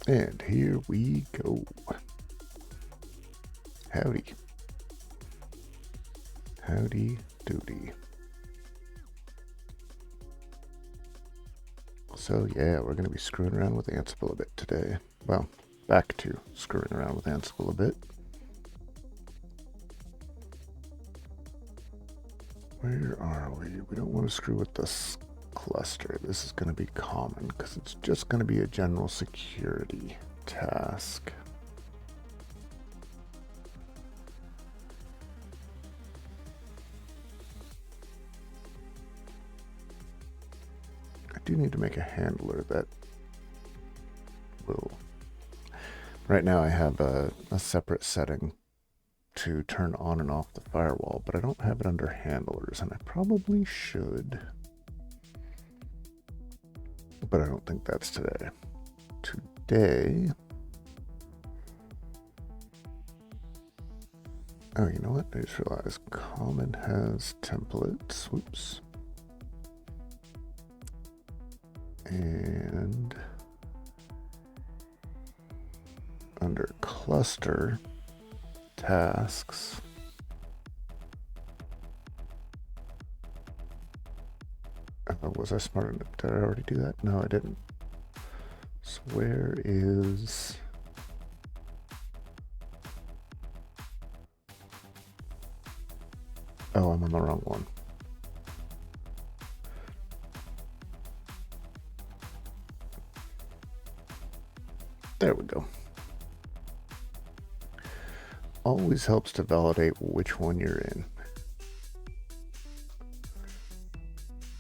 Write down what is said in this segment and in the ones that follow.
And here we go. Howdy. Howdy doody. So yeah, we're going to be screwing around with Ansible a bit today. Well, back to screwing around with Ansible a bit. Where are we? We don't want to screw with this cluster. This is going to be common because it's just going to be a general security task. I do need to make a handler that will... Right now I have a separate setting to turn on and off the firewall, but I don't have it under handlers, and I probably should. But I don't think that's today. Today... Oh, you know what? I just realized common has templates. Whoops. And under cluster tasks, was I smart enough? Did I already do that? No, I didn't. So where is... Oh, I'm on the wrong one. There we go. Always helps to validate which one you're in.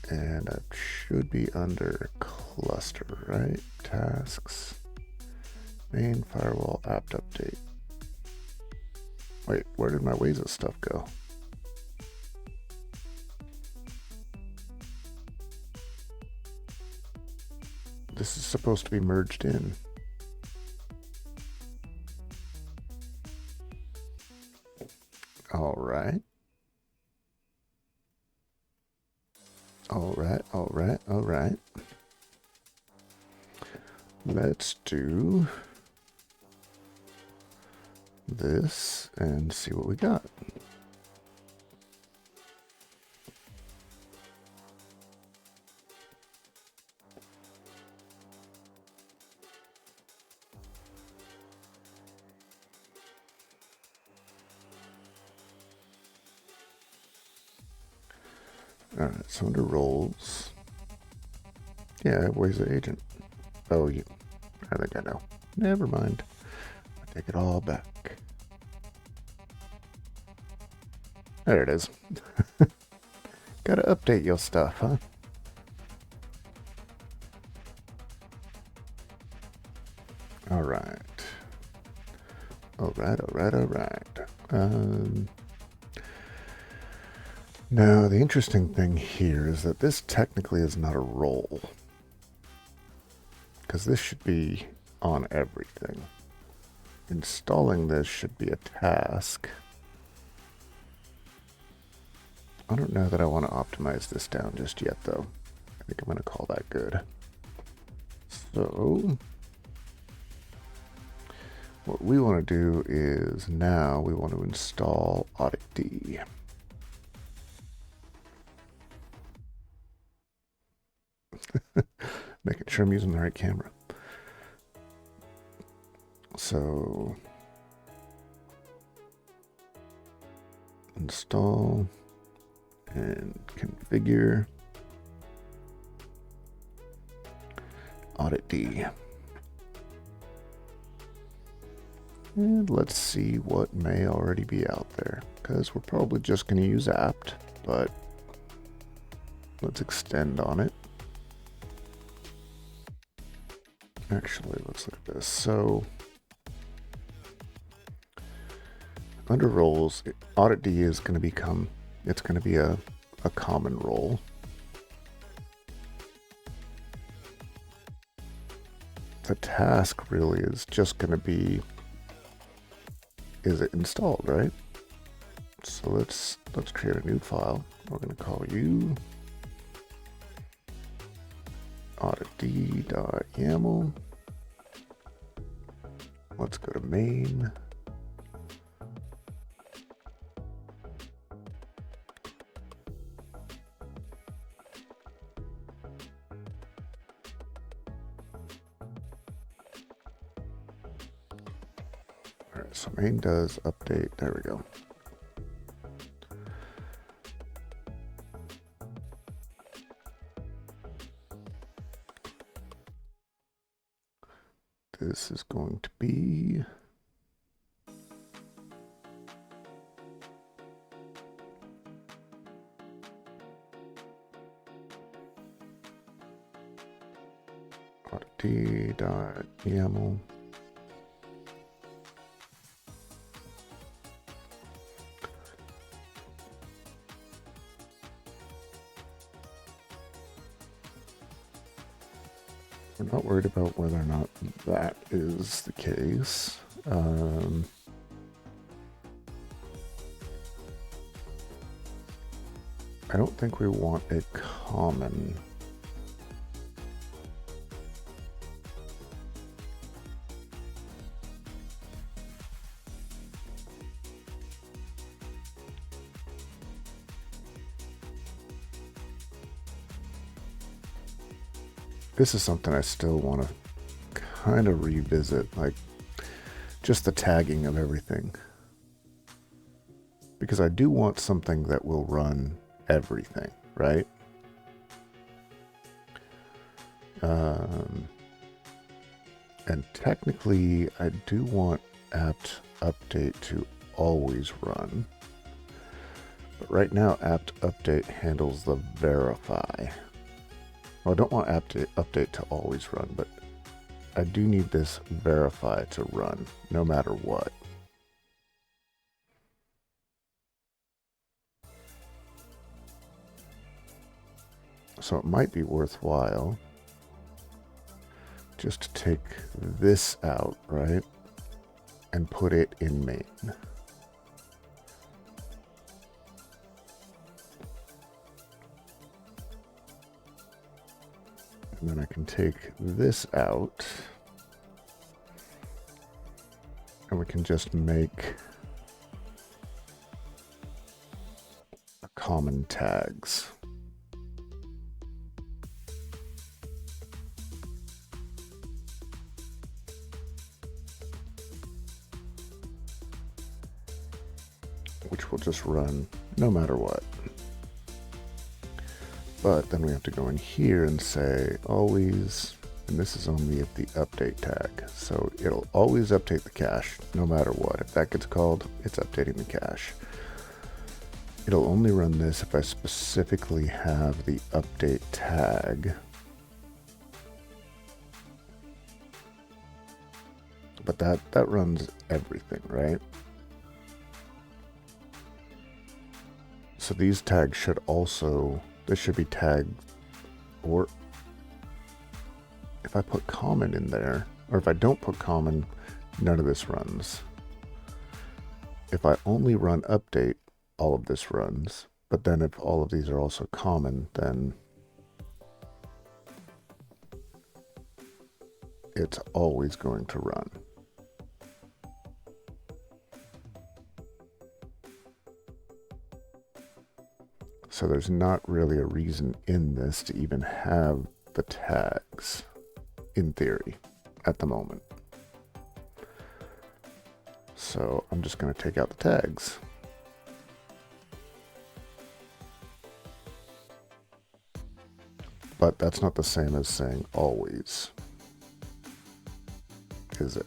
And it should be under cluster, right? Tasks, main firewall apt update. Wait, where did my ways of stuff go? This is supposed to be merged in. All right. All right, all right, all right. Let's do this and see what we got. All right, so under roles, yeah, where's the agent? Oh, you, I think I know. Never mind. I take it all back. There it is. Gotta update your stuff, huh? All right. All right, all right, all right. Now, the interesting thing here is that this technically is not a role, because this should be on everything. Installing this should be a task. I don't know that I want to optimize this down just yet, though. I think I'm going to call that good. So, what we want to do is now we want to install auditd. Making sure I'm using the right camera. So, install and configure auditd. And let's see what may already be out there, because we're probably just going to use apt, but let's extend on it. Actually, let's look at this. So, under roles, auditd is going to become, it's going to be a common role. The task really is just going to be, is it installed, right? So let's create a new file. We're going to call you auditd.yaml. Let's go to main. All right, so main does update. There we go. This is going to be auditd.yaml. We're not worried about whether or not that is the case. I don't think we want a common. This is something I still want to kind of revisit, like just the tagging of everything. Because I do want something that will run everything, right? And technically, I do want apt update to always run. But right now, apt update handles the verify. Well, I don't want apt update to always run, but I do need this verify to run no matter what. So it might be worthwhile just to take this out, right? And put it in main. And then I can take this out. And we can just make a common tags. Which will just run no matter what. But then we have to go in here and say always, and this is only at the update tag. So it'll always update the cache no matter what. If that gets called, it's updating the cache. It'll only run this if I specifically have the update tag. But that runs everything, right? So these tags should also, this should be tagged, or if I put common in there, or if I don't put common, none of this runs. If I only run update, all of this runs. But then if all of these are also common, then it's always going to run. So there's not really a reason in this to even have the tags, in theory, at the moment. So I'm just going to take out the tags. But that's not the same as saying always, is it?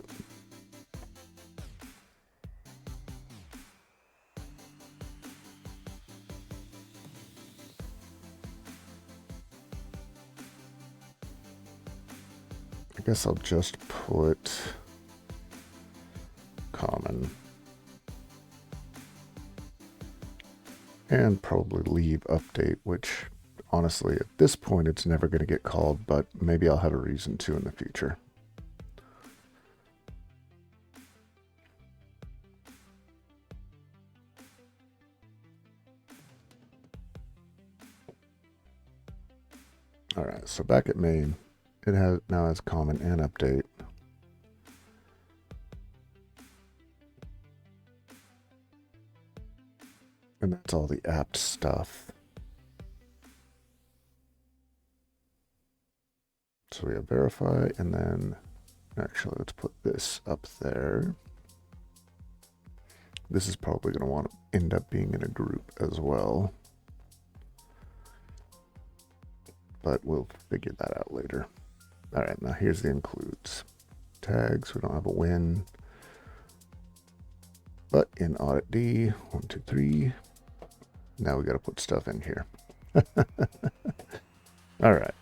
I guess I'll just put common and probably leave update, which honestly at this point it's never going to get called, but maybe I'll have a reason to in the future. All right, so back at main, it now has common and update. That's all the apt stuff. So we have verify, and then actually let's put this up there. This is probably going to want to end up being in a group as well, but we'll figure that out later. All right, now here's the includes. Tags, we don't have a win, but in auditd, 1, 2, 3, now we got to put stuff in here. All right.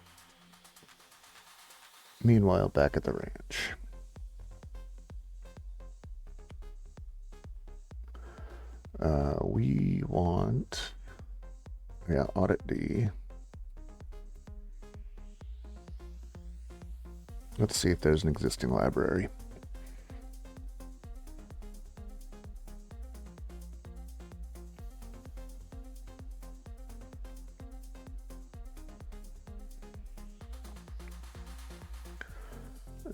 Meanwhile, back at the ranch. We want, yeah, auditd. Let's see if there's an existing library.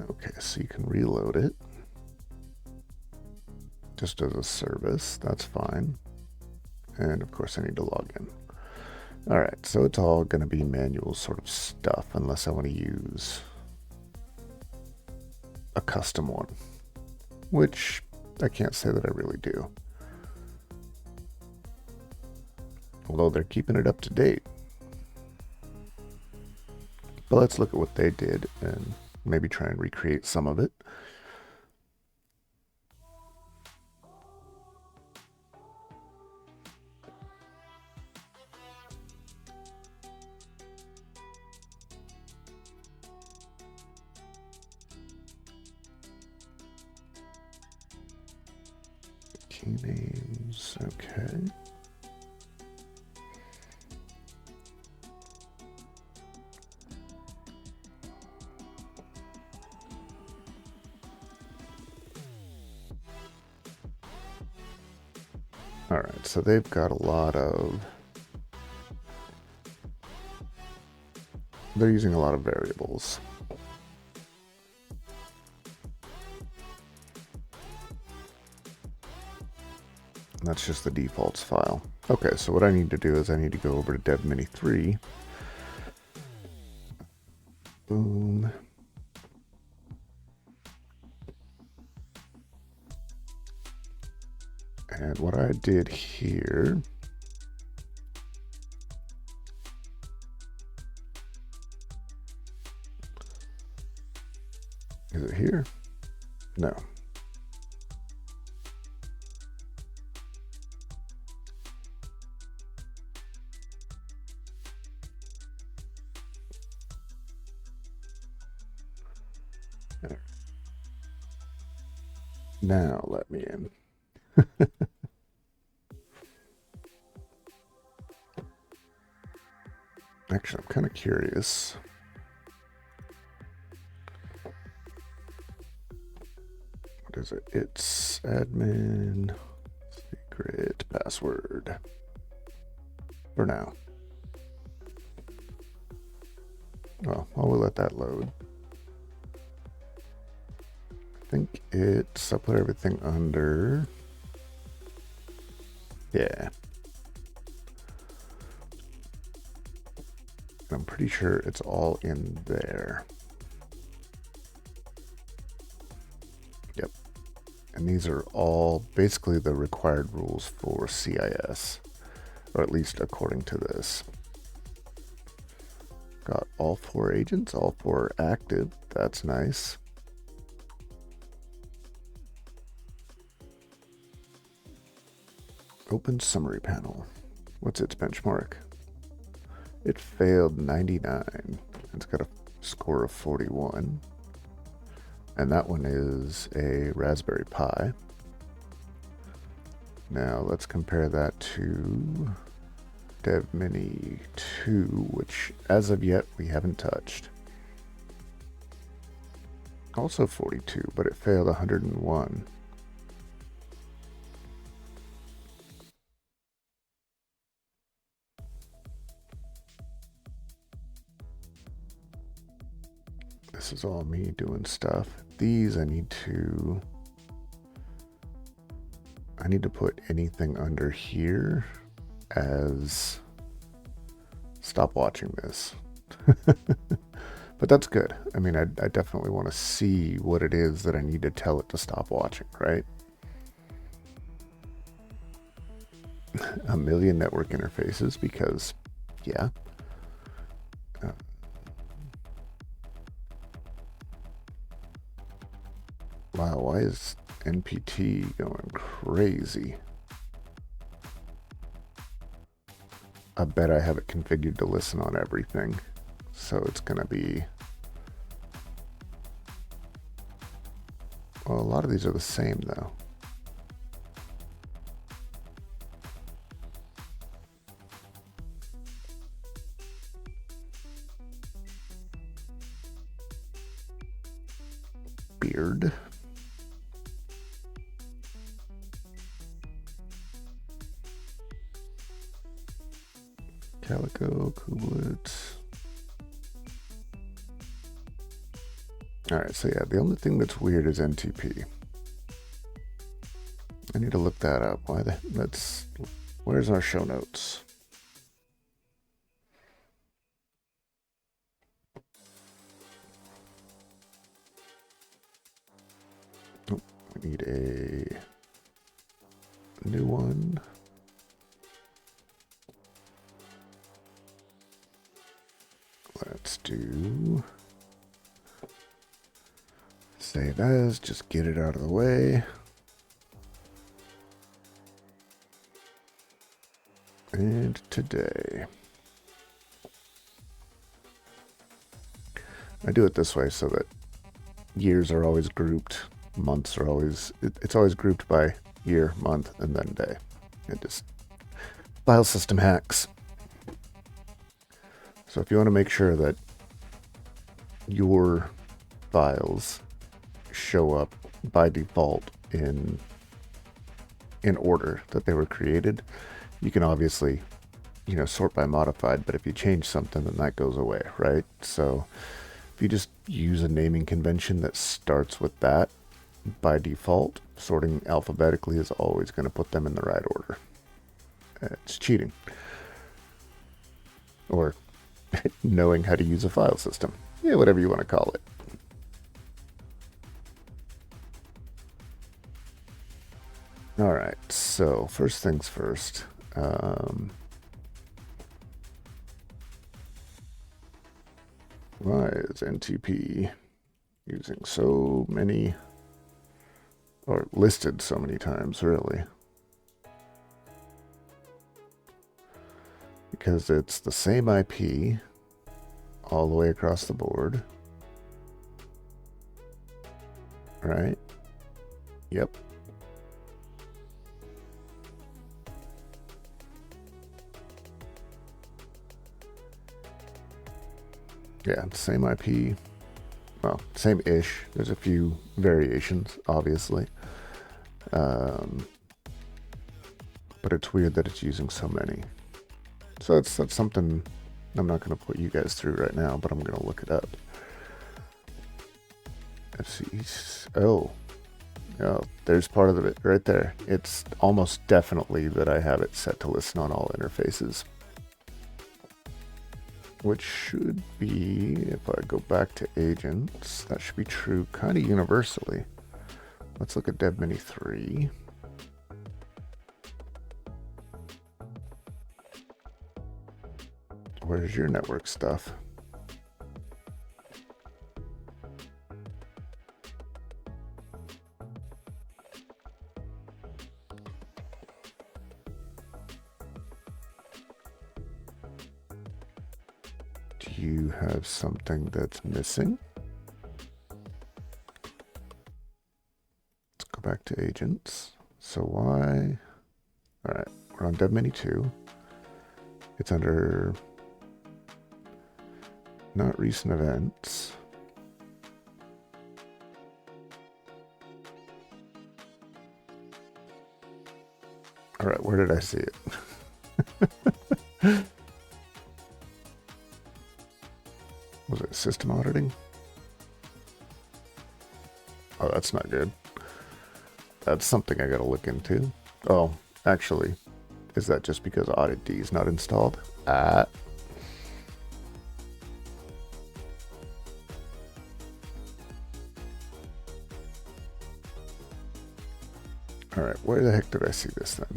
Okay, so you can reload it just as a service. That's fine. And of course I need to log in. All right, so it's all going to be manual sort of stuff unless I want to use a custom one, which I can't say that I really do. Although they're keeping it up to date. But let's look at what they did and maybe try and recreate some of it. Key names, okay. All right, so they've got a lot of, they're using a lot of variables. That's just the defaults file. Okay, so what I need to do is I need to go over to devmini3. Boom. And what I did here is it here? No. Now let me in. Actually, I'm kind of curious. What is it? It's admin secret password for now. Well, while we let that load. I think it's, I'll put everything under, yeah. I'm pretty sure it's all in there. Yep. And these are all basically the required rules for CIS, or at least according to this. Got all 4 agents, all 4 are active. That's nice. Open summary panel. What's its benchmark? It failed 99. It's got a score of 41. And that one is a Raspberry Pi. Now let's compare that to devmini 2, which as of yet we haven't touched. Also 42, but it failed 101. This is all me doing stuff. These I need to put anything under here. as stop watching this. But that's good. I mean, I definitely want to see what it is that I need to tell it to stop watching, right? A million network interfaces because, yeah. Wow, why is NPT going crazy? I bet I have it configured to listen on everything. So it's going to be... Well, a lot of these are the same, though. Beard. Calico, Kublets. Alright, so yeah, the only thing that's weird is NTP. I need to look that up. Where's our show notes? Oh, we need a new one. Let's do save as, just get it out of the way. And today. I do it this way so that years are always grouped, months are always, it's always grouped by year, month, and then day. It just, file system hacks. So if you want to make sure that your files show up by default in order that they were created, you can obviously, sort by modified, but if you change something, then that goes away, right? So if you just use a naming convention that starts with that, by default, sorting alphabetically is always going to put them in the right order. It's cheating. Or knowing how to use a file system. Yeah, whatever you want to call it. All right, so first things first. Why is NTP using so many, or listed so many times, really? Because it's the same IP all the way across the board. Right? Yep. Yeah, same IP. Well, same-ish. There's a few variations, obviously. But it's weird that it's using so many. So that's something I'm not going to put you guys through right now, but I'm going to look it up. Let's see. Oh, there's part of it right there. It's almost definitely that I have it set to listen on all interfaces. Which should be, if I go back to agents, that should be true kind of universally. Let's look at DevMini 3. Where's your network stuff? Do you have something that's missing? Let's go back to agents. So why? All right, we're on DevMini 2. It's under not recent events. All right, where did I see it? Was it system auditing? Oh, that's not good. That's something I gotta look into. Oh, actually, Is that just because auditd is not installed? All right, where the heck did I see this then?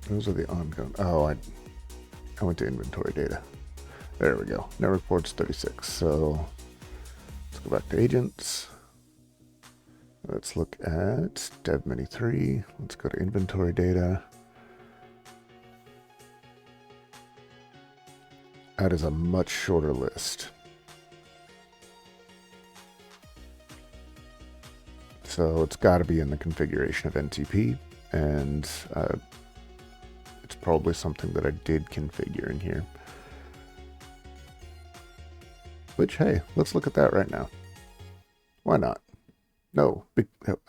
Those are the ongoing. Oh, I went to inventory data. There we go. Network ports 36. So let's go back to agents. Let's look at dev mini 3. Let's go to inventory data. That is a much shorter list. So it's got to be in the configuration of NTP, and it's probably something that I did configure in here. Which, hey, let's look at that right now. Why not? No,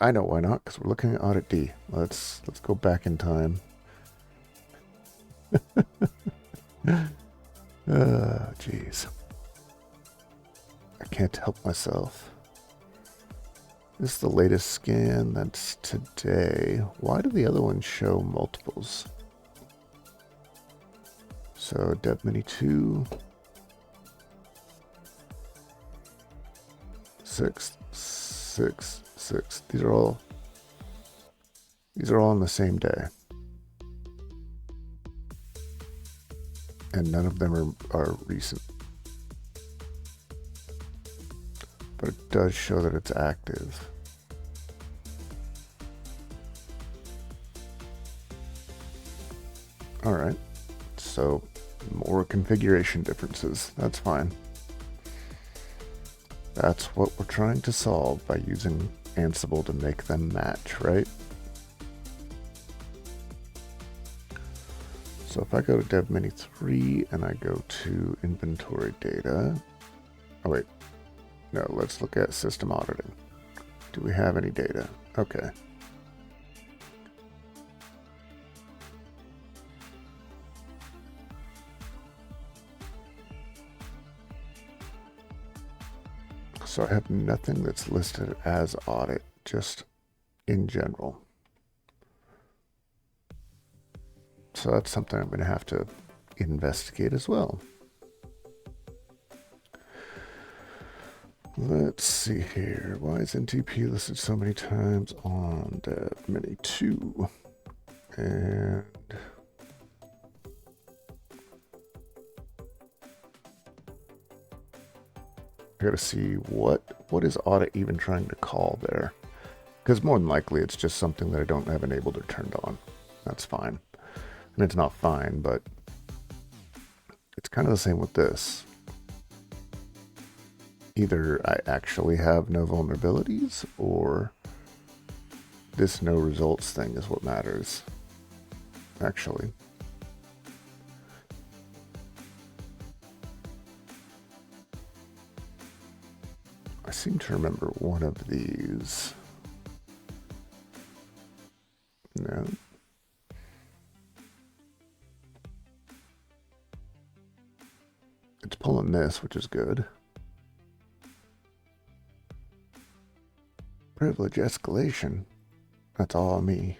I know why not, because we're looking at auditd. Let's go back in time. Jeez. I can't help myself. This is the latest scan. That's today. Why do the other ones show multiples? So dev mini 2. 6, 6, 6. These are all on the same day. And none of them are recent. But it does show that it's active. All right, so more configuration differences. That's fine. That's what we're trying to solve by using Ansible to make them match, right? So if I go to dev mini 3 and I go to inventory data, oh wait, no, let's look at system auditing. Do we have any data? Okay. So I have nothing that's listed as audit, just in general. So that's something I'm going to have to investigate as well. Let's see here. Why is NTP listed so many times on dev mini 2? And I gotta see what is audit even trying to call there, because more than likely it's just something that I don't have enabled or turned on. That's fine, and it's not fine, but it's kind of the same with this. Either I actually have no vulnerabilities, or this no results thing is what matters, actually. I seem to remember one of these. No. It's pulling this, which is good. Privilege escalation. That's all me.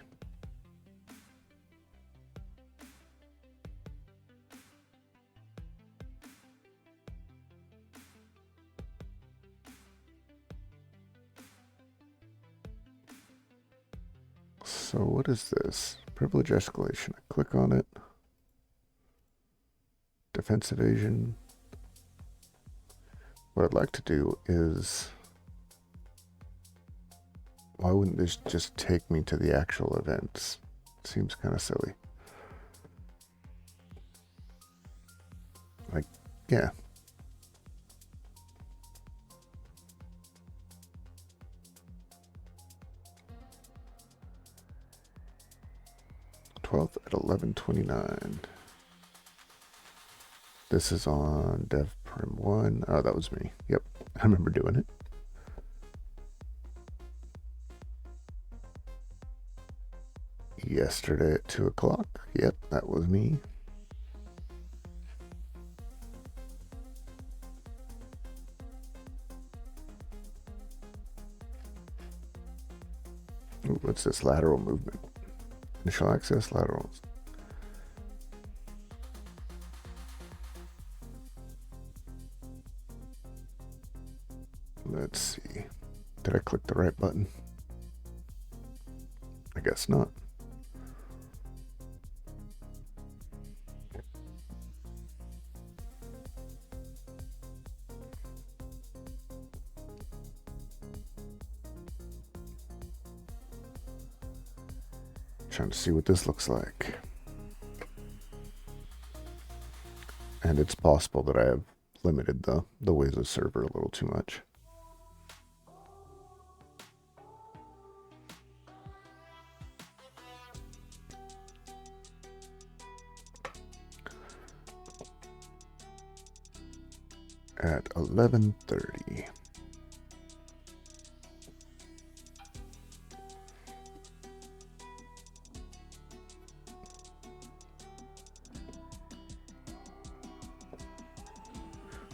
So what is this? Privilege escalation. I click on it. Defense evasion. What I'd like to do is, why wouldn't this just take me to the actual events? Seems kind of silly. Like, yeah. /12 at 11:29. This is on dev prim 1. Oh, that was me. Yep, I remember doing it. Yesterday at 2 o'clock. Yep, that was me. Ooh, what's this? Lateral movement. Initial access laterals. Let's see. Did I click the right button? I guess not. Trying to see what this looks like. And it's possible that I have limited the Wiz server a little too much. At 11:30.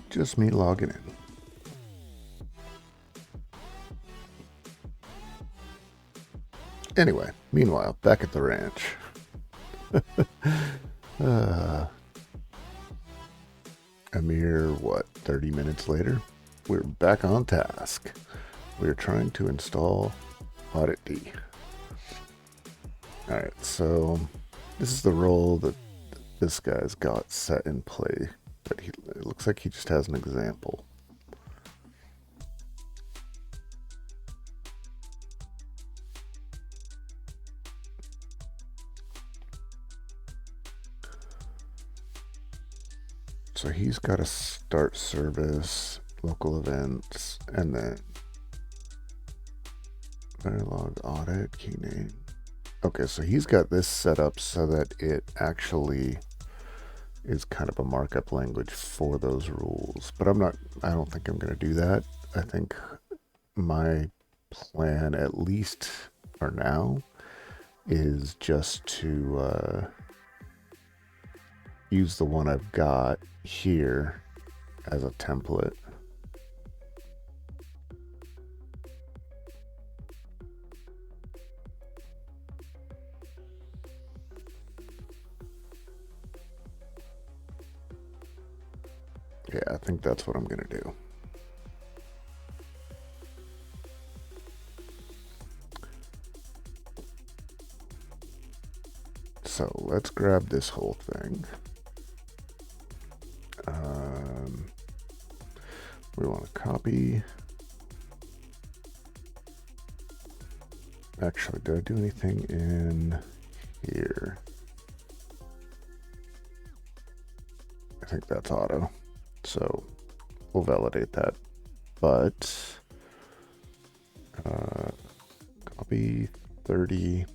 Just me logging in. Anyway, meanwhile, back at the ranch. A mere, 30 minutes later, we're back on task. We're trying to install auditd. Alright, so this is the role that this guy's got set in play. But it looks like he just has an example. So he's got a start service, local events, and then Verilog audit, key name. Okay, so he's got this set up so that it actually is kind of a markup language for those rules. But I don't think I'm going to do that. I think my plan, at least for now, is just to use the one I've got here as a template. Yeah, I think that's what I'm going to do. So let's grab this whole thing. We want to copy. Actually, did I do anything in here? I think that's auto. So we'll validate that. But copy 30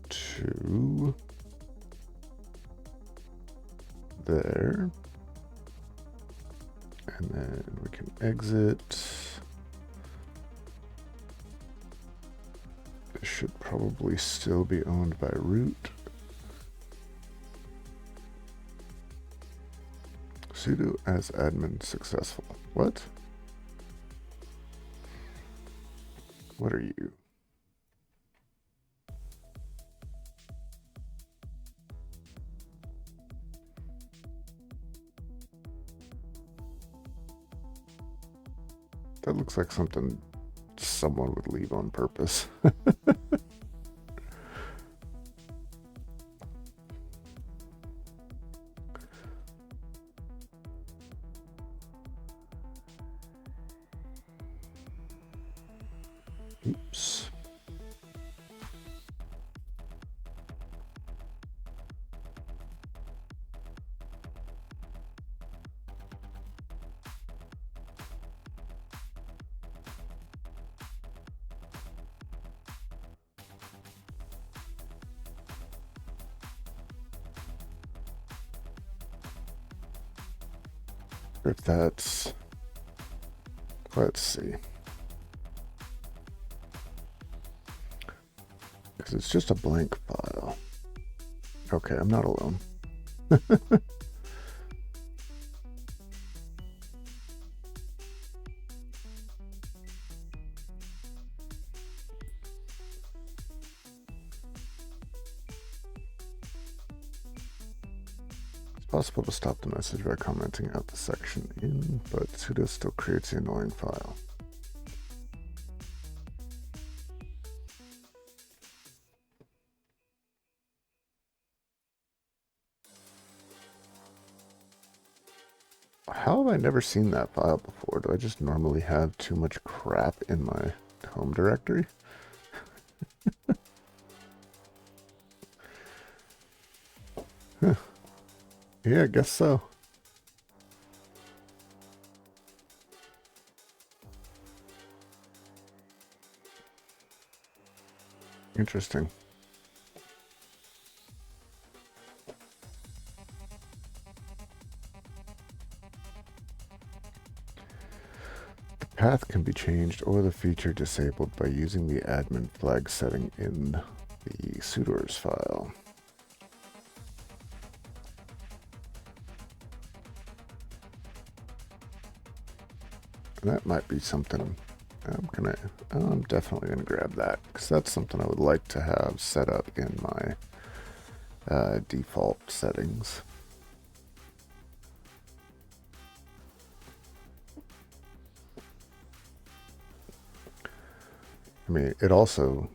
to there. And then we can exit. This should probably still be owned by root. Sudo as admin successful. What? What are you? That looks like something someone would leave on purpose. Oops. If that's, let's see. Because it's just a blank file. Okay, I'm not alone. possible to stop the message by commenting out the section in, but sudo still creates the annoying file. How have I never seen that file before? Do I just normally have too much crap in my home directory? Huh. Yeah, I guess so. Interesting. The path can be changed or the feature disabled by using the admin flag setting in the sudoers file. And that might be something I'm definitely gonna grab that, because that's something I would like to have set up in my default settings. I mean, it also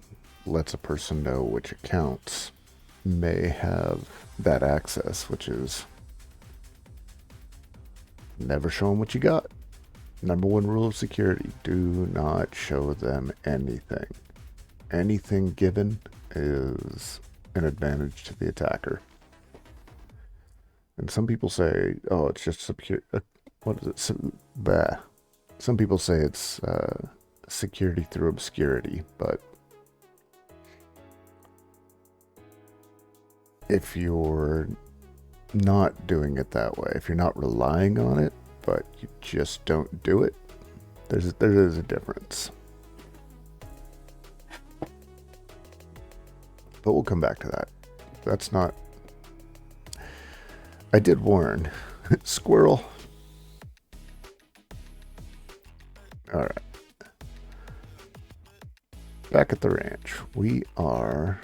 lets a person know which accounts may have that access, which is never show them what you got. Number one rule of security, do not show them anything. Anything given is an advantage to the attacker. And some people say, oh, it's just secure. What is it? Some people say it's security through obscurity, but if you're not doing it that way, if you're not relying on it, but you just don't do it, there is a difference. But we'll come back to that. That's not... I did warn. Squirrel. Alright. Back at the ranch. We are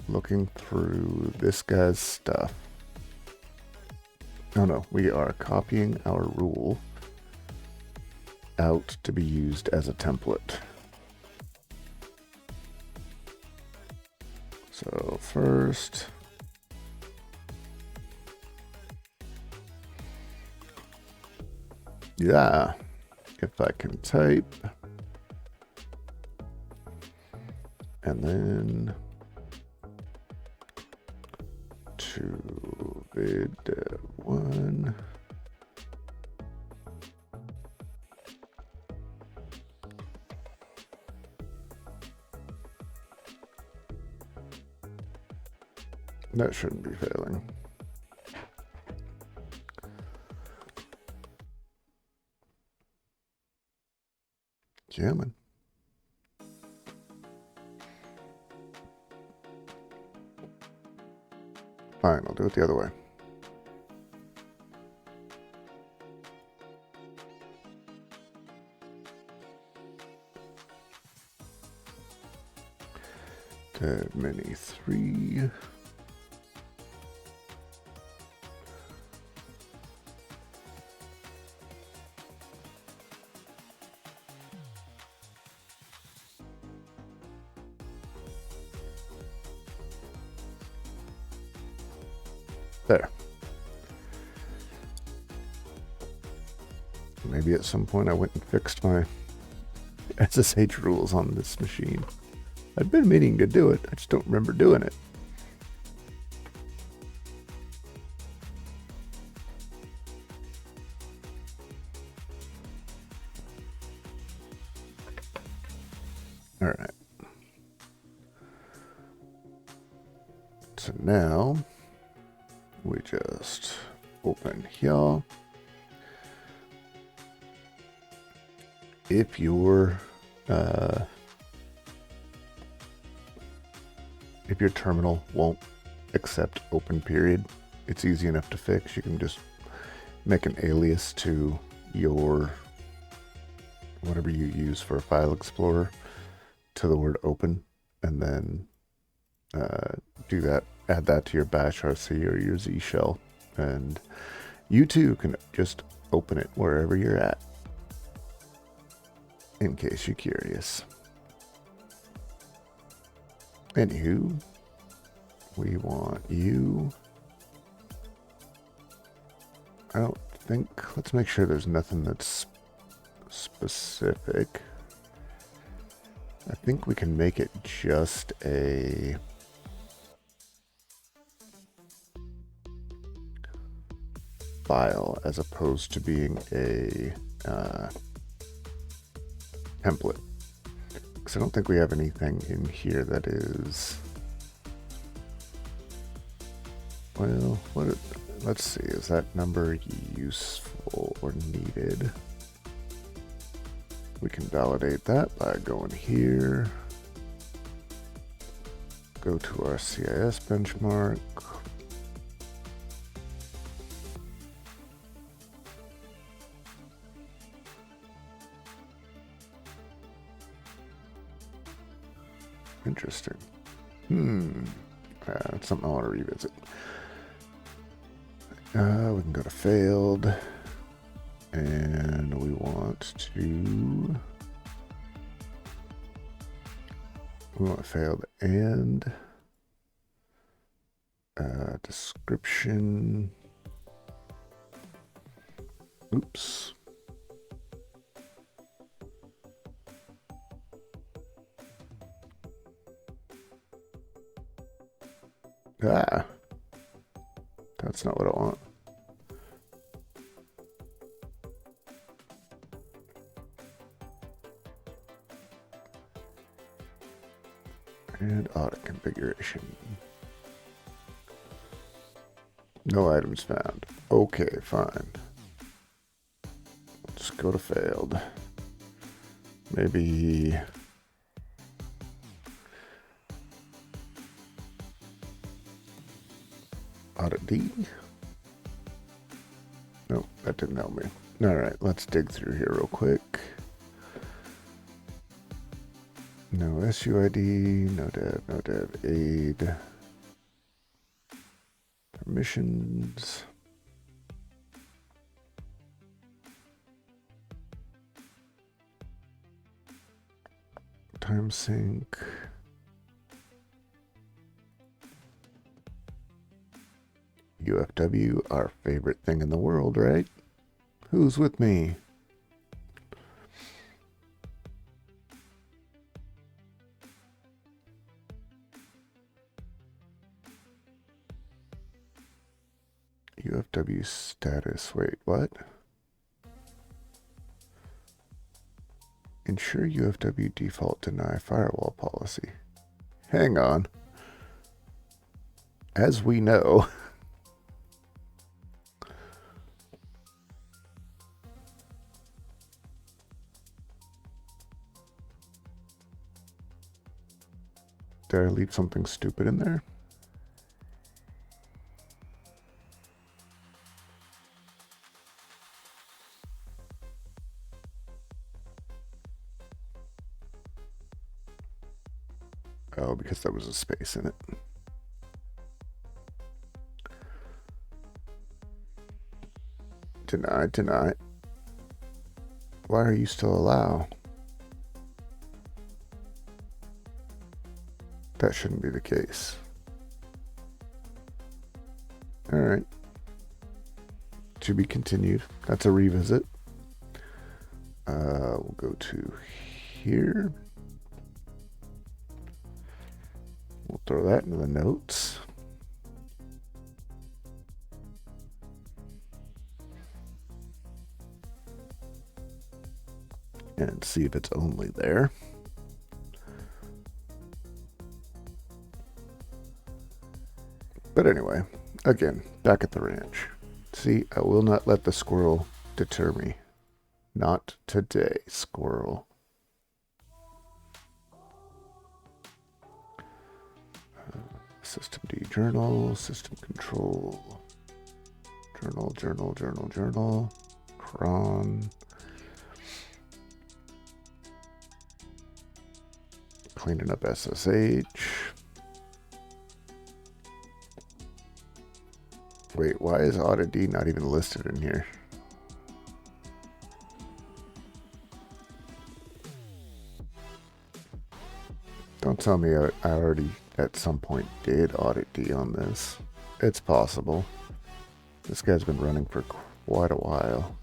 looking through this guy's stuff. Oh no, we are copying our rule out to be used as a template. So first, yeah, if I can type, and then to vid 1. That shouldn't be failing. Jamming. Fine, I'll do it the other way. Mini 3. There. Maybe at some point I went and fixed my SSH rules on this machine. I've been meaning to do it, I just don't remember doing it. All right. So now we just open here. If your terminal won't accept open period, it's easy enough to fix. You can just make an alias to your whatever you use for a file explorer to the word open, and then do that. Add that to your bash RC or your Z shell, And you too can just open it wherever you're at, in case you're curious. Anywho, we want you. I don't think, let's make sure there's nothing that's specific. I think we can make it just a file as opposed to being a template. Because I don't think we have anything in here that is, well, let's see, is that number useful or needed? We can validate that by going here, go to our CIS benchmark, interesting. That's something I want to revisit. We can go to failed, and we want failed and description. Oops. That's not what I want. And audit configuration. No items found. Okay, fine. Let's go to failed. Maybe auditd? Nope, that didn't help me. All right, let's dig through here real quick. No SUID, no dev aid. Permissions. Time sync. UFW, our favorite thing in the world, right? Who's with me? UFW status, wait, what? Ensure UFW default deny firewall policy. Hang on. As we know, did I leave something stupid in there? Oh, because there was a space in it. Deny. Why are you still allow? That shouldn't be the case. All right. To be continued. That's a revisit. We'll go to here. We'll throw that into the notes. And see if it's only there. But anyway, again, back at the ranch. See, I will not let the squirrel deter me. Not today, squirrel. System D journal, system control, journal, cron, cleaning up SSH, Wait, why is auditd not even listed in here? Don't tell me I already at some point did auditd on this. It's possible. This guy's been running for quite a while.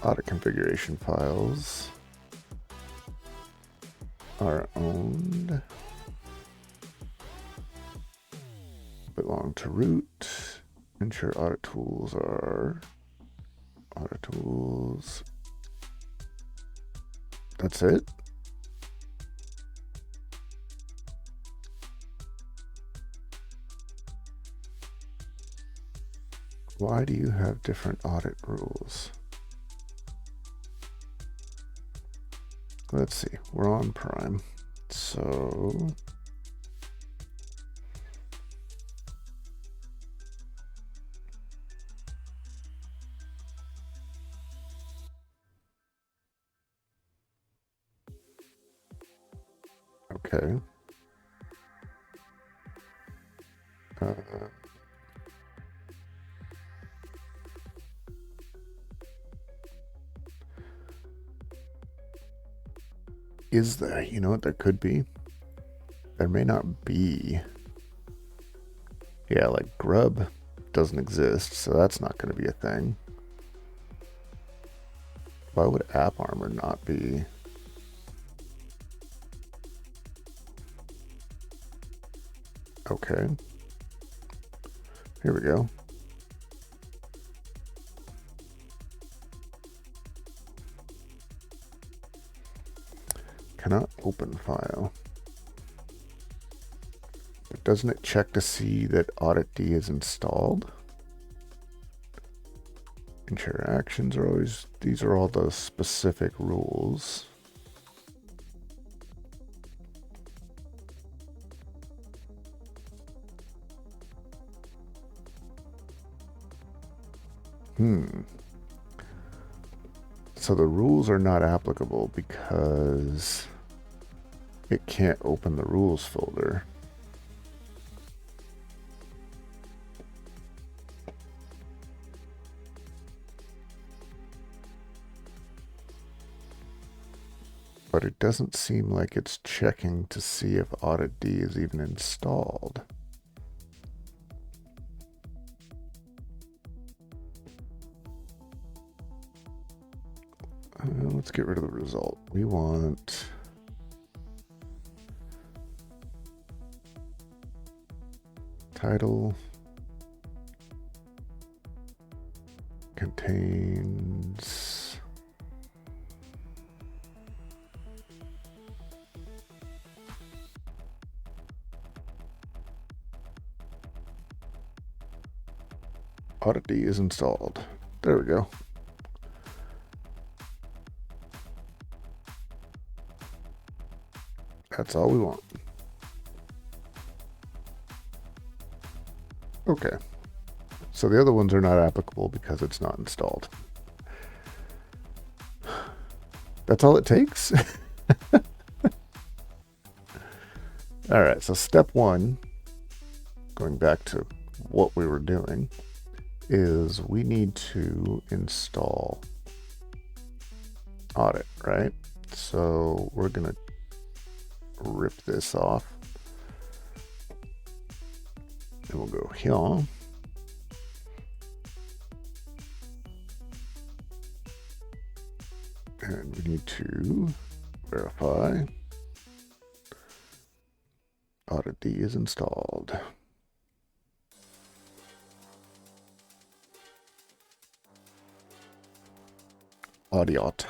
Audit configuration files are owned, belong to root. Ensure audit tools are audit tools. That's it? Why do you have different audit rules? Let's see, we're on Prime. So okay. Is there? You know what there could be? There may not be. Yeah, like grub doesn't exist, so that's not going to be a thing. Why would app armor not be? Okay. Here we go. Cannot open file. But doesn't it check to see that auditd is installed? Ensure actions are always, these are all the specific rules. So the rules are not applicable because it can't open the rules folder. But it doesn't seem like it's checking to see if auditd is even installed. Let's get rid of the result. We want title contains auditd is installed. There we go. That's all we want. Okay. So the other ones are not applicable because it's not installed. That's all it takes? All right, so step one, going back to what we were doing, is we need to install audit, right? So we're going to rip this off. And we'll go here. And we need to verify auditd is installed. Audiot.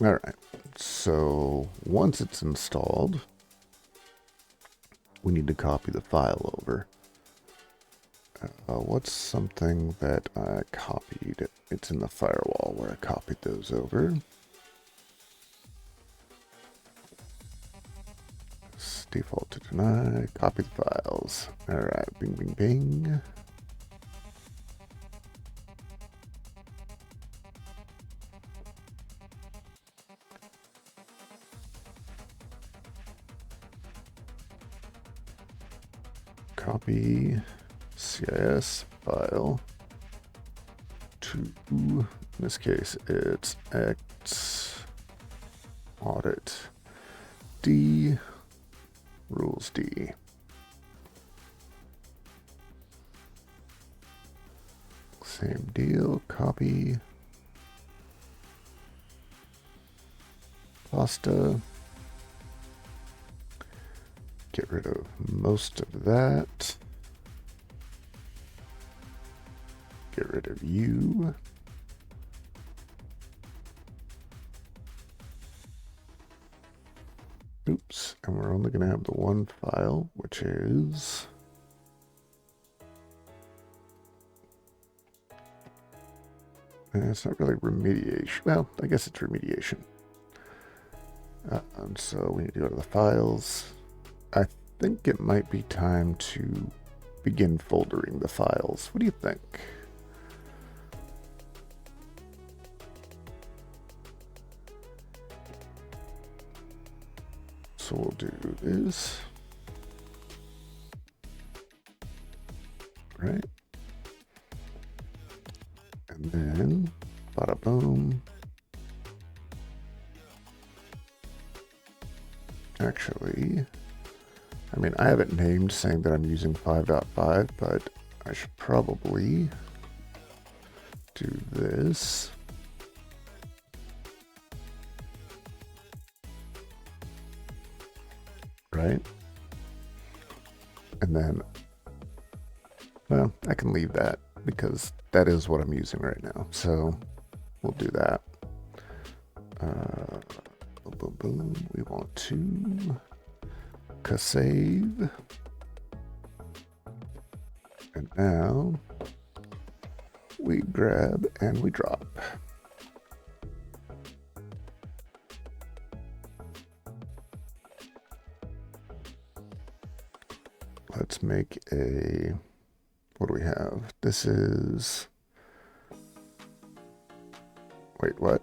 All right, so once it's installed, we need to copy the file over. What's something that I copied? It's in the firewall where I copied those over. Default to deny, copy the files. All right, bing, bing, bing. copy CIS file to, in this case, it's X audit D rules D. Same deal, copy pasta. Get rid of most of that. Get rid of you. Oops, and we're only going to have the one file, which is it's not really remediation. Well, I guess it's remediation. So we need to go to the files. I think it might be time to begin foldering the files. What do you think? So we'll do this. Right. And then, bada boom. Actually, I mean, I have it named saying that I'm using 5.5, but I should probably do this. Right? And then, well, I can leave that because that is what I'm using right now. So we'll do that. Boom, boom, boom. We want to save. And now we grab and we drop. Let's make a, what do we have? This is, wait, what?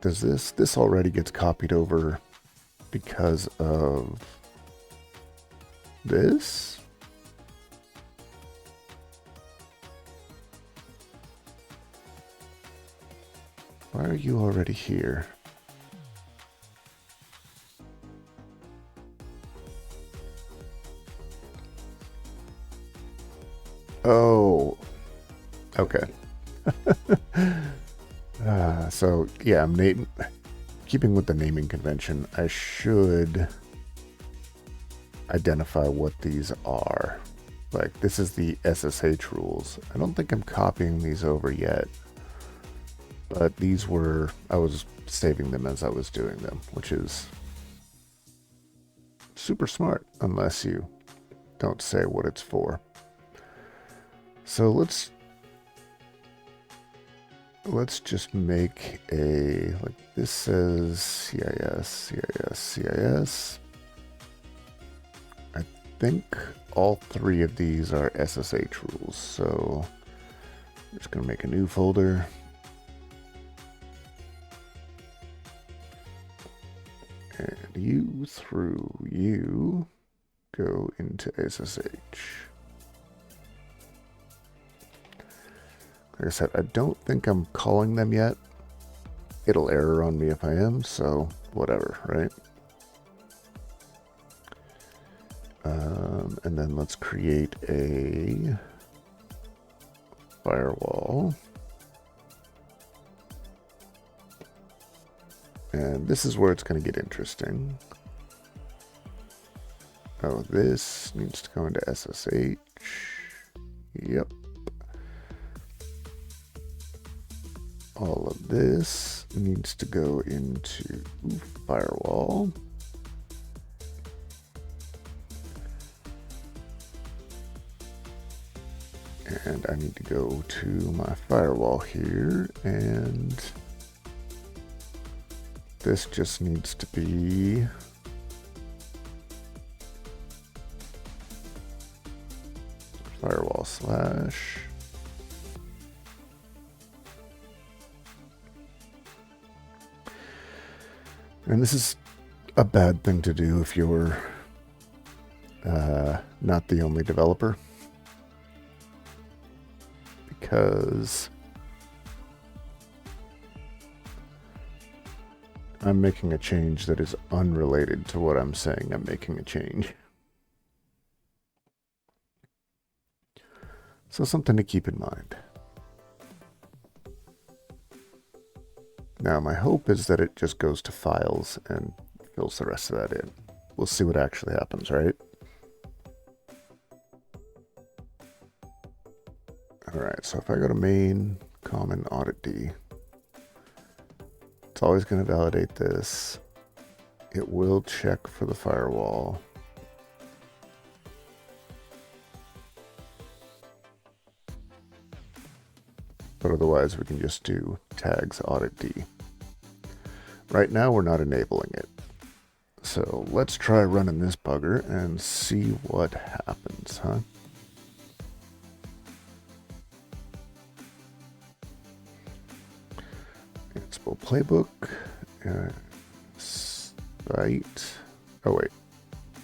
Does this already gets copied over because of this? Why are you already here? Oh, okay. So yeah, I'm keeping with the naming convention. I should identify what these are. Like, this is the SSH rules. I don't think I'm copying these over yet, but these were, I was saving them as I was doing them, which is super smart unless you don't say what it's for. So let's just make a, like, this says CIS, CIS, CIS. I think all three of these are SSH rules. So I'm just going to make a new folder. And you through you go into SSH. Like I said, I don't think I'm calling them yet. It'll error on me if I am, so whatever, right? And then let's create a firewall. And this is where it's going to get interesting. Oh, this needs to go into SSH. Yep. All of this needs to go into firewall. And I need to go to my firewall here, and this just needs to be firewall slash And this is a bad thing to do if you're not the only developer, because I'm making a change that is unrelated to what I'm saying I'm making a change. So something to keep in mind. Now my hope is that it just goes to files and fills the rest of that in. We'll see what actually happens, right? Alright, so if I go to main, common, auditd, it's always going to validate this. It will check for the firewall. But otherwise we can just do tags auditd. Right now we're not enabling it. So let's try running this bugger and see what happens, huh? Ansible playbook, site, oh wait,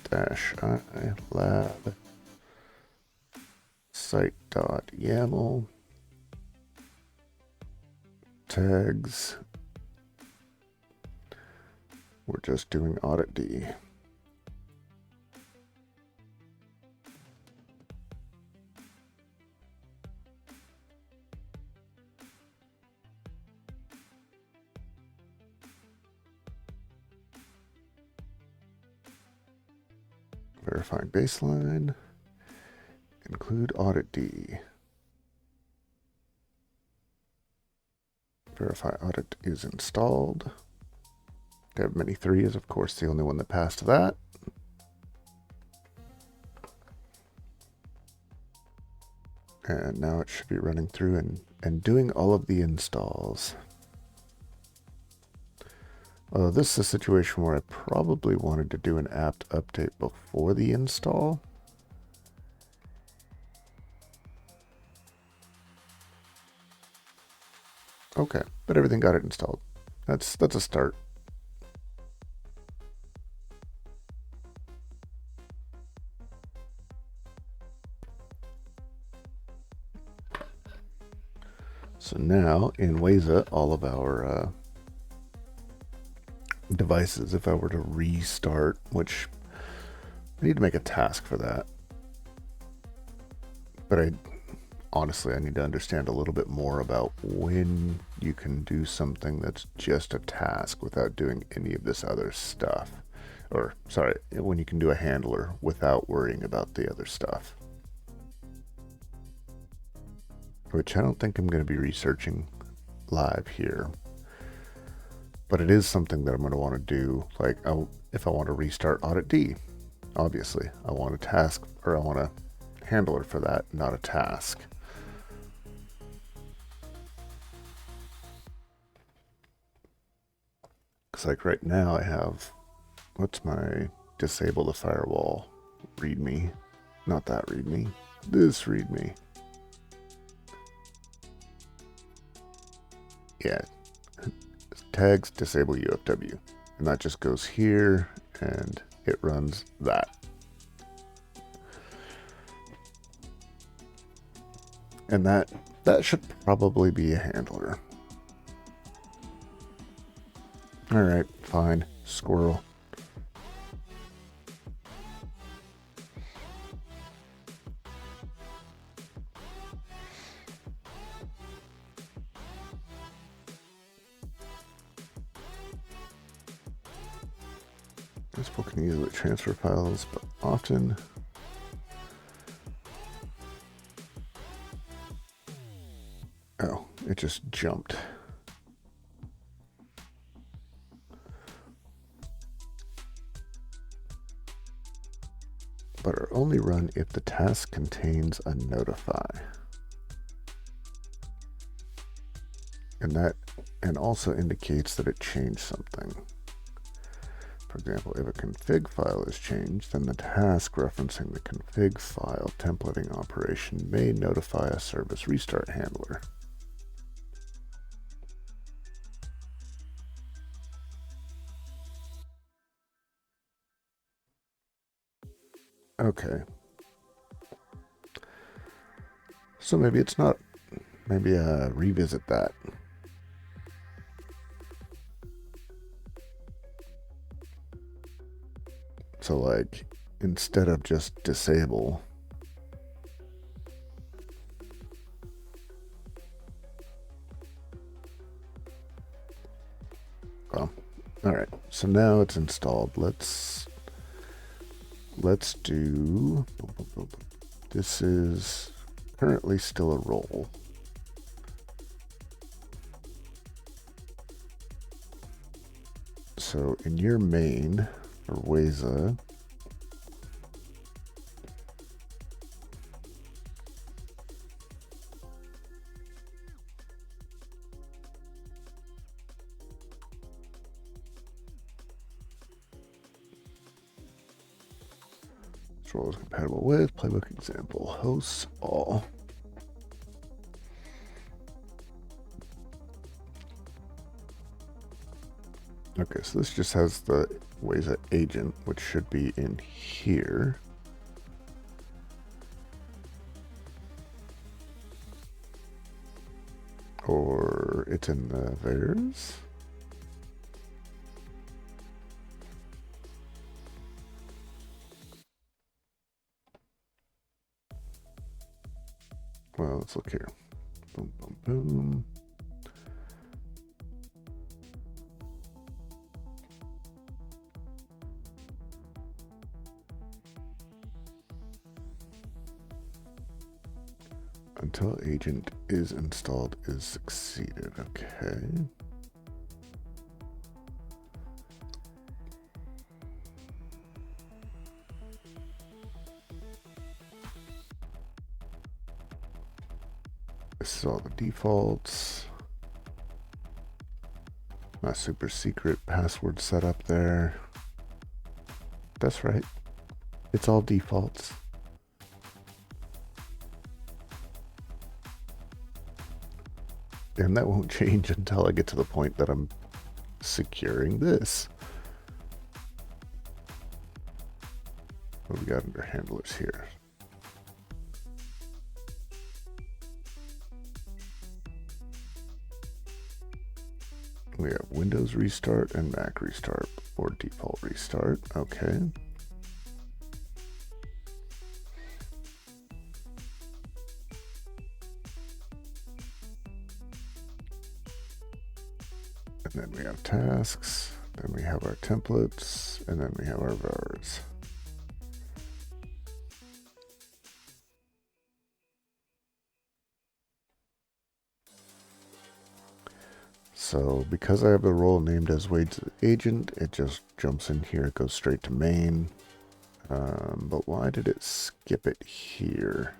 -i lab, site.yaml, tags, we're just doing auditd. Verifying baseline, include auditd. Verify audit is installed. Dev many 3 is of course the only one that passed that. And now it should be running through and doing all of the installs. This is a situation where I probably wanted to do an apt update before the install. Okay, but everything got it installed. That's a start. So now in Waza, all of our devices, if I were to restart, which I need to make a task for that, but honestly I need to understand a little bit more about when you can do something that's just a task without doing any of this other stuff, or sorry, when you can do a handler without worrying about the other stuff, which I don't think I'm going to be researching live here. But it is something that I'm going to want to do. Like, if I want to restart auditd, obviously, I want a task, or I want a handler for that, not a task. Because, like, right now I have, what's my disable the firewall readme? Not that readme, this readme. Yeah. Tags disable UFW, and that just goes here and it runs that. And that should probably be a handler. All right, fine, squirrel. This book can easily transfer files, but often it just jumped. But are only run if the task contains a notify. And also indicates that it changed something. For example, if a config file is changed, then the task referencing the config file templating operation may notify a service restart handler. Okay. So maybe it's not. Maybe revisit that. So like, instead of just disable, well, all right. So now it's installed. Let's do, this is currently still a role. So in your main, or Weza, this role is compatible with playbook example, hosts all. Okay, so this just has the Weza agent, which should be in here. Or it's in the vars. Well, let's look here. Boom, boom, boom. Until agent is installed is succeeded. Okay. This is all the defaults. My super secret password set up there. That's right. It's all defaults. And that won't change until I get to the point that I'm securing this. What do we got under handlers here? We have Windows restart and Mac restart or default restart. Okay. And then we have tasks, then we have our templates, and then we have our vars. So because I have the role named as Wade's agent, it just jumps in here, it goes straight to main. But why did it skip it here?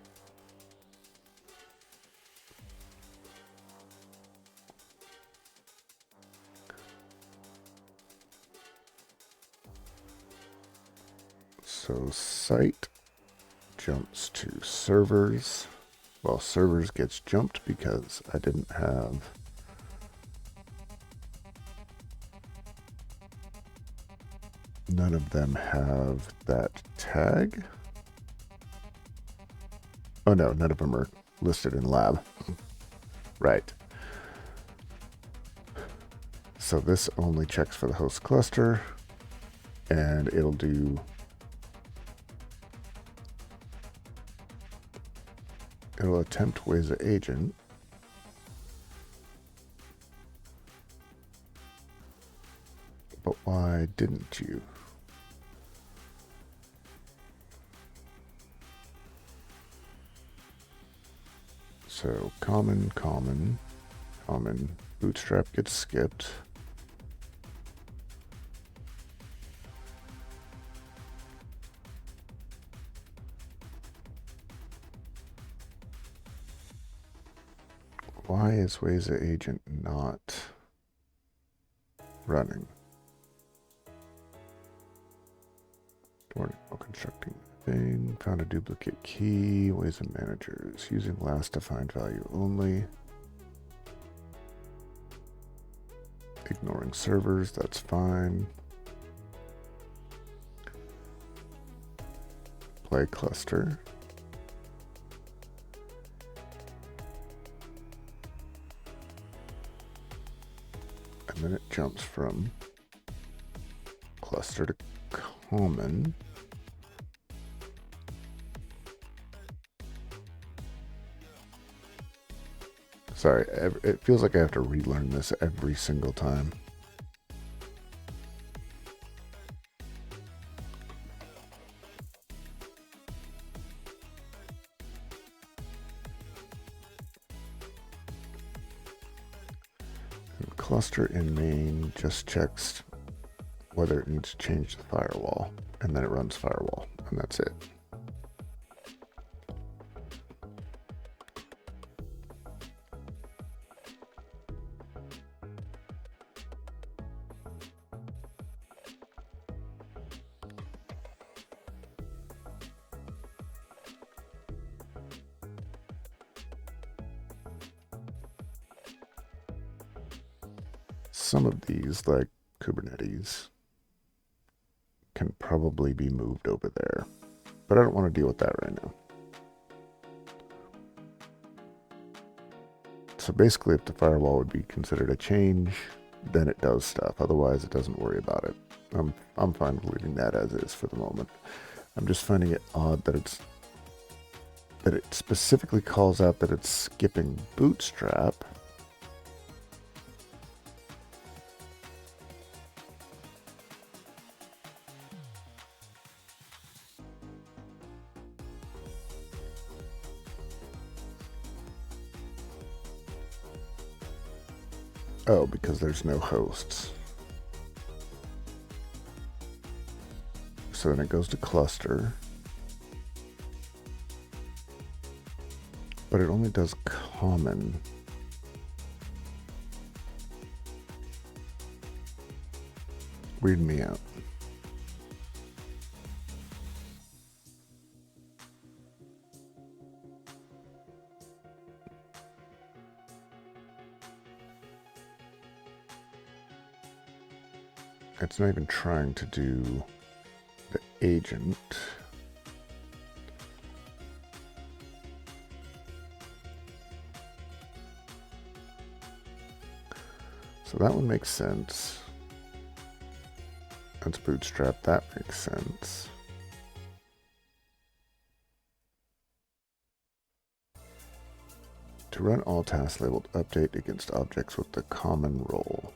So site jumps to servers. Well, servers gets jumped because I didn't have none of them have that tag. Oh no, none of them are listed in lab. Right. So this only checks for the host cluster, and it'll attempt Weza agent. But why didn't you? So common, bootstrap gets skipped. Why is Weza agent not running? Constructing thing, found a duplicate key, Weza managers, using last defined value only. Ignoring servers, that's fine. play cluster. And then it jumps from cluster to common. Sorry, it feels like I have to relearn this every single time. Cluster in main just checks whether it needs to change the firewall, and then it runs firewall, and that's it. Some of these, like Kubernetes, can probably be moved over there, but I don't want to deal with that right now. So basically, if the firewall would be considered a change, then it does stuff. Otherwise, it doesn't worry about it. I'm fine with leaving that as is for the moment. I'm just finding it odd that it specifically calls out that it's skipping Bootstrap. Oh, because there's no hosts. So then it goes to cluster. But it only does common. Weird me out. It's not even trying to do the agent. So that one makes sense. That's Bootstrap. That makes sense. To run all tasks labeled update against objects with the common role.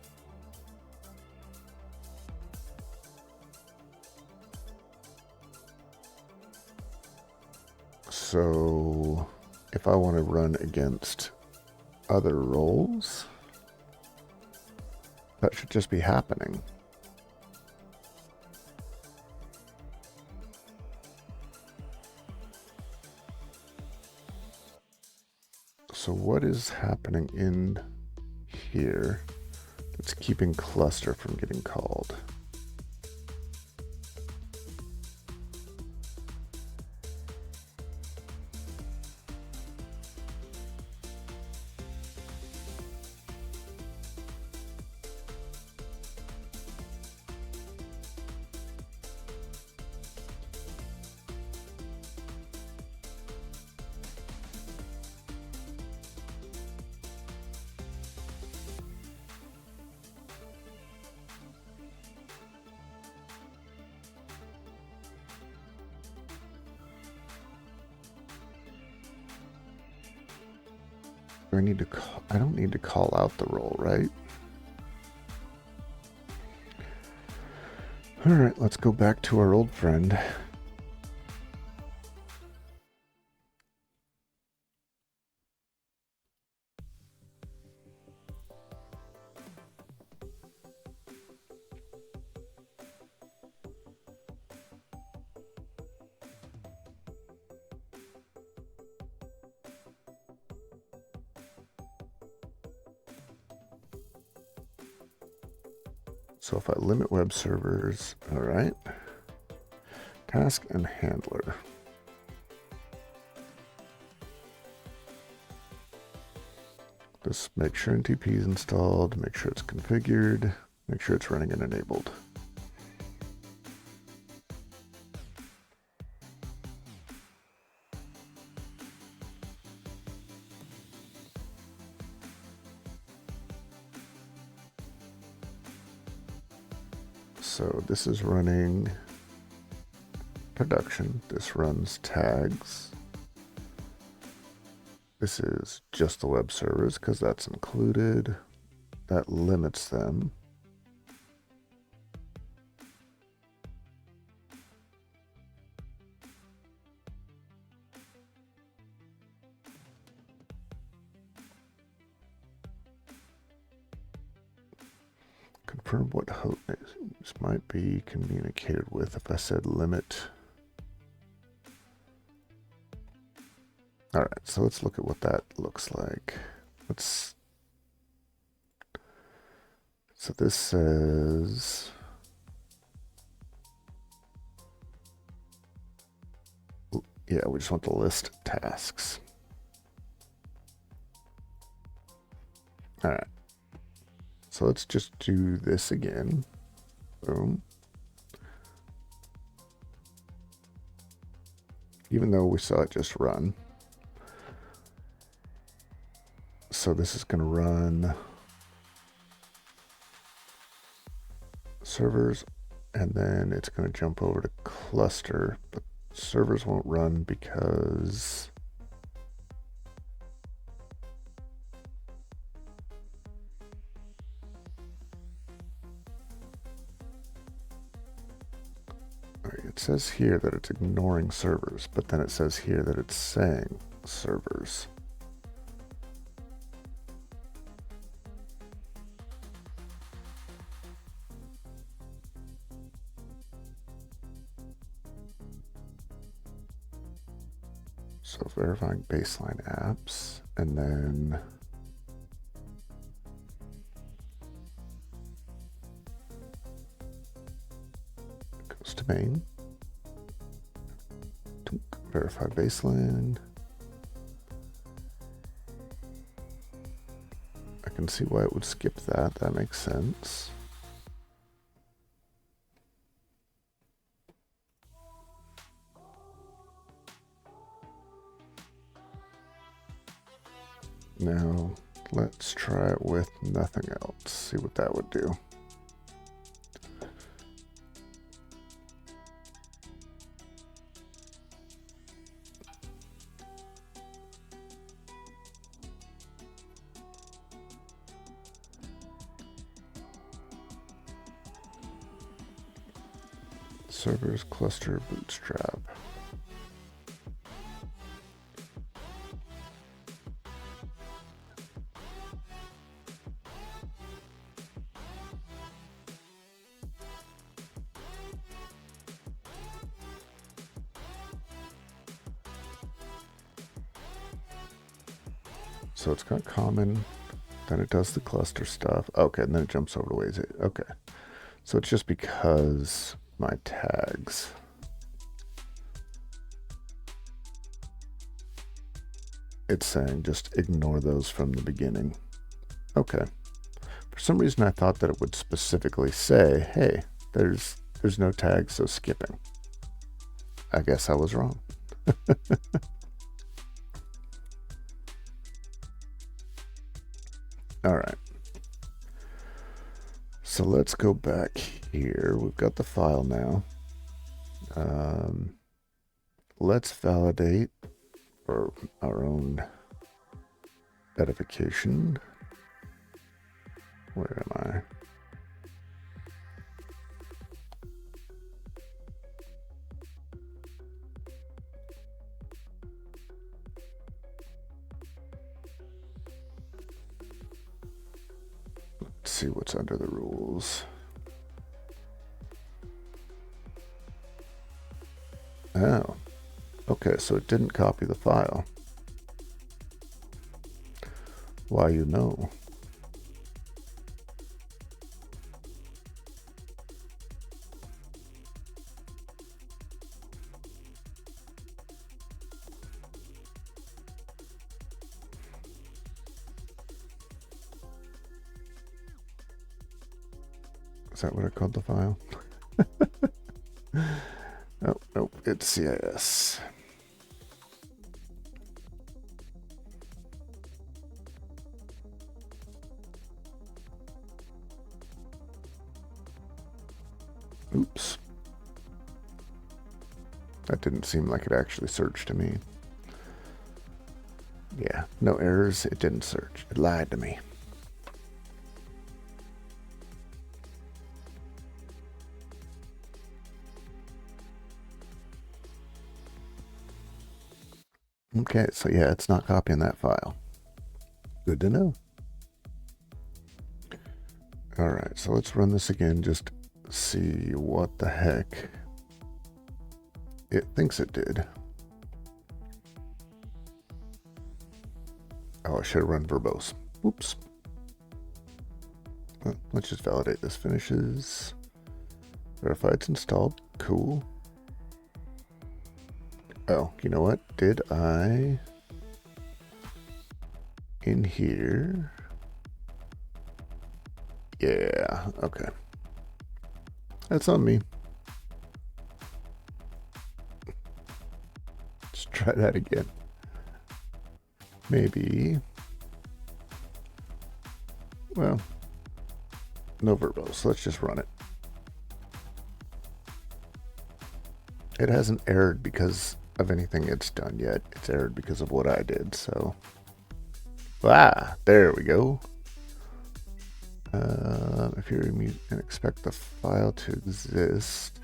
So if I want to run against other roles, that should just be happening. So what is happening in here that's keeping cluster from getting called? I don't need to call out the role, right? All right, let's go back to our old friend. So if I limit web servers, all right. Task and handler. Just make sure NTP is installed, make sure it's configured, make sure it's running and enabled. So this is running production. This runs tags. This is just the web servers because that's included. That limits them. Confirm what host names might be communicated with if I said limit. All right, so let's look at what that looks like. So this says yeah, we just want the list tasks. All right. So let's just do this again. Boom. Even though we saw it just run. So this is going to run servers, and then it's going to jump over to cluster, but servers won't run because it says here that it's ignoring servers, but then it says here that it's saying servers. So verifying baseline apps, and then it goes to main. Verify baseline. I can see why it would skip that. That makes sense. Now, let's try it with nothing else. See what that would do. Servers, cluster, bootstrap. So it's got common, then it does the cluster stuff. Okay, and then it jumps over to ways. Okay, so it's just because my tags. It's saying just ignore those from the beginning. Okay. For some reason I thought that it would specifically say, hey, there's no tag, so skipping. I guess I was wrong. All right. So let's go back here. We've got the file now. Let's validate for our own edification. Where am I? Let's see what's under the rules. Oh, okay, so it didn't copy the file. Why, you know. Is that what I called the file? Oh, nope, it's CIS. That didn't seem like it actually searched to me. Yeah, no errors. It didn't search. It lied to me. Okay, so yeah, it's not copying that file. Good to know. All right, so let's run this again, just see what the heck it thinks it did. Oh, I should have run verbose. Oops. Well, let's just validate this finishes. Verify it's installed. Cool. Oh, you know what? Did I in here? Yeah, okay. That's on me. Let's try that again. Maybe. Well, no verbose. Let's just run it. It hasn't errored because of anything it's done yet. It's errored because of what I did, so. Ah, there we go. If you're mute and expect the file to exist.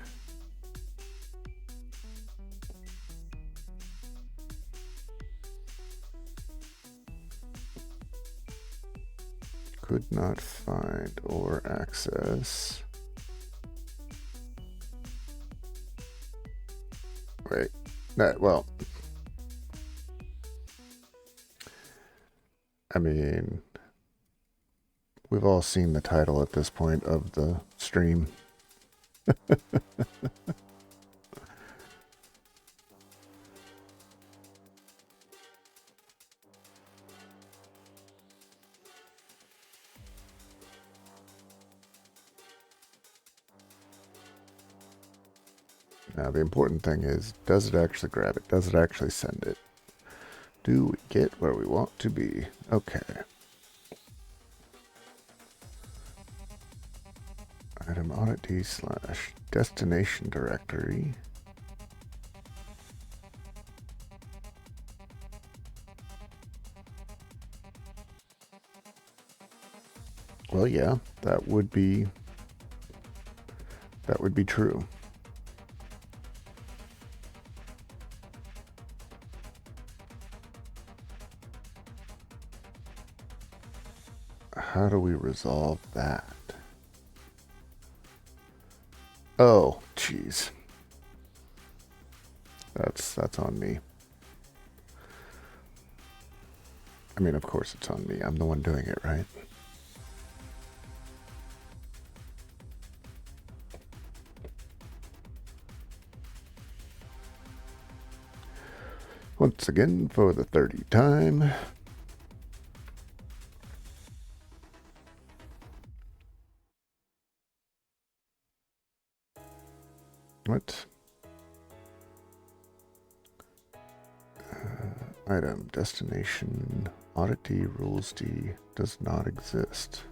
Could not find or access. Wait, well, I mean, we've all seen the title at this point of the stream. Now, the important thing is, does it actually grab it? Does it actually send it? Do we get where we want to be? Okay. Item auditd / destination directory. Well, yeah, that would be true. How do we resolve that? Oh, jeez. That's on me. I mean, of course it's on me. I'm the one doing it, right? Once again, for the 30th time. What? Item, destination, auditd rules D does not exist.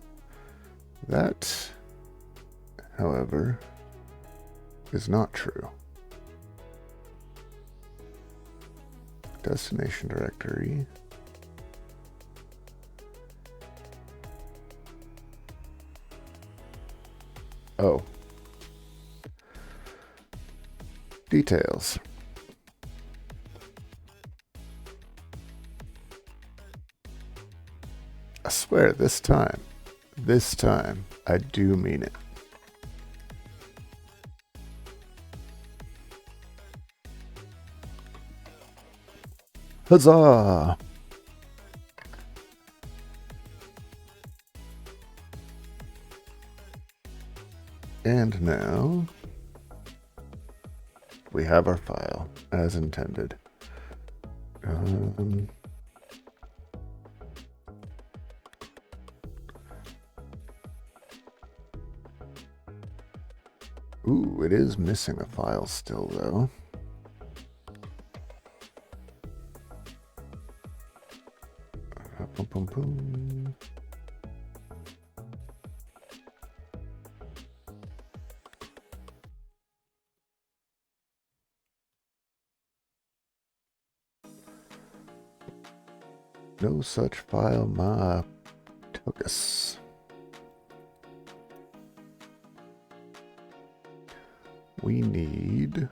That, however, is not true. Destination directory. Oh. Details. I swear, this time, I do mean it. Huzzah! And now we have our file as intended. Ooh, it is missing a file still, though. Boom, boom, boom. No such file, my tuckus. We need...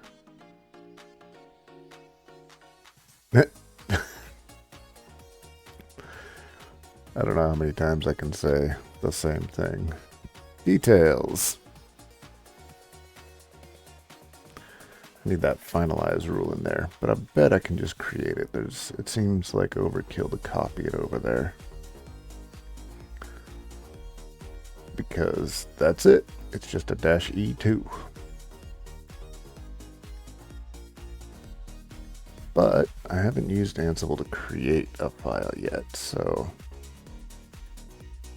I don't know how many times I can say the same thing. Details. I need that finalize rule in there, but I bet I can just create it. It seems like overkill to copy it over there. Because that's it. It's just a -E2. But I haven't used Ansible to create a file yet, so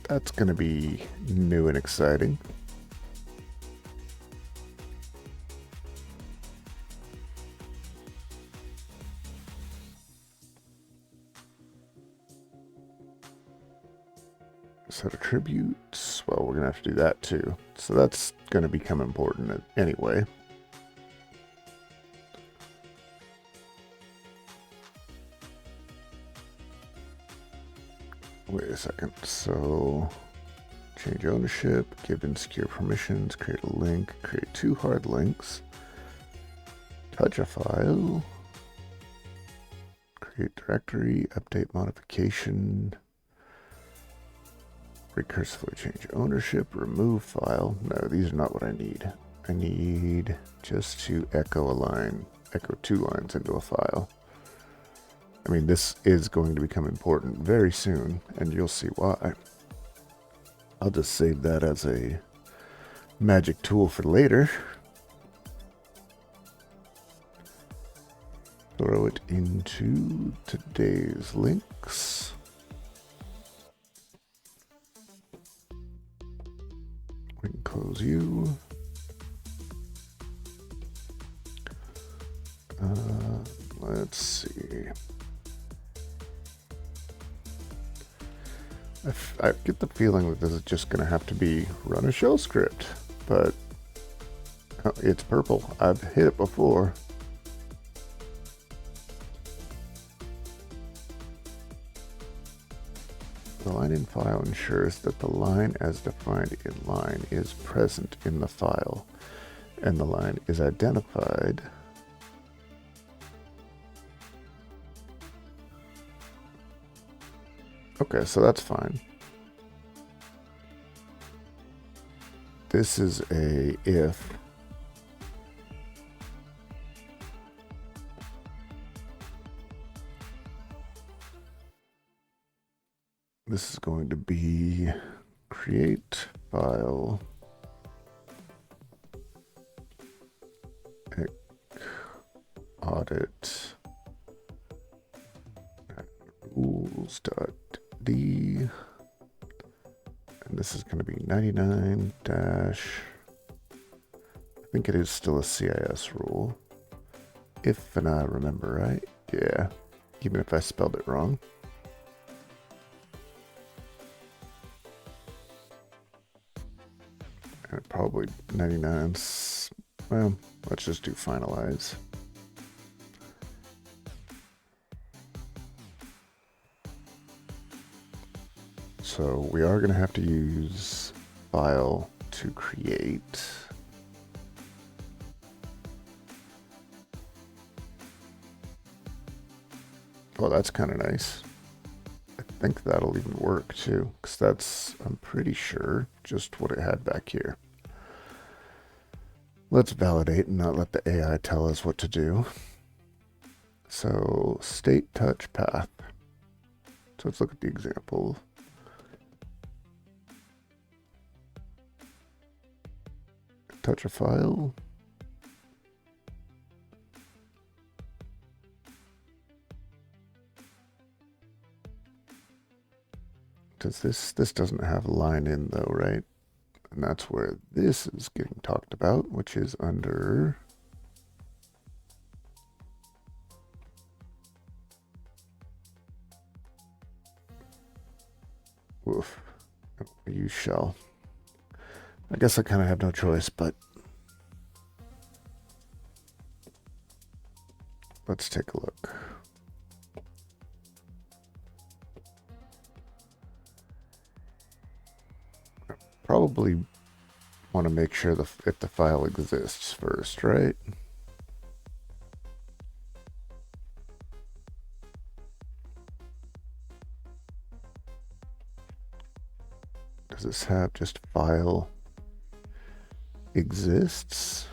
that's going to be new and exciting. Set attributes. Well, we're going to have to do that too. So that's going to become important anyway. Wait a second. So change ownership, give insecure permissions, create a link, create 2 hard links, touch a file, create directory, update modification, recursively change ownership, remove file. No, these are not what I need. I need just to echo a line, echo 2 lines into a file. I mean, this is going to become important very soon, and you'll see why. I'll just save that as a magic tool for later. Throw it into today's links. We can close you. Let's see. I get the feeling that this is just going to have to be run a shell script, but it's purple. I've hit it before. The line in file ensures that the line as defined in line is present in the file, and the line is identified Okay, so that's fine. This is a if. This is going to be create file audit rules.d, and this is going to be 99 dash, I think it is still a CIS rule, if and I remember right. Yeah, even if I spelled it wrong. And probably 99. Well, let's just do finalize. So we are going to have to use file to create. Oh, that's kind of nice. I think that'll even work too, because that's, I'm pretty sure, just what it had back here. Let's validate and not let the AI tell us what to do. So state touch path. So let's look at the example. Touch a file. Does this doesn't have a line in though, right? And that's where this is getting talked about, which is under woof. Use shell. I guess I kind of have no choice, but let's take a look. probably want to make sure if the file exists first, right? Does this have just file exists?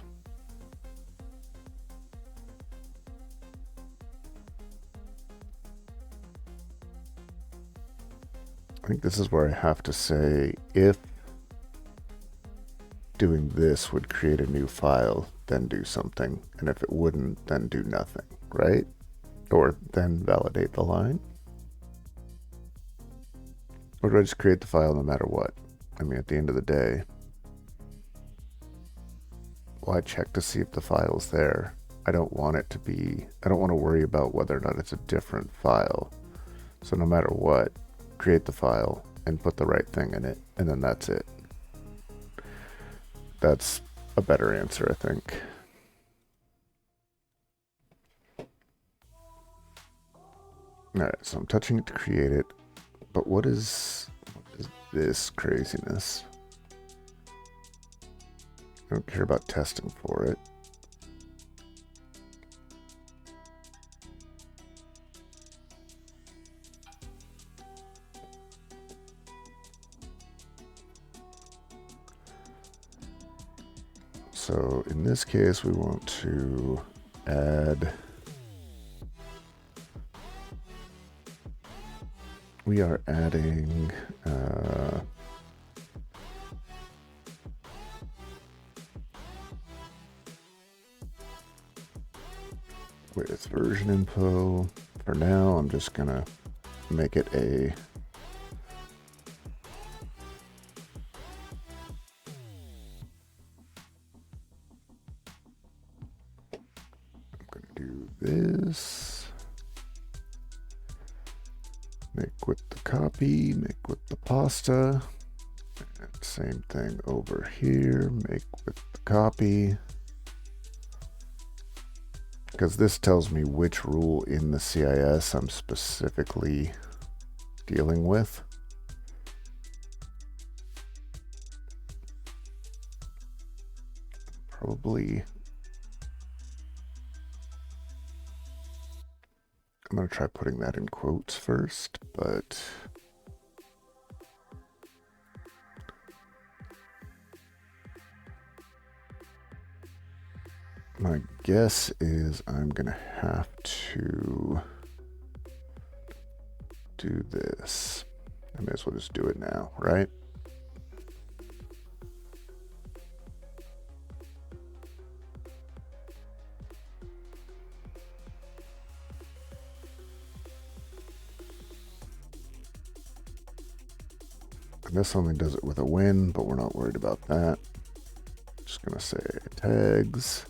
I think this is where I have to say if doing this would create a new file, then do something. And if it wouldn't, then do nothing, right? Or then validate the line. Or do I just create the file no matter what? I mean, at the end of the day, well, I check to see if the file's there. I don't want it to be, I don't want to worry about whether or not it's a different file. So no matter what, create the file and put the right thing in it, and then that's it. That's a better answer, I think. All right, so I'm touching it to create it, but what is this craziness? I don't care about testing for it. So in this case, we want to add, we are adding with version info. For now, I'm just gonna make it a do this, make with the copy, make with the pasta, and same thing over here, make with the copy, because this tells me which rule in the CIS I'm specifically dealing with. Probably I'm going to try putting that in quotes first, but my guess is I'm going to have to do this. I may as well just do it now, right? And this only does it with a win, but we're not worried about that. Just gonna say tags,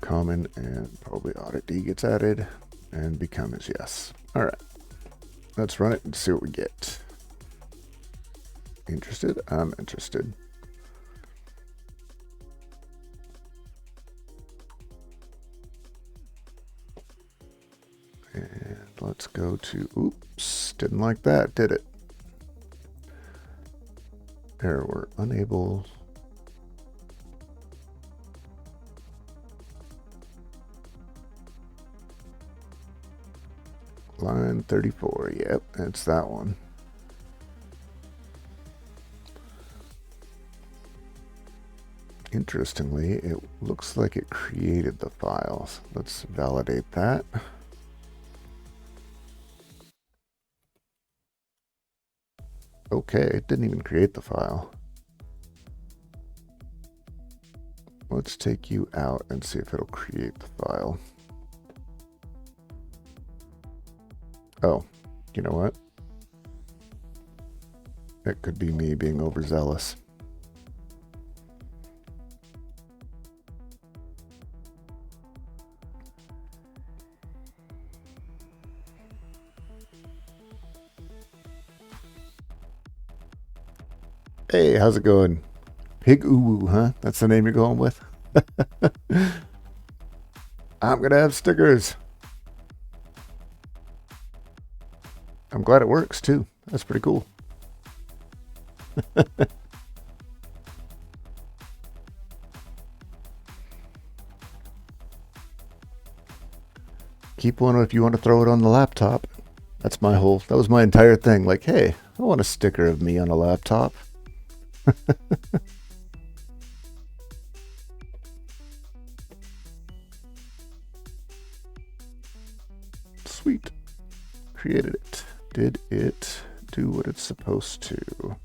common, and probably auditd gets added, and become is yes. All right, let's run it and see what we get. Interested? I'm interested. And let's go to, oops, didn't like that, did it? There, we're unable. Line 34, yep, it's that one. Interestingly, it looks like it created the files. Let's validate that. Okay, it didn't even create the file. Let's take you out and see if it'll create the file. Oh, you know what? It could be me being overzealous. Hey, how's it going? Pig Uwu, huh? That's the name you're going with? I'm gonna have stickers. I'm glad it works too. That's pretty cool. keep one if you want to throw it on the laptop. That was my entire thing. Like, hey, I want a sticker of me on a laptop. Sweet. Created it. Did it do what it's supposed to?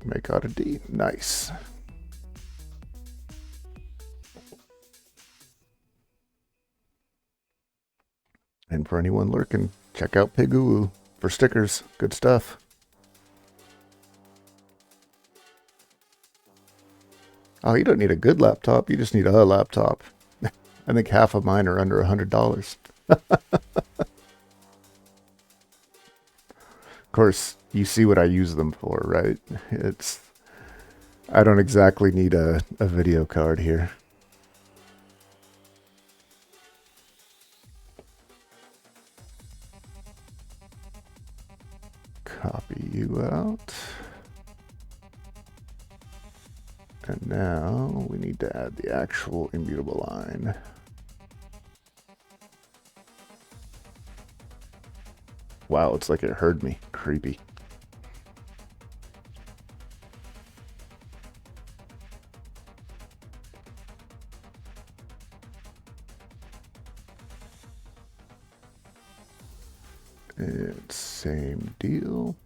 Make auditd. Nice. And for anyone lurking, check out Pigoo for stickers. Good stuff. Oh, you don't need a good laptop. You just need a laptop. I think half of mine are under $100. Of course, you see what I use them for, right? I don't exactly need a video card here. Copy you out. And now we need to add the actual immutable line. Wow, it's like it heard me. Creepy. It's same deal.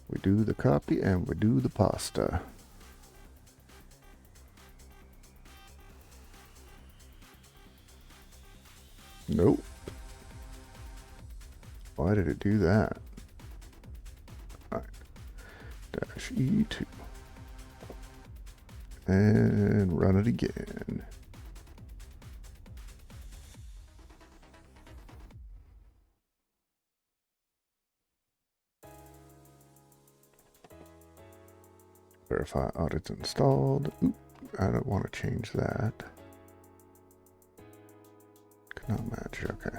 We do the copy and we do the pasta. Nope. Why did it do that? All right. -E2. And run it again. Verify audit's installed. Oop, I don't want to change that. Cannot match, okay.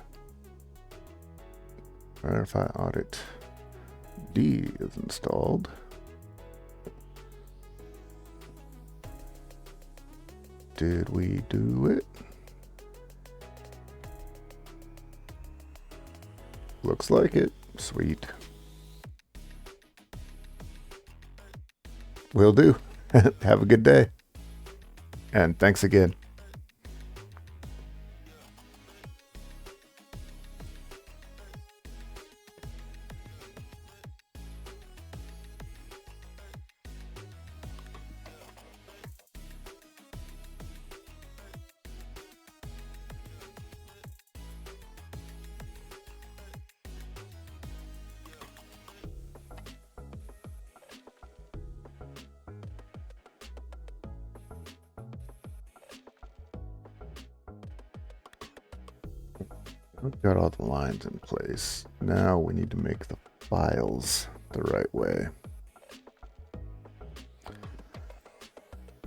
Verify audit D is installed. Did we do it? Looks like it. Sweet. Will do. Have a good day. And thanks again. We've got all the lines in place. Now we need to make the files the right way.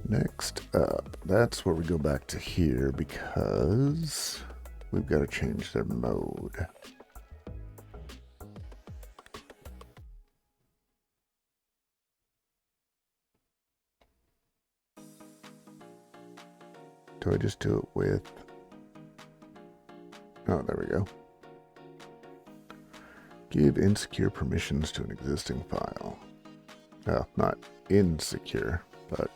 Next up, that's where we go back to here because we've got to change their mode. Do I just do it with... Oh, there we go. Give insecure permissions to an existing file. Well, not insecure, but...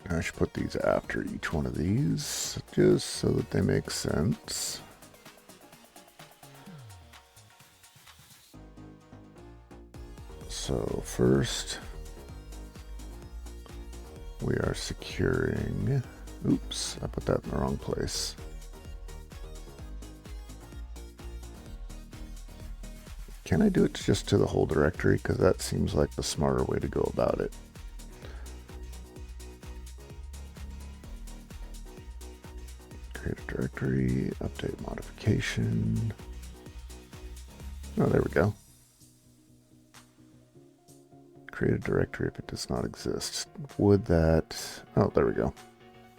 I should put these after each one of these, just so that they make sense. So first... we are securing, oops, I put that in the wrong place. Can I do it just to the whole directory? Because that seems like the smarter way to go about it. Create a directory, update modification. Oh, there we go. Create a directory if it does not exist. Would that... oh, there we go.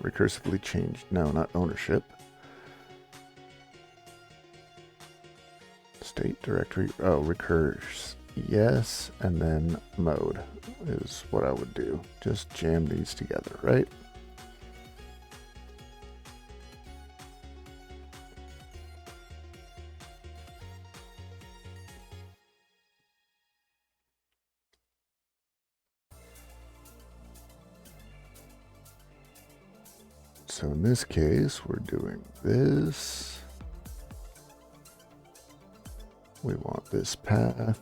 Recursively changed. No, not ownership. state directory, oh, recurse, yes, and then mode is what I would do. Just jam these together, right? So in this case, we're doing this. We want this path,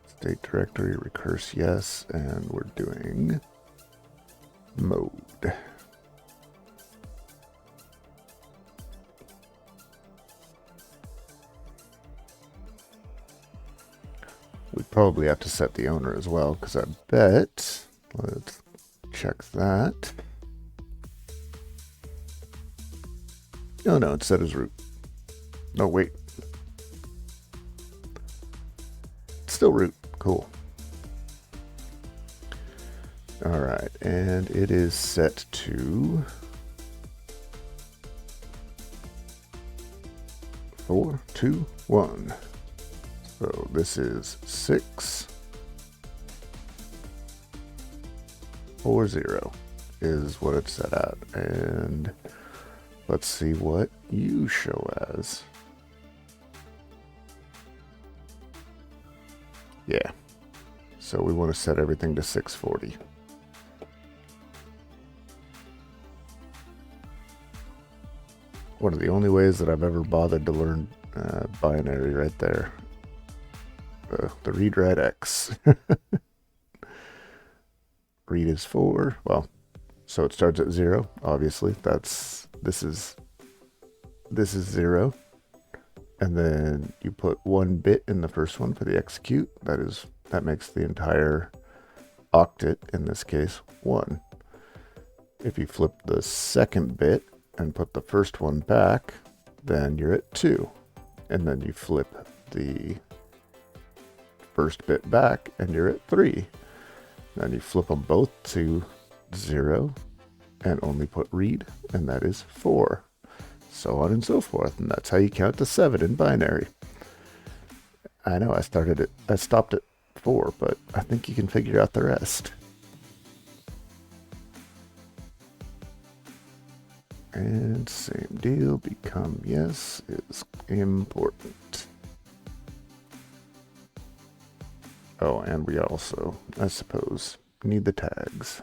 state directory, recurse, yes, and we're doing mode. We'd probably have to set the owner as well, because I bet, let's check that. Oh no, it's set as root. No, wait. Still root. Cool. All right, and it is set to 4, 2, 1. So this is 6, 4, 0 is what it's set at. And let's see what you show as. Yeah. So we want to set everything to 640. One of the only ways that I've ever bothered to learn binary right there. The read write X. Read is 4. Well, so it starts at 0. Obviously, this is 0, and then you put 1 bit in the first one for the execute. That makes the entire octet, in this case, 1. If you flip the second bit and put the first one back, then you're at 2, and then you flip the first bit back and you're at 3. Then you flip them both to 0 and only put read, and that is 4. So on and so forth, and that's how you count to 7 in binary. I know I stopped at 4, but I think you can figure out the rest. And same deal, become yes is important. Oh, and we also, I suppose, need the tags.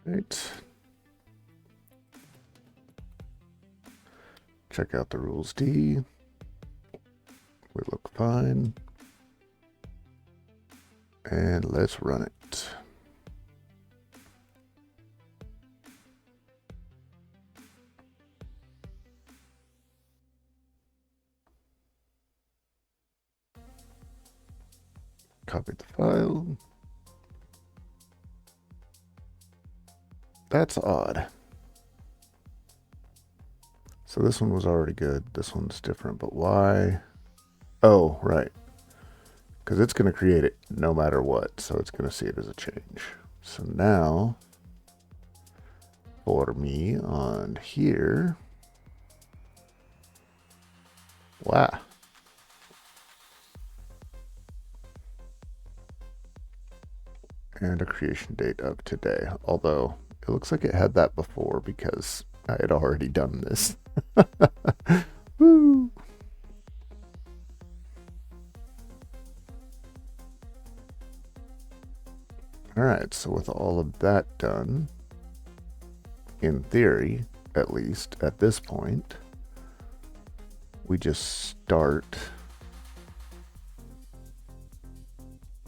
Right. Check out the rules D. We look fine. And let's run it. Copy the file. That's odd. So this one was already good. This one's different, but why? Oh, right. Because it's going to create it no matter what. So it's going to see it as a change. So now, for me on here, wow. And a creation date of today. Although it looks like it had that before because I had already done this. Woo! All right, so with all of that done, in theory, at least at this point, we just start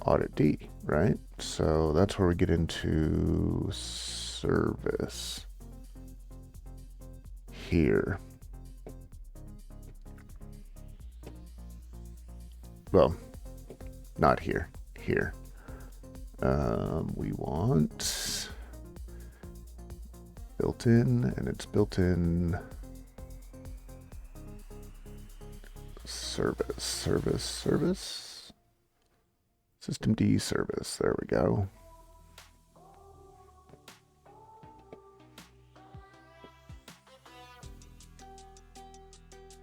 auditd, right? So that's where we get into service here. Well, not here, here. We want built in, and it's built in service. Systemd service. There we go.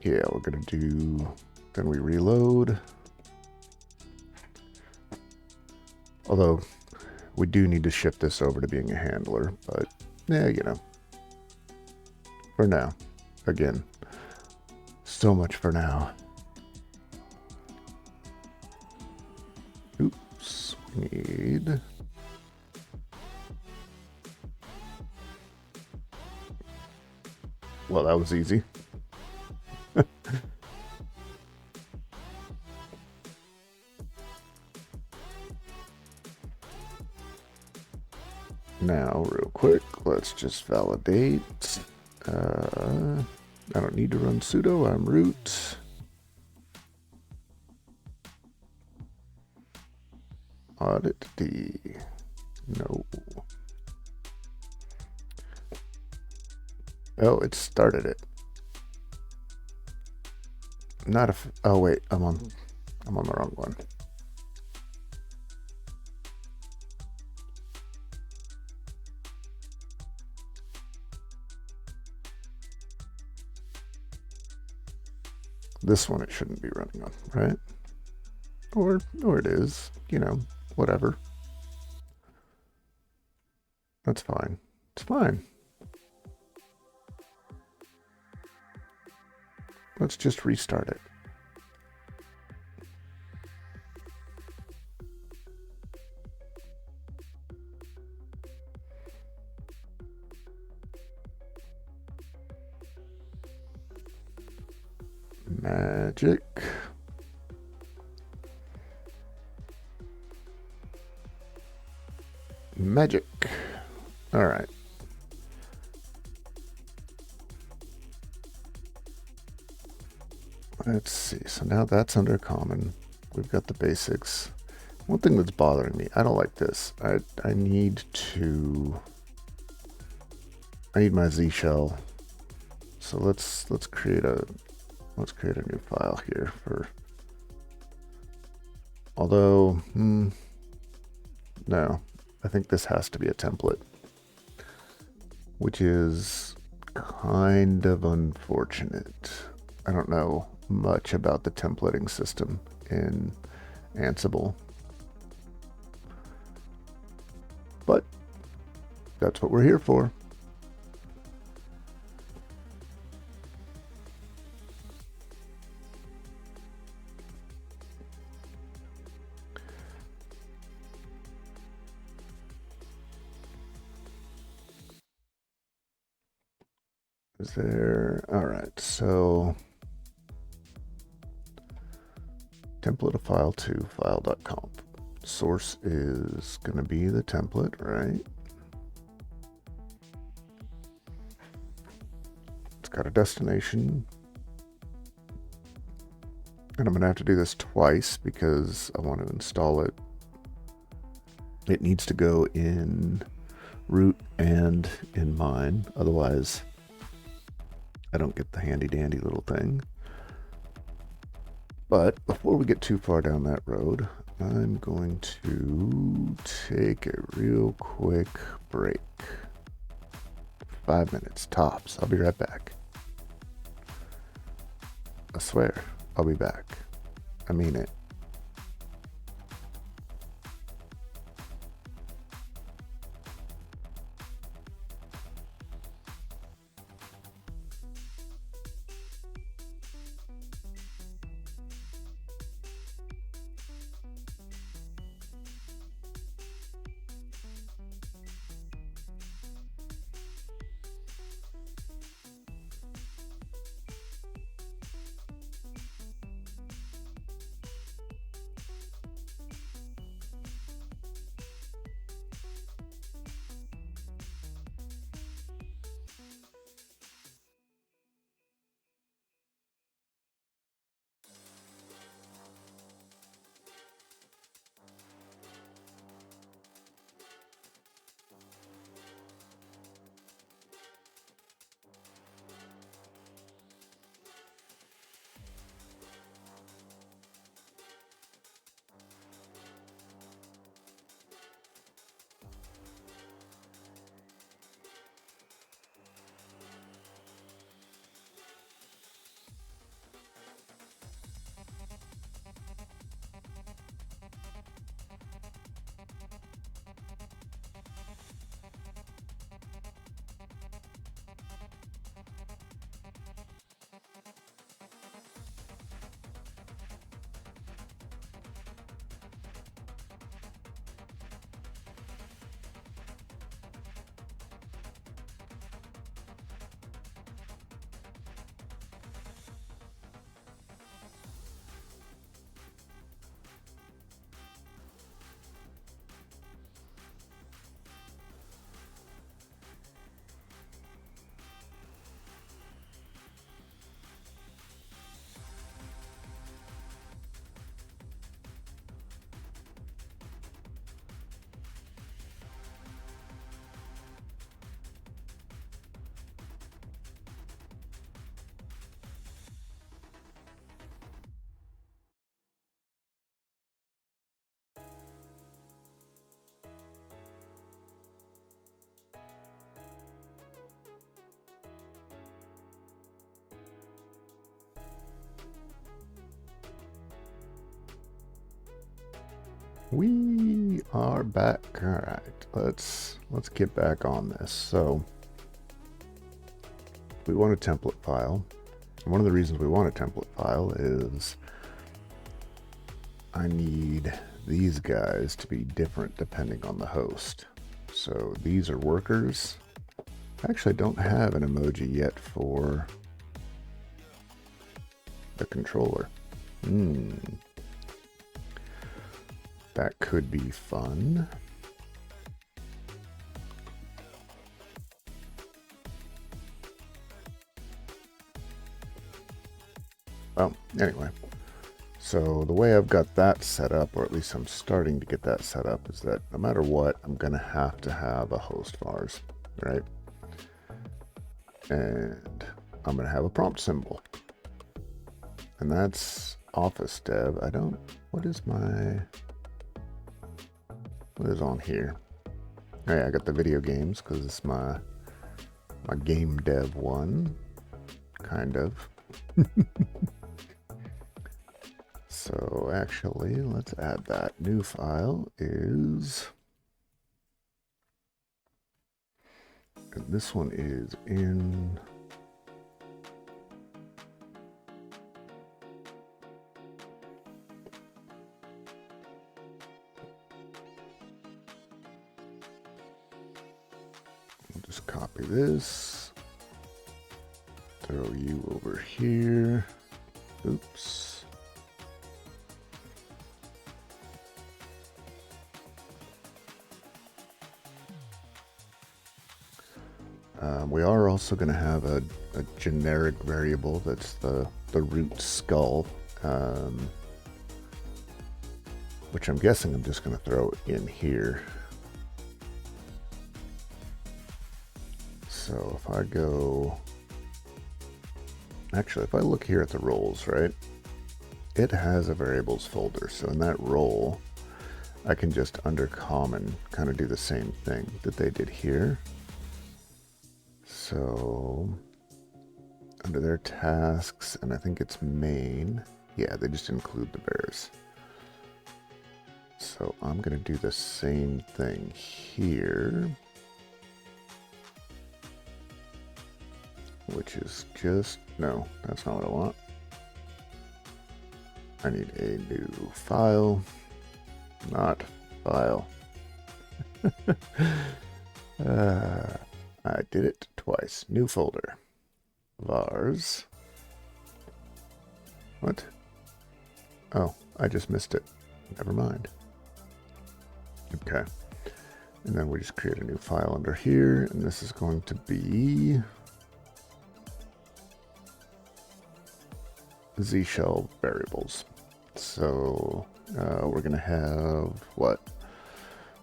Yeah, we're gonna do, then we reload. Although we do need to shift this over to being a handler, but yeah, you know, for now, again, so much for now. Oops, we need, well, that was easy. Now, real quick, let's just validate. I don't need to run sudo, I'm root. Auditd. No. Oh, it started it. Not a. Oh wait, I'm on the wrong one. This one it shouldn't be running on, right? Or it is, you know, whatever. That's fine. It's fine. Let's just restart it. Magic. Magic. All right. Let's see. So now that's under common. We've got the basics. One thing that's bothering me, I don't like this. I need my Z shell. So let's create a new file here for, although no, I think this has to be a template, which is kind of unfortunate. I don't know much about the templating system in Ansible, but that's what we're here for. Is there, all right, so template of file to file.conf. Source is going to be the template, right? It's got a destination. And I'm going to have to do this twice because I want to install it. It needs to go in root and in mine. Otherwise, I don't get the handy dandy little thing. But before we get too far down that road, I'm going to take a real quick break. 5 minutes tops. I'll be right back. I swear, I'll be back. I mean it. We are back. All right, let's get back on this. So we want a template file. And one of the reasons we want a template file is I need these guys to be different depending on the host. So these are workers. I actually don't have an emoji yet for the controller. That could be fun. Well, anyway, so the way I've got that set up, or at least I'm starting to get that set up, is that no matter what, I'm going to have a host vars, right? And I'm going to have a prompt symbol. And that's Office Dev. What is on here? Oh yeah, I got the video games because it's my game dev one, kind of. So actually, let's add that. New file is, and this one is in just copy this, throw you over here. Oops. We are also going to have a generic variable that's the root skull, which I'm guessing I'm just going to throw in here. So if I go, actually, if I look here at the roles, right, it has a variables folder. So in that role, I can just under common kind of do the same thing that they did here. So under their tasks, and I think it's main, yeah, they just include the bears. So I'm going to do the same thing here, which is just, no, that's not what I want. I need a new file, not file. I did it twice. New folder. Vars. What? Oh, I just missed it. Never mind. Okay. And then we just create a new file under here, and this is going to be Z shell variables. So we're going to have what?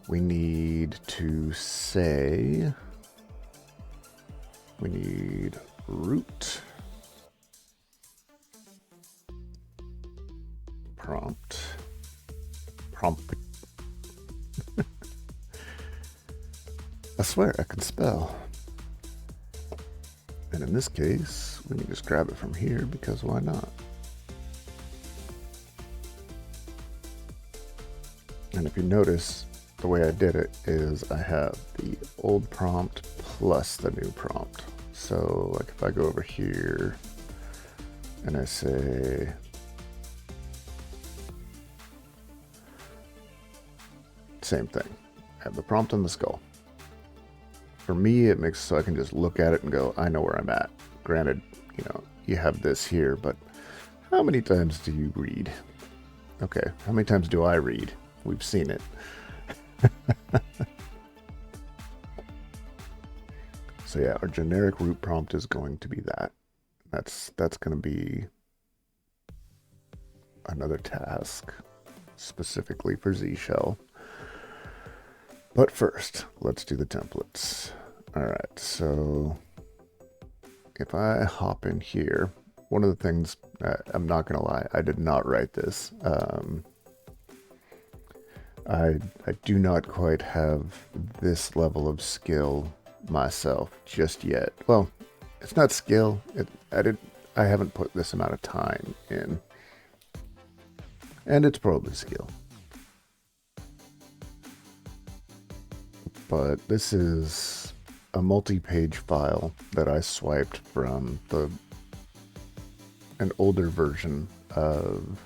We need to say, we need root prompt. I swear I can spell. And in this case, we can just grab it from here because why not? And if you notice, the way I did it is I have the old prompt plus the new prompt. So like if I go over here and I say same thing, I have the prompt and the skull. For me, it makes so I can just look at it and go, I know where I'm at. Granted, you know, you have this here, but how many times do you read? Okay, how many times do I read? We've seen it. So yeah, our generic root prompt is going to be that. That's going to be another task specifically for Z shell. But first, let's do the templates. All right, so if I hop in here, one of the things, I'm not going to lie, I did not write this. I do not quite have this level of skill myself just yet. Well, it's not skill. I haven't put this amount of time in, and it's probably skill. but this is a multi-page file that I swiped from an older version of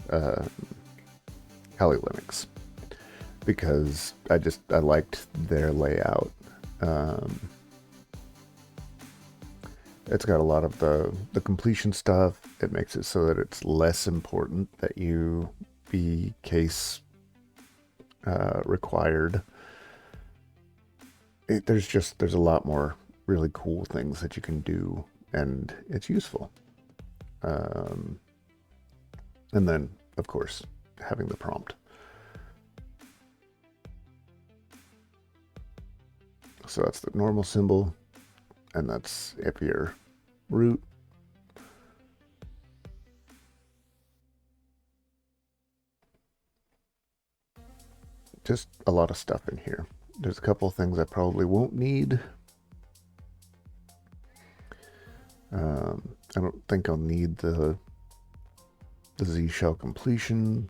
Kali Linux, because I liked their layout. It's got a lot of the completion stuff. It makes it so that it's less important that you be case required. There's a lot more really cool things that you can do, and it's useful. And then, of course, having the prompt. So that's the normal symbol, and that's if you're root. Just a lot of stuff in here. There's a couple of things I probably won't need. I don't think I'll need the Z shell completion.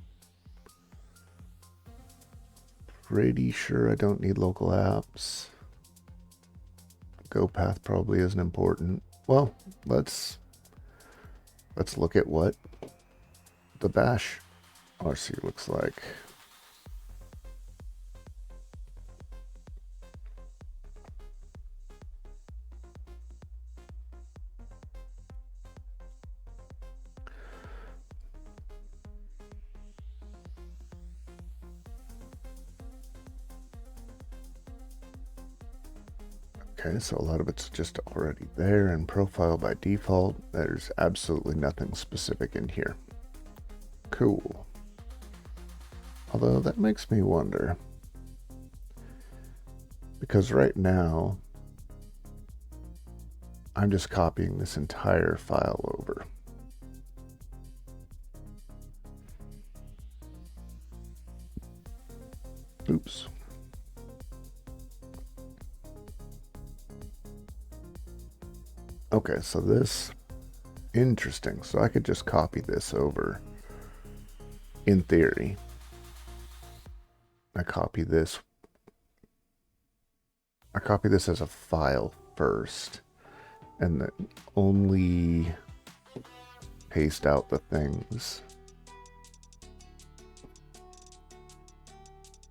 Pretty sure I don't need local apps. Go path probably isn't important. Well, let's look at what the bash RC looks like. Okay, so a lot of it's just already there in profile by default. There's absolutely nothing specific in here. Cool. Although that makes me wonder, because right now I'm just copying this entire file over. Oops. Okay, so this, interesting. So I could just copy this over. In theory, I copy this as a file first, and then only paste out the things.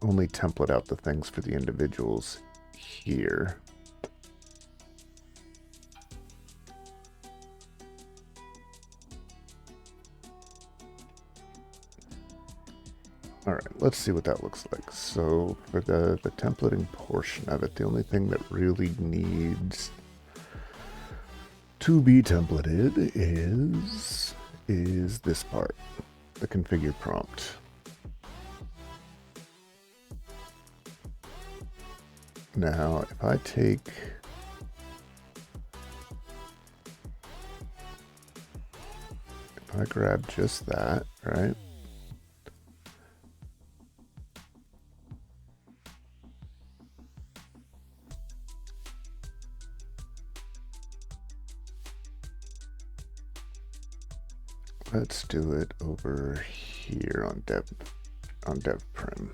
Only template out the things for the individuals here. All right, let's see what that looks like. So for the templating portion of it, the only thing that really needs to be templated is this part, the configure prompt. Now, if I grab just that, right? Let's do it over here on dev prim.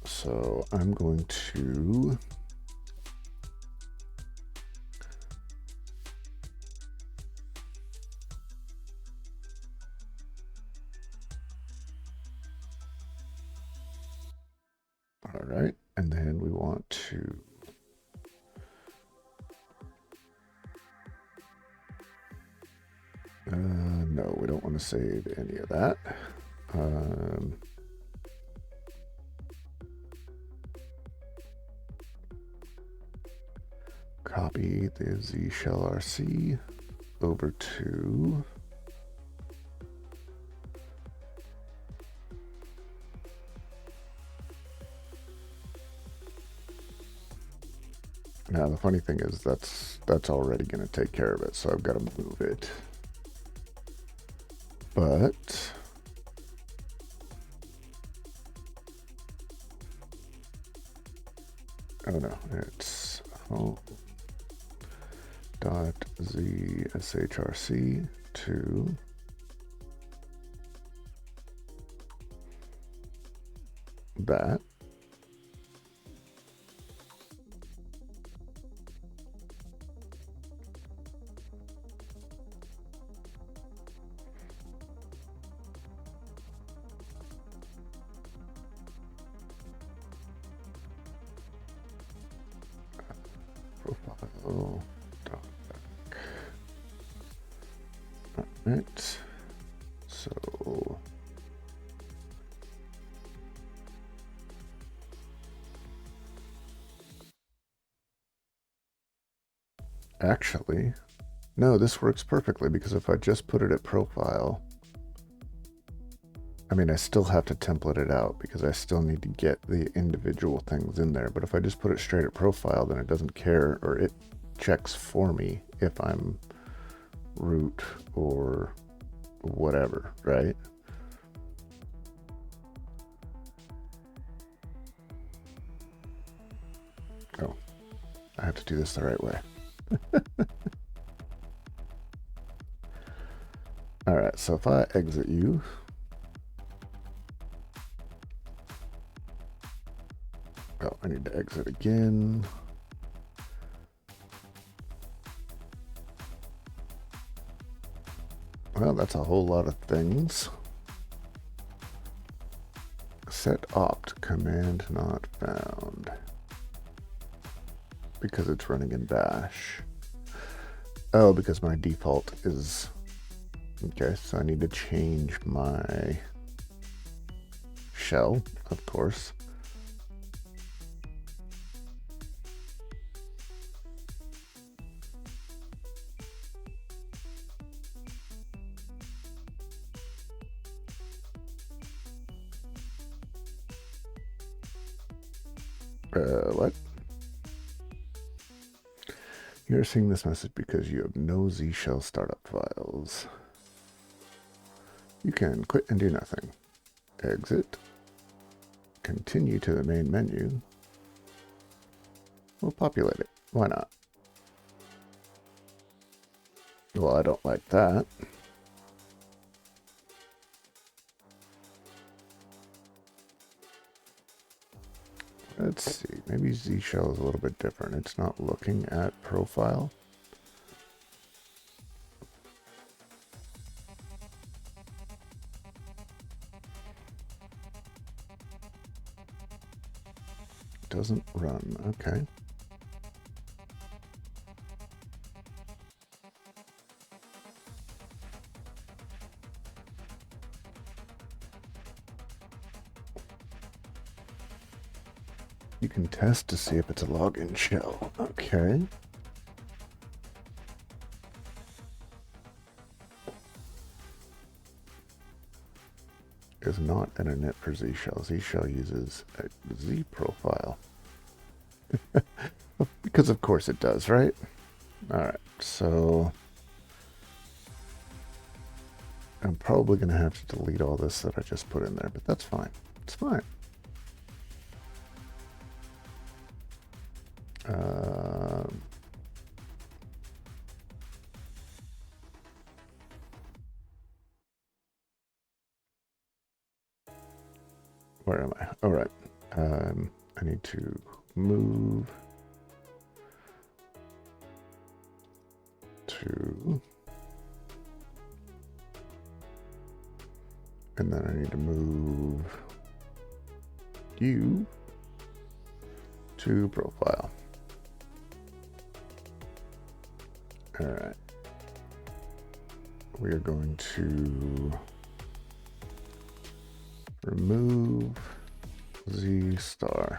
So I'm going to all right, and then we want to no, we don't want to save any of that. Copy the Z shell RC over to now. The funny thing is that's already going to take care of it, so I've got to move it. But oh no, it's .zshrc to that. Profile. Right. So actually, no, this works perfectly because if I just put it at profile, I mean, I still have to template it out because I still need to get the individual things in there. But if I just put it straight at profile, then it doesn't care, or it checks for me if I'm root or whatever, right? Oh, I have to do this the right way. All right, so if I exit you, oh, I need to exit again. Well, that's a whole lot of things. Set opt command not found because it's running in bash. Oh, because my default is okay, so I need to change my shell, of course. What? You're seeing this message because you have no Z shell startup files. You can quit and do nothing. Exit. Continue to the main menu. We'll populate it. Why not? Well, I don't like that. Let's see. Maybe Z shell is a little bit different. It's not looking at profile. Doesn't run. Okay. You can test to see if it's a login shell. Okay. Is not an init for Z shell. Z shell uses a Z profile. Because of course it does, right? All right, so I'm probably going to have to delete all this that I just put in there, but that's fine. It's fine. Where am I? All right. I need to move to, and then I need to move you to profile. All right. We are going to remove Z star.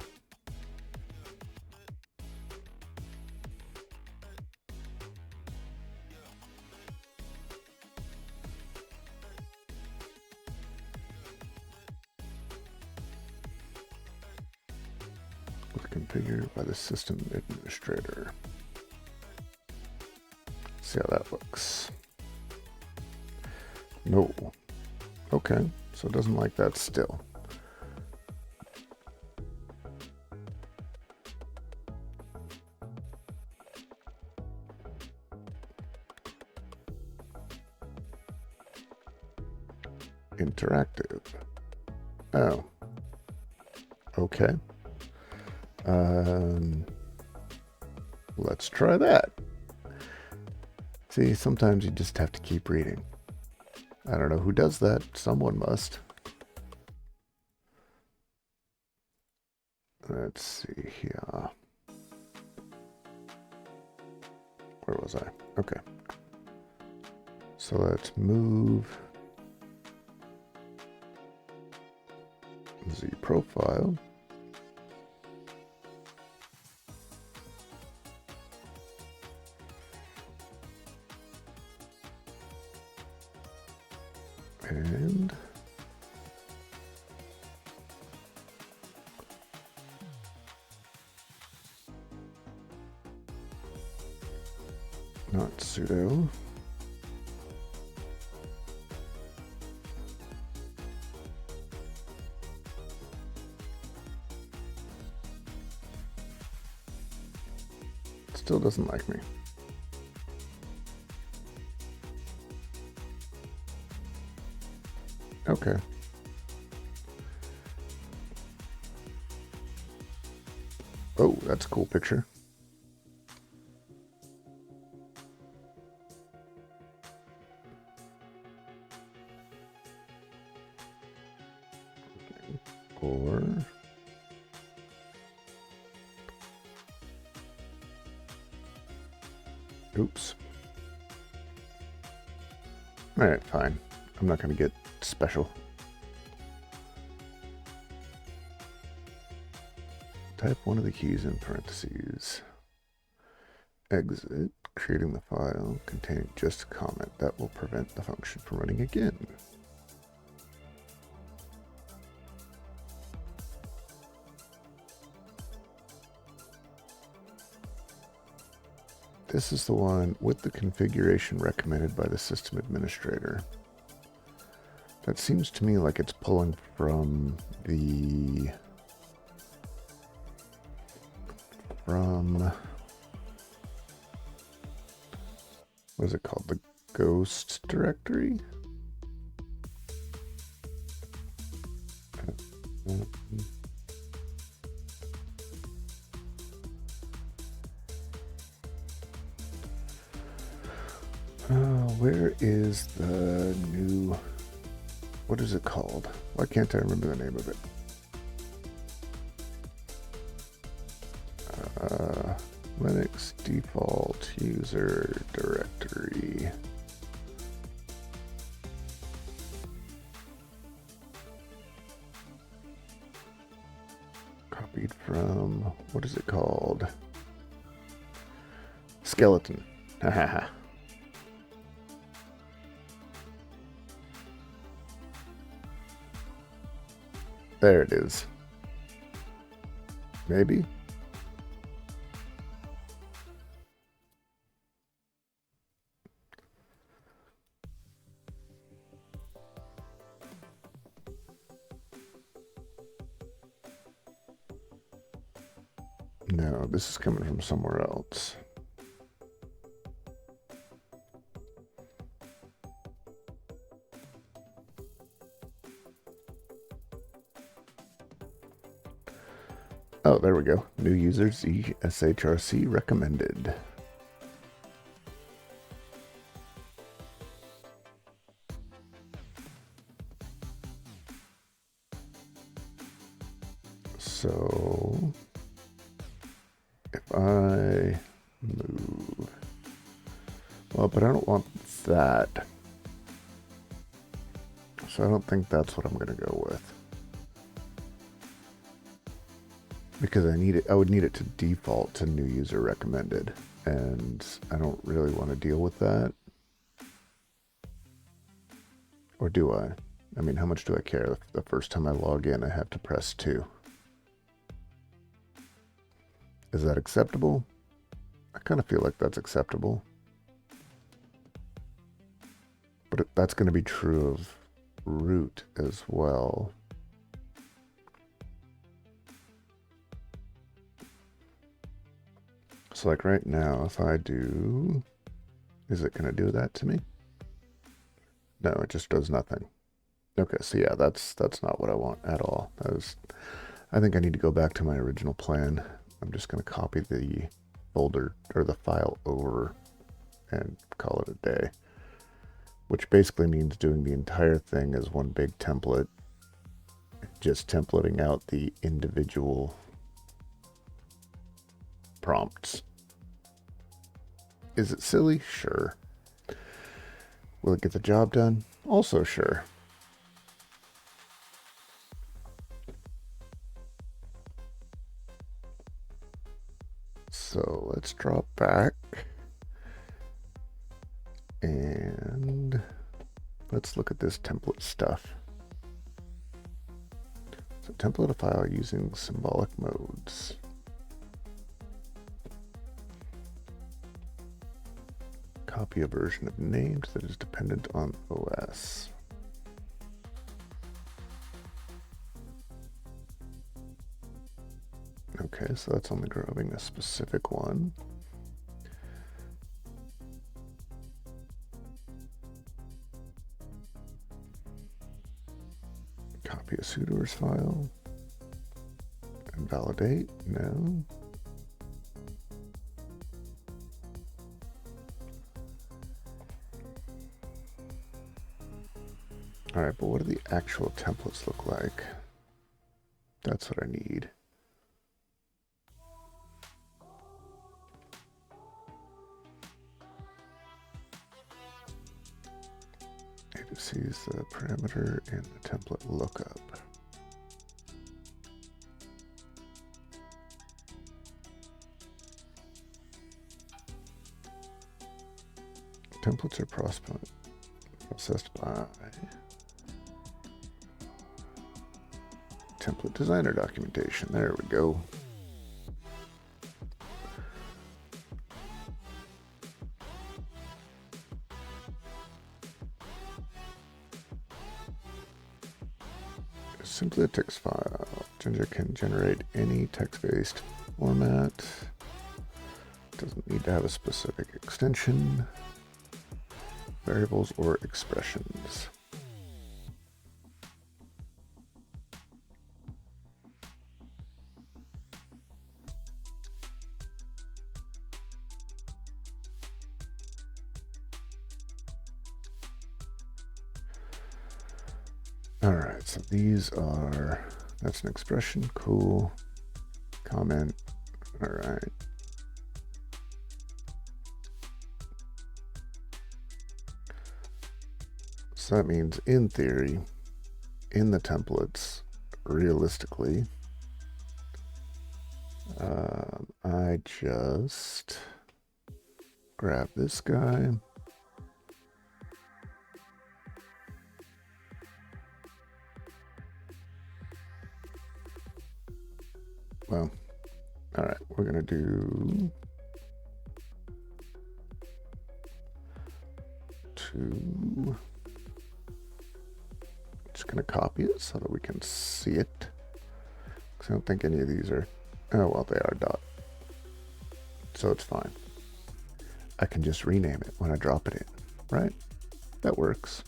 Configured by the system administrator. See how that looks. No. Okay, so it doesn't like that still. Interactive. Oh. Okay. Let's try that. See, sometimes you just have to keep reading. I don't know who does that. Someone must. Let's see here. Where was I? Okay. So let's move Z profile. And not sudo. Still doesn't like me. Okay. Oh, that's a cool picture. Or oops. All right, fine. I'm not going to get special. Type one of the keys in parentheses. Exit, creating the file containing just a comment. That will prevent the function from running again. This is the one with the configuration recommended by the system administrator. That seems to me like it's pulling from the what is it called? The ghost directory? Where is the new, what is it called? Why can't I remember the name of it? Linux default user directory. Copied from, what is it called? Skeleton. Haha. There it is. Maybe? No, this is coming from somewhere else. Oh, there we go. New user ZSHRC recommended. So if I move, well, but I don't want that. So I don't think that's what I'm going to go with. Because I need it, I would need it to default to new user recommended, and I don't really want to deal with that. Or do I? I mean, how much do I care? The first time I log in, I have to press 2. Is that acceptable? I kind of feel like that's acceptable. But that's going to be true of root as well. So like right now, if I do, is it going to do that to me? No, it just does nothing. Okay, so yeah, that's not what I want at all. I think I need to go back to my original plan. I'm just going to copy the folder or the file over and call it a day, which basically means doing the entire thing as one big template, just templating out the individual prompts. Is it silly? Sure. Will it get the job done? Also sure. So let's drop back and let's look at this template stuff. So template a file using symbolic modes. Copy a version of named that is dependent on OS. Okay, so that's only grabbing a specific one. Copy a sudoers file and validate. No. All right, but what do the actual templates look like? That's what I need. It sees the parameter and the template lookup. Templates are processed by template designer documentation. There we go. Simply a text file. Ginger can generate any text-based format. Doesn't need to have a specific extension, variables, or expressions. All right, so these are, that's an expression, cool, comment, all right. So that means in theory, in the templates, realistically, I just grab this guy. Well, all right, we're gonna do two. Just gonna copy it so that we can see it. Because I don't think any of these are, oh, well, they are dot. So it's fine. I can just rename it when I drop it in, right? That works.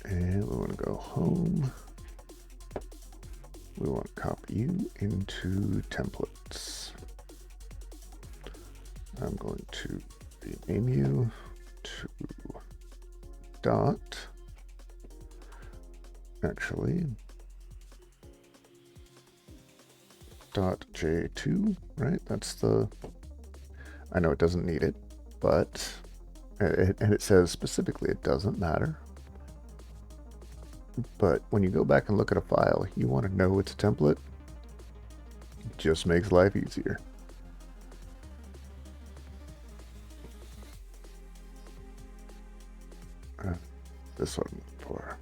And we want to go home. We want to copy you into templates. I'm going to rename you to dot. Actually, dot J2, right? That's the, I know it doesn't need it, but, and it says specifically it doesn't matter. But when you go back and look at a file, you want to know it's a template. It just makes life easier. This one for.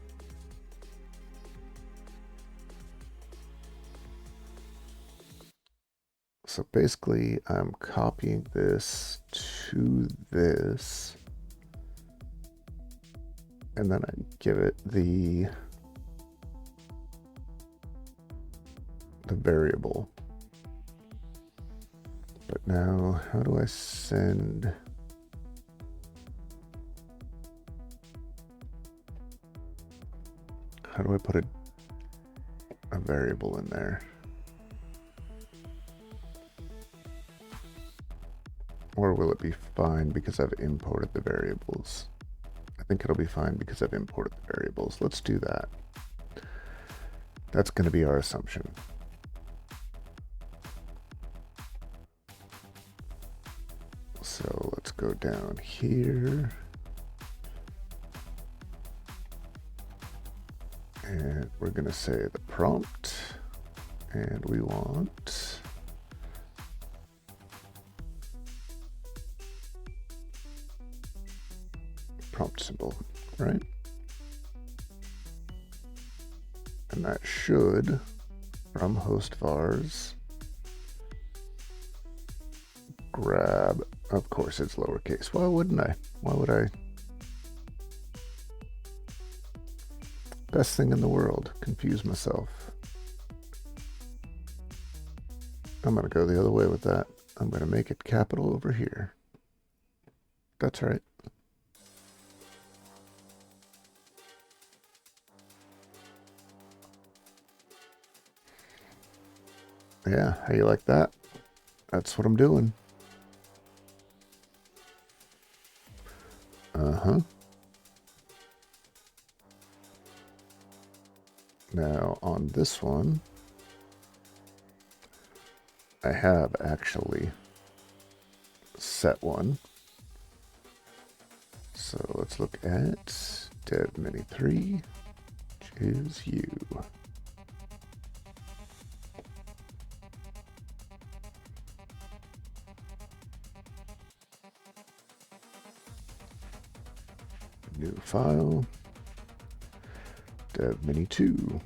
So basically, I'm copying this to this, and then I give it the variable. But now, how do I send? How do I put a variable in there? Or will it be fine because I've imported the variables? I think it'll be fine because I've imported the variables. Let's do that. That's going to be our assumption. So let's go down here. And we're going to say the prompt. And we want prompt symbol, right? And that should, from host vars, grab, of course it's lowercase. Why wouldn't I? Why would I? Best thing in the world, confuse myself. I'm going to go the other way with that. I'm going to make it capital over here. That's right. Yeah, how you like that? That's what I'm doing. Uh-huh. Now on this one, I have actually set one. So let's look at dev mini3, which is you. New file, dev mini2.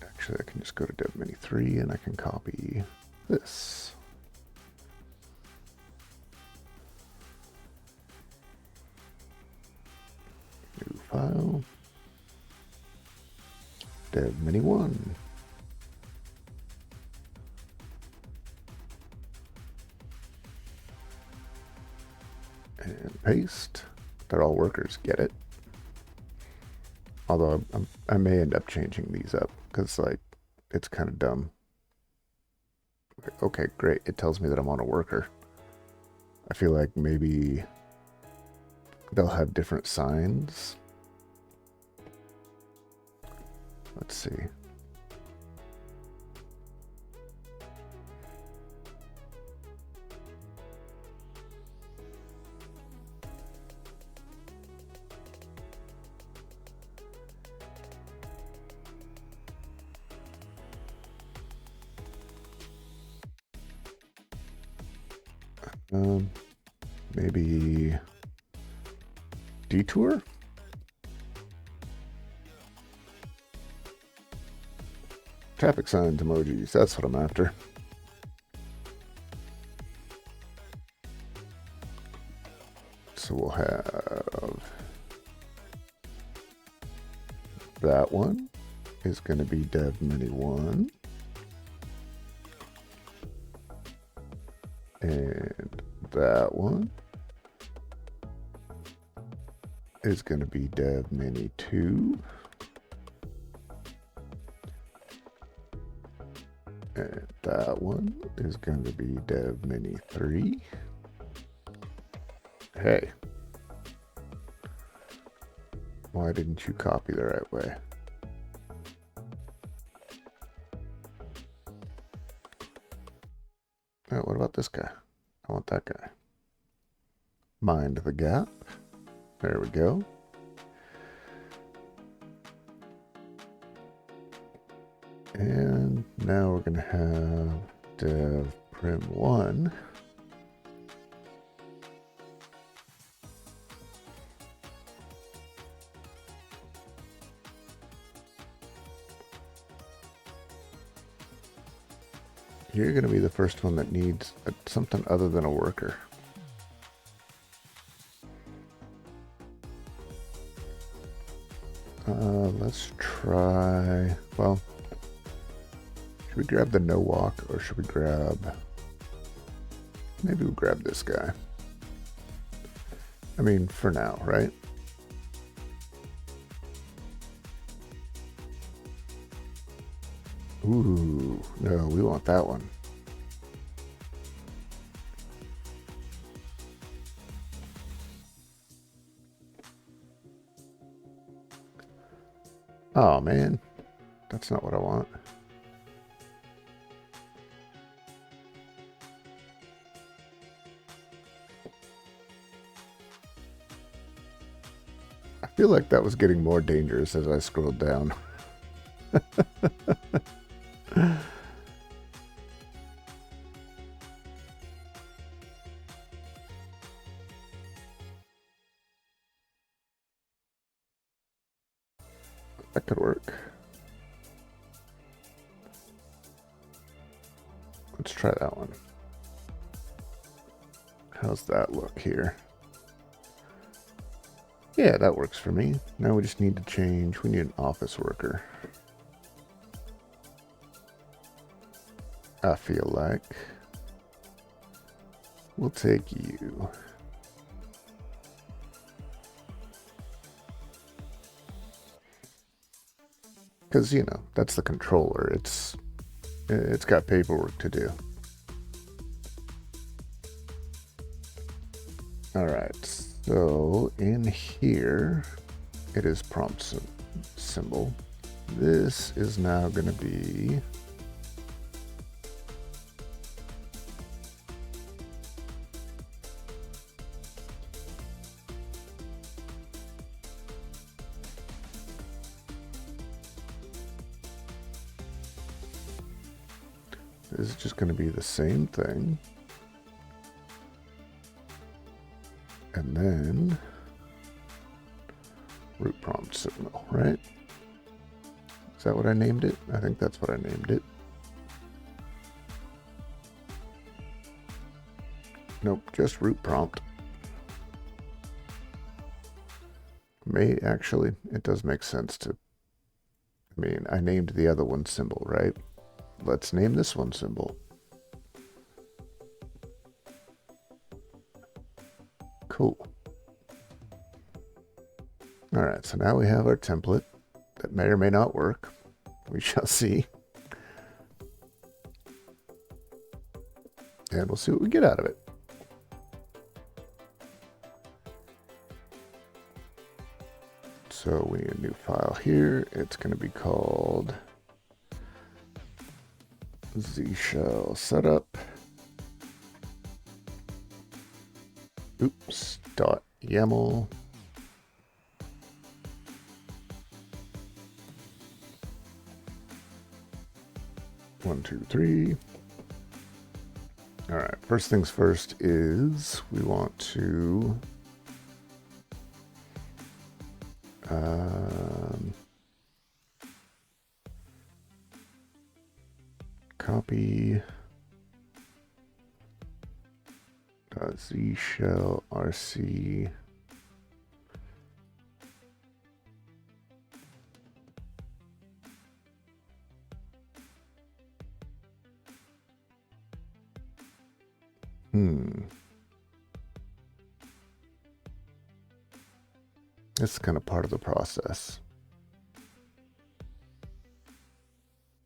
Actually, I can just go to dev mini3 and I can copy this. New file, dev mini1. And paste. They're all workers, get it? Although I may end up changing these up because like it's kind of dumb. Like, okay, great. It tells me that I'm on a worker. I feel like maybe they'll have different signs. Let's see. Maybe detour? Traffic signs, emojis, that's what I'm after. So we'll have that one is going to be dev mini1. And that one is going to be dev mini2. And that one is going to be dev mini3. Hey, why didn't you copy the right way? Oh, what about this guy? I want that guy. Mind the gap. There we go. And now we're going to have dev prim1. You're going to be the first one that needs something other than a worker. Let's try, well, should we grab the no walk or should we grab Maybe we'll grab this guy. I mean, for now, right? Ooh, no, we want that one. Oh man, that's not what I want. I feel like that was getting more dangerous as I scrolled down. That could work. Let's try that one. How's that look here? Yeah, that works for me. Now we just need to change. We need an office worker. I feel like we'll take you. Because, you know, that's the controller. It's got paperwork to do. All right, so in here, it is prompt symbol. This is now going to be this is just going to be the same thing. And then root prompt signal, right? Is that what I named it? I think that's what I named it. Nope, just root prompt. May actually, it does make sense to, I mean, I named the other one symbol, right? Let's name this one symbol. Cool. All right, so now we have our template that may or may not work. We shall see. And we'll see what we get out of it. So we need a new file here. It's going to be called Z-shell setup. Oops, .yaml. One, two, three. All right, first things first is we want to copy Z-shell RC It's kind of part of the process.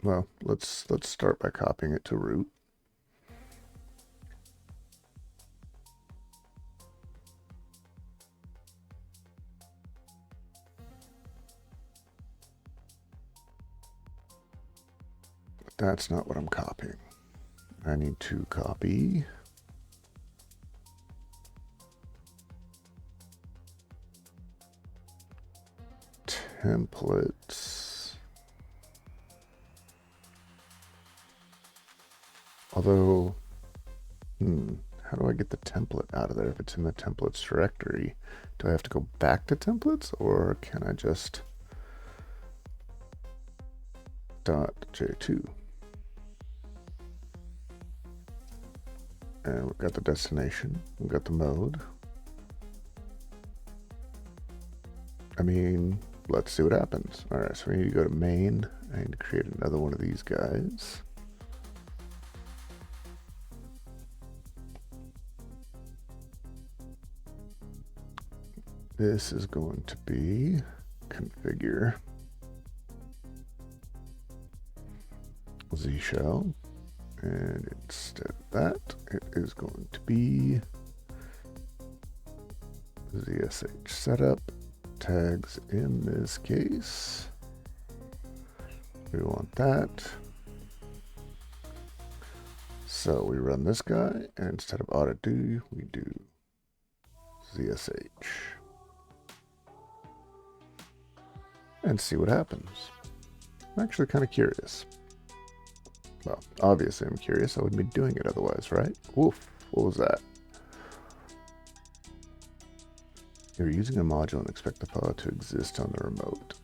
Well, let's start by copying it to root. But that's not what I'm copying. I need to copy templates. Although, how do I get the template out of there if it's in the templates directory? Do I have to go back to templates, or can I just .j2? And we've got the destination, we've got the mode. I mean, let's see what happens. All right, so we need to go to main. I need to create another one of these guys. This is going to be configure Z shell, and instead of that, it is going to be ZSH setup tags. In this case, we want that. So we run this guy, and instead of auditd, we do ZSH. And see what happens. I'm actually kind of curious. Well, obviously I'm curious. I wouldn't be doing it otherwise, right? Woof, what was that? You're using a module and expect the file to exist on the remote.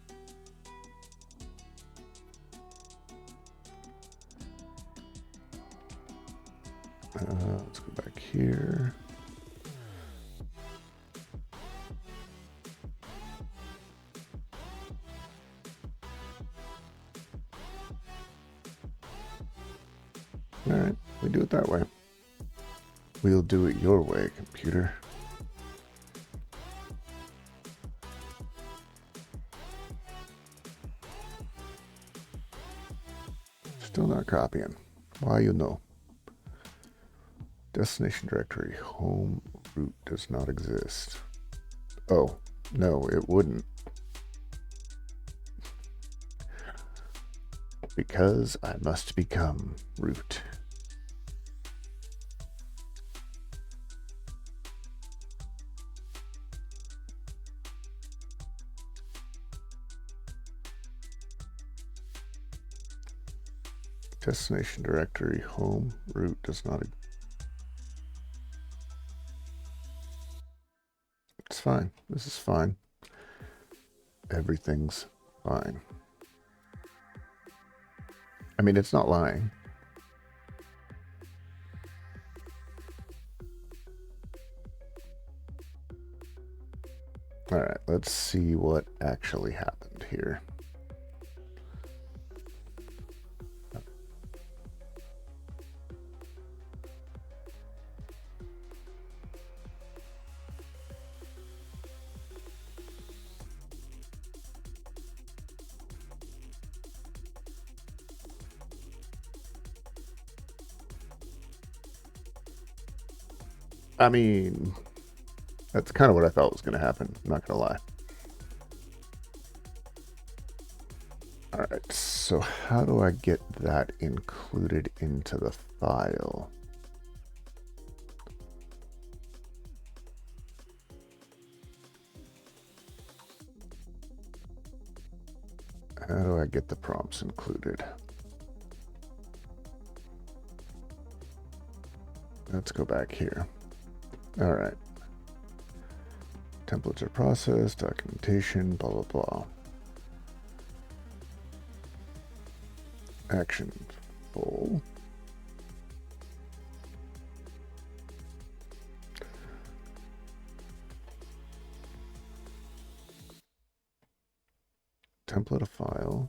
Let's go back here. All right, we do it that way. We'll do it your way, computer. Still not copying. Why, you know. Destination directory, home root does not exist. Oh, no, it wouldn't. Because I must become root. Destination directory, home root does not exist. It's fine. This is fine. Everything's fine. I mean, it's not lying. All right, let's see what actually happened here. I mean, that's kind of what I thought was going to happen. I'm not going to lie. All right, so how do I get that included into the file? How do I get the prompts included? Let's go back here. All right. Templates are processed, documentation, blah, blah, blah. Action full. Template a file.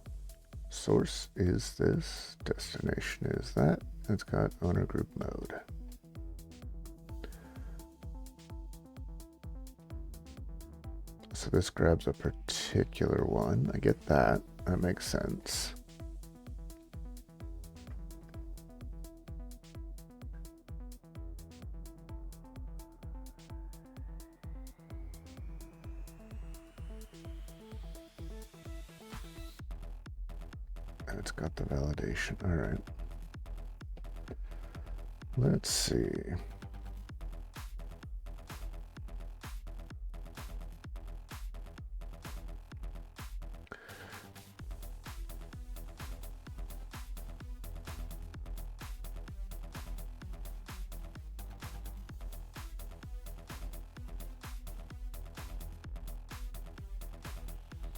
Source is this. Destination is that. It's got owner group mode. So this grabs a particular one. I get that. That makes sense. And it's got the validation. All right. Let's see.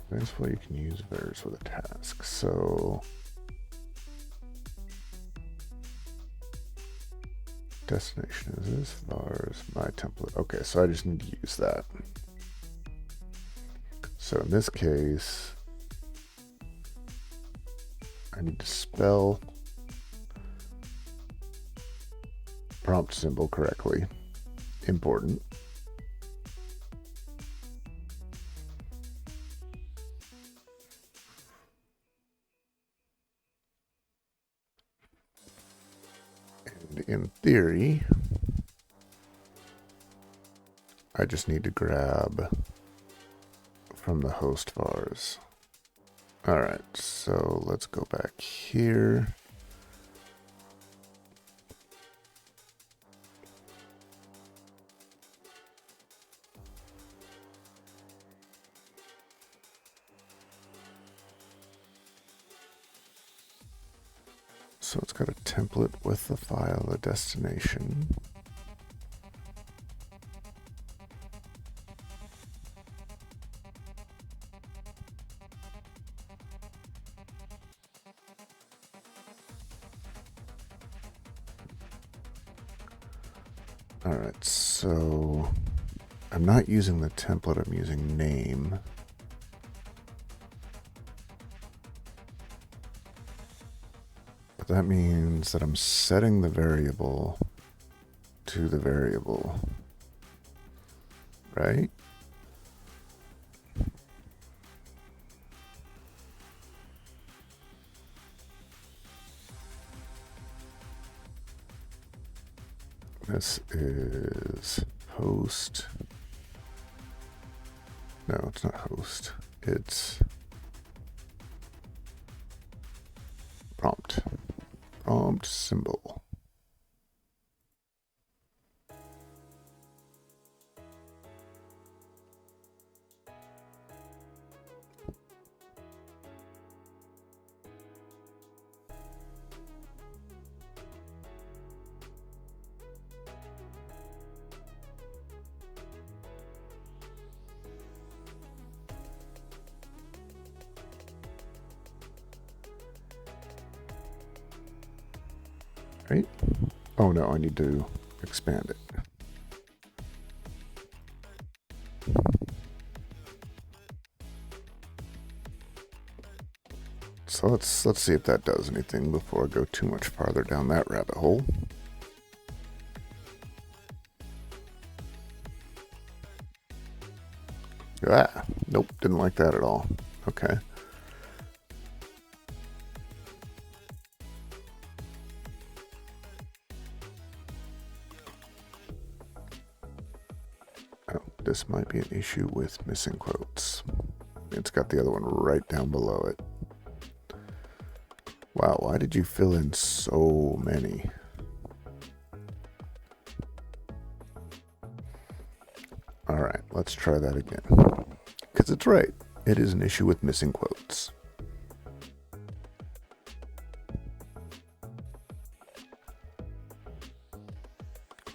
This way you can use vars with a task. So destination is this, vars, my template. Okay, so I just need to use that. So in this case, I need to spell prompt symbol correctly. Important. And in theory, I just need to grab from the host vars. All right, so let's go back here. So it's got a template with the file, a destination. All right, so I'm not using the template, I'm using name. But that means that I'm setting the variable to the variable, right? This is host. No, it's not host. It's prompt. Prompt symbol. Right? Oh no, I need to expand it. So let's see if that does anything before I go too much farther down that rabbit hole. Ah, nope, didn't like that at all. Okay. Oh, this might be an issue with missing quotes. It's got the other one right down below it. Wow, why did you fill in so many? All right, let's try that again. Because it's right. It is an issue with missing quotes.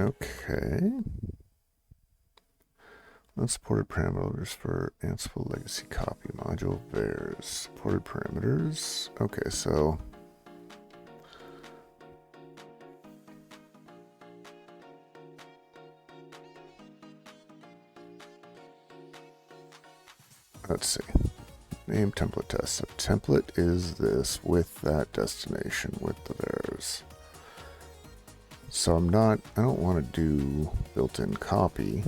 Okay. Unsupported parameters for Ansible legacy copy module vars. Supported parameters. Okay, so let's see. Name template test. So template is this with that destination with the vars. So I don't want to do built-in copy.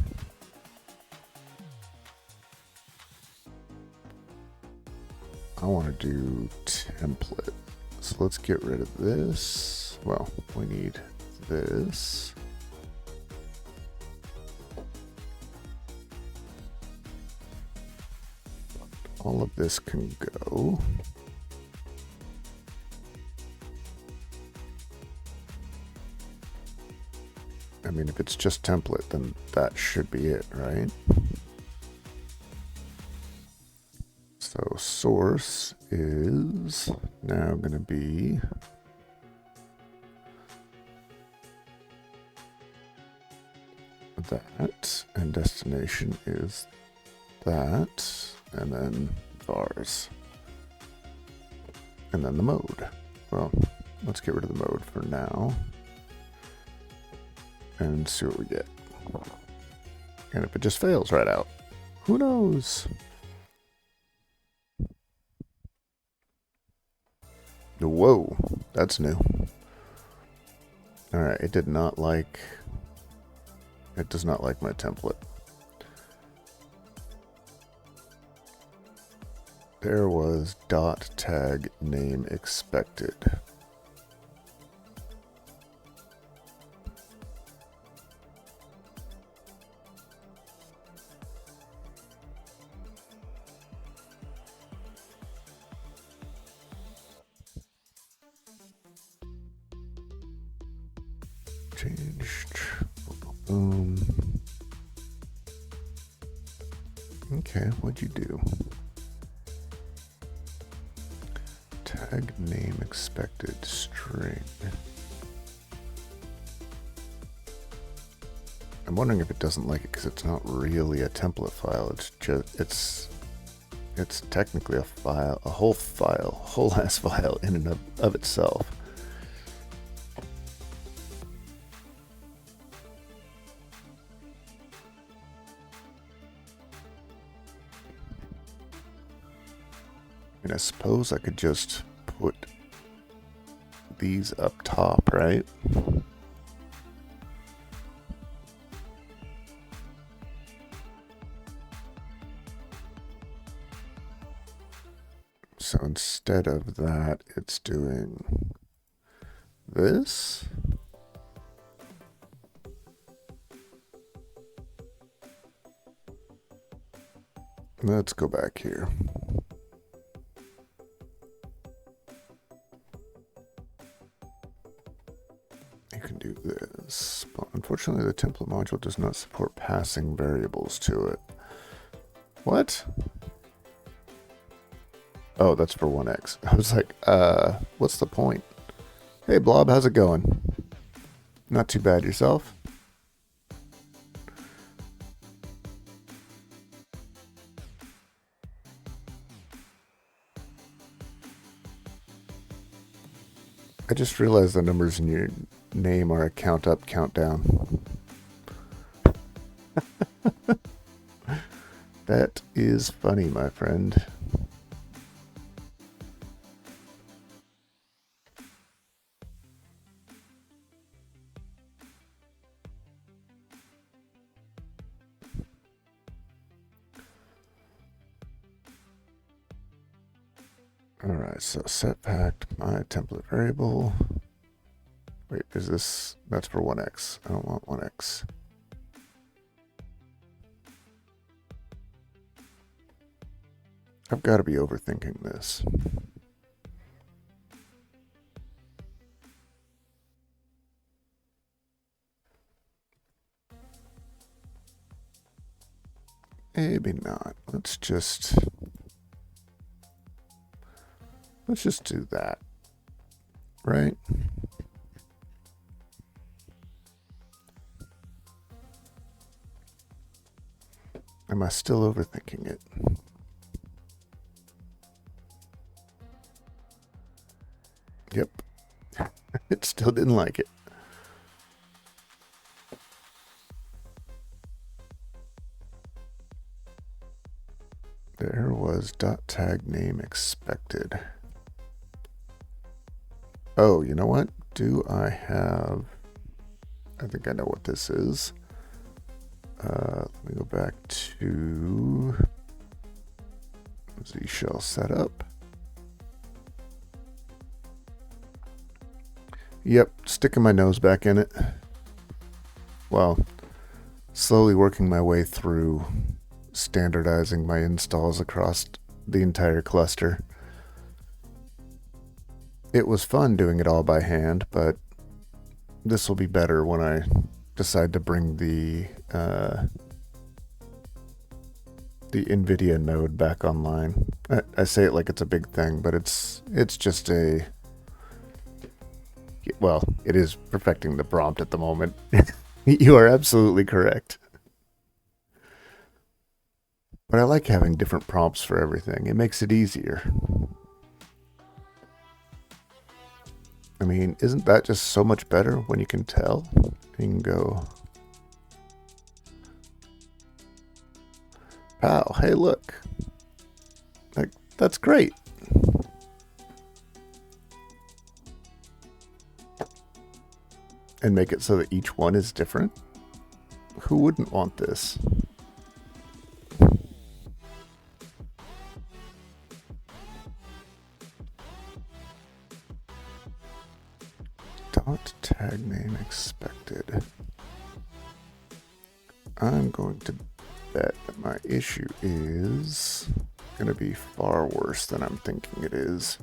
I want to do template. So let's get rid of this. Well, we need this. All of this can go. I mean, if it's just template, then that should be it, right? So source is now going to be that, and destination is that, and then vars, and then the mode. Well, let's get rid of the mode for now and see what we get. And if it just fails right out, who knows? Whoa, that's new. All right, it does not like my template. There was dot tag name expected. Changed. Boom. Okay, what'd you do? Tag name expected string. I'm wondering if it doesn't like it because it's not really a template file. It's just it's technically a file, a whole ass file in and of itself. And I suppose I could just put these up top, right? So instead of that, it's doing this. Let's go back here. You can do this, but unfortunately the template module does not support passing variables to it. What? Oh, that's for 1x. I was like, what's the point? Hey Blob, how's it going? Not too bad, yourself? I just realized the numbers in your name are a count up, count down. That is funny, my friend. Alright, so set packed my template variable. Wait, is this, that's for 1x. I don't want 1x. I've got to be overthinking this. Maybe not. Let's just do that, right? Am I still overthinking it? Yep. It still didn't like it. There was .tag name expected. Oh, you know what? Do I have... I think I know what this is. Let me go back to Z shell setup. Yep, sticking my nose back in it. Well, slowly working my way through standardizing my installs across the entire cluster. It was fun doing it all by hand, but this will be better when I decide to bring the NVIDIA node back online. I say it like it's a big thing, but it's just a... Well, it is perfecting the prompt at the moment. You are absolutely correct. But I like having different prompts for everything. It makes it easier. I mean, isn't that just so much better when you can tell? You can go... Wow, hey look. Like, that's great. And make it so that each one is different. Who wouldn't want this? Dot tag name expected. I'm going to bet that my issue is going to be far worse than I'm thinking it is.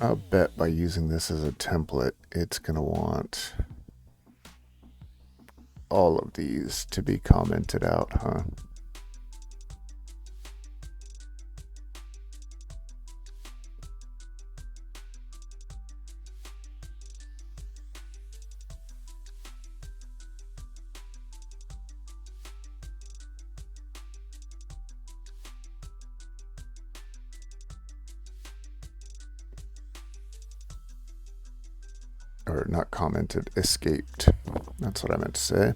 I'll bet by using this as a template, it's going to want all of these to be commented out, huh? Or not commented, escaped. That's what I meant to say.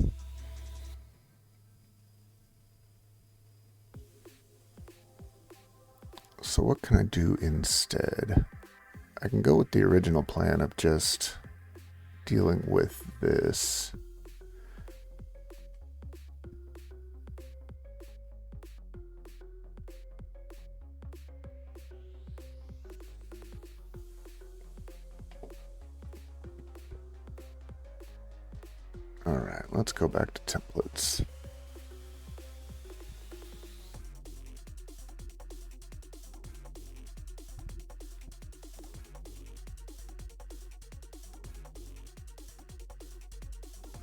So what can I do instead? I can go with the original plan of just dealing with this. All right, let's go back to templates.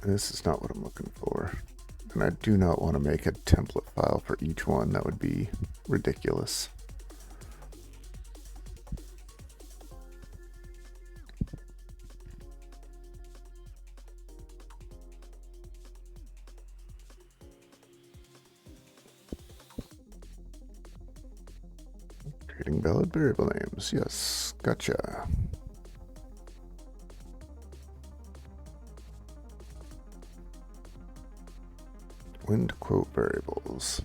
This is not what I'm looking for. And I do not want to make a template file for each one. That would be ridiculous. Creating valid variable names. Yes, gotcha. When to quote variables.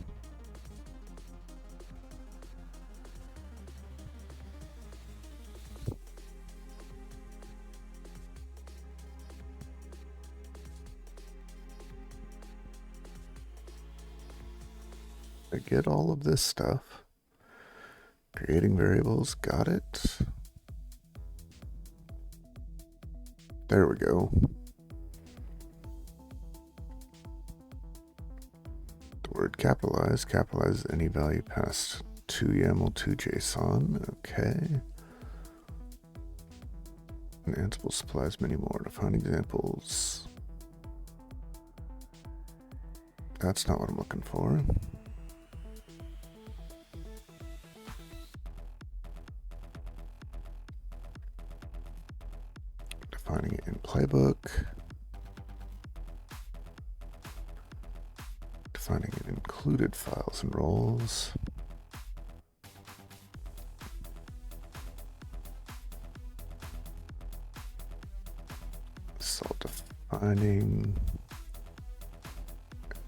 I get all of this stuff. Creating variables, got it. There we go. The word capitalize any value past 2 YAML to JSON. Okay. And Ansible supplies many more. Define examples. That's not what I'm looking for. Defining it in playbook. Defining it included files and roles. So defining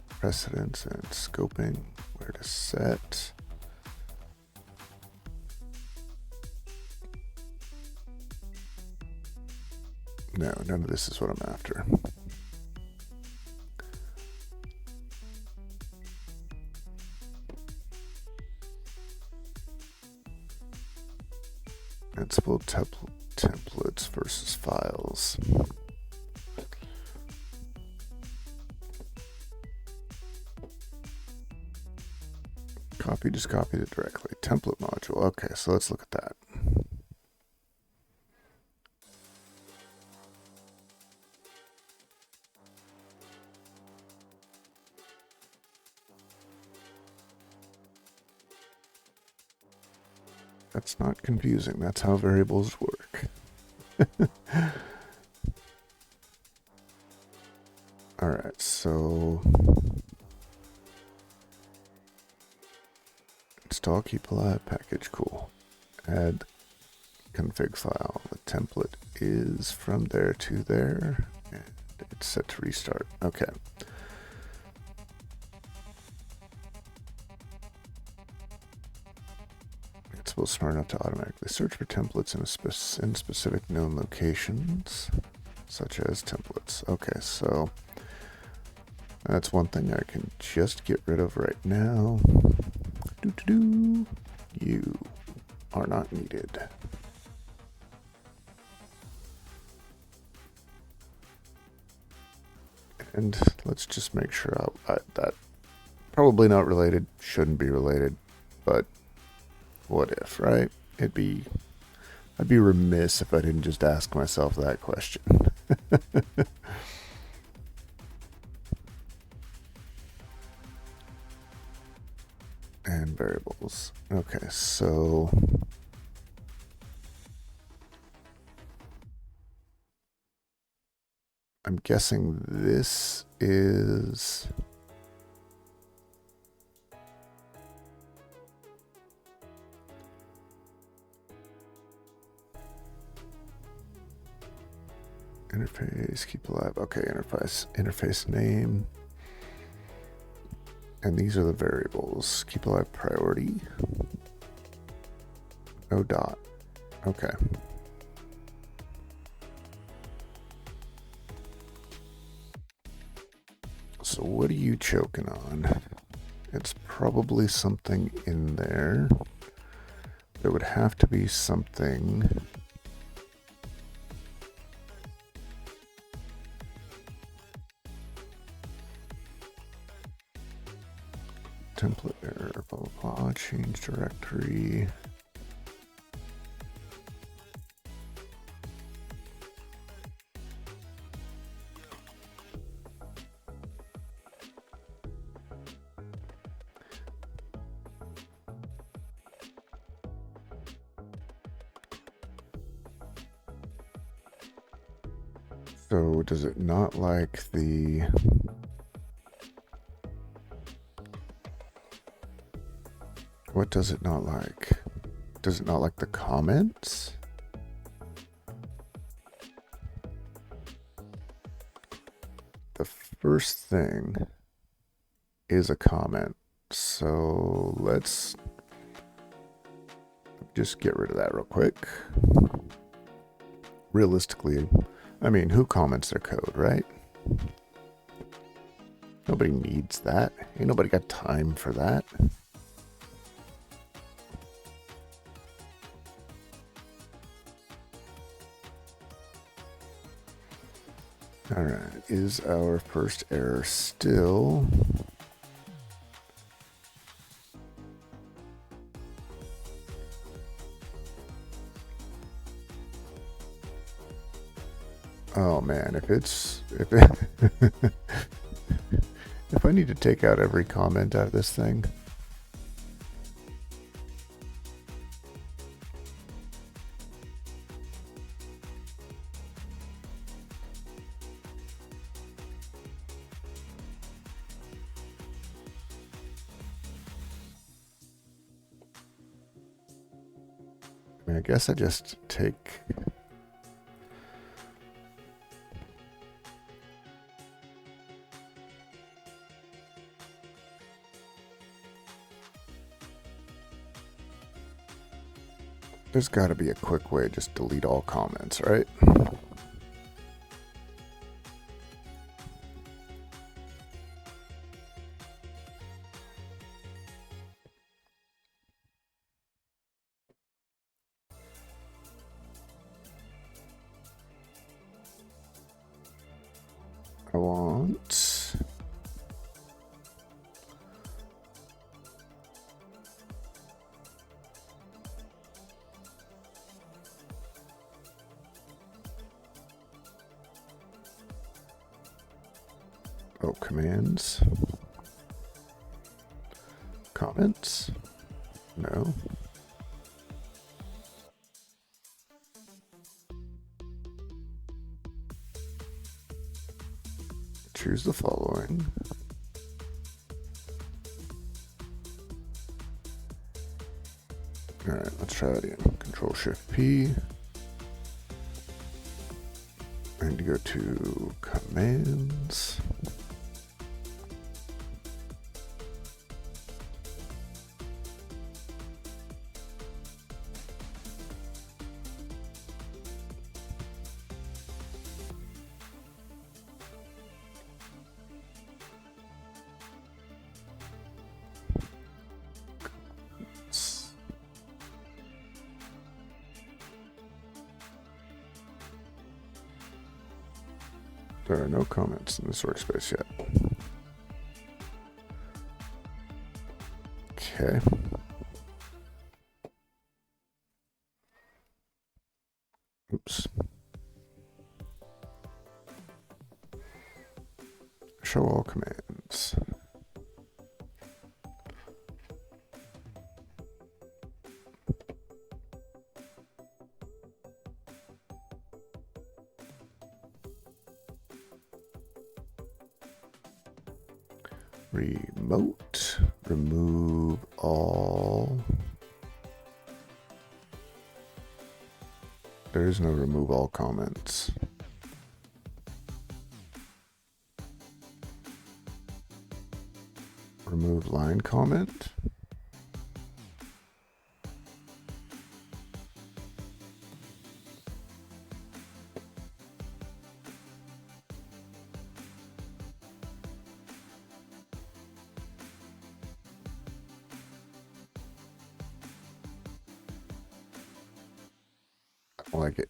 precedence and scoping, where to set. No, none of this is what I'm after. Ansible templates versus files. Copy, just copied it directly. Template module. Okay, so let's look at that. That's not confusing. That's how variables work. All right, so install keep alive package. Cool. Add config file. The template is from there to there, and it's set to restart. Okay. It's smart enough to automatically search for templates in specific known locations, such as templates. Okay, so that's one thing I can just get rid of right now. You are not needed. And let's just make sure that probably not related, shouldn't be related, but what if, right? It'd be I'd be remiss if I didn't just ask myself that question. And variables. Okay, so I'm guessing this is interface, keep alive. Okay, interface name. And these are the variables. Keep alive priority. No dot. Okay. So what are you choking on? It's probably something in there. There would have to be something. Template error, blah, blah, blah, change directory. So does it not like the... What does it not like? Does it not like the comments? The first thing is a comment. So let's just get rid of that real quick. Realistically, I mean, who comments their code, right? Nobody needs that. Ain't nobody got time for that. All right, is our first error still... Oh man, if I need to take out every comment out of this thing. I mean, I guess I just take... There's got to be a quick way to just delete all comments, right? I want... Oh, commands. Comments? No. Choose the following. All right, let's try that again. Control-Shift-P. And go to commands. There are no comments in this workspace yet. Okay. Oops. Show all commands. Remote, remove all. There is no remove all comments. Remove line comment. I like it.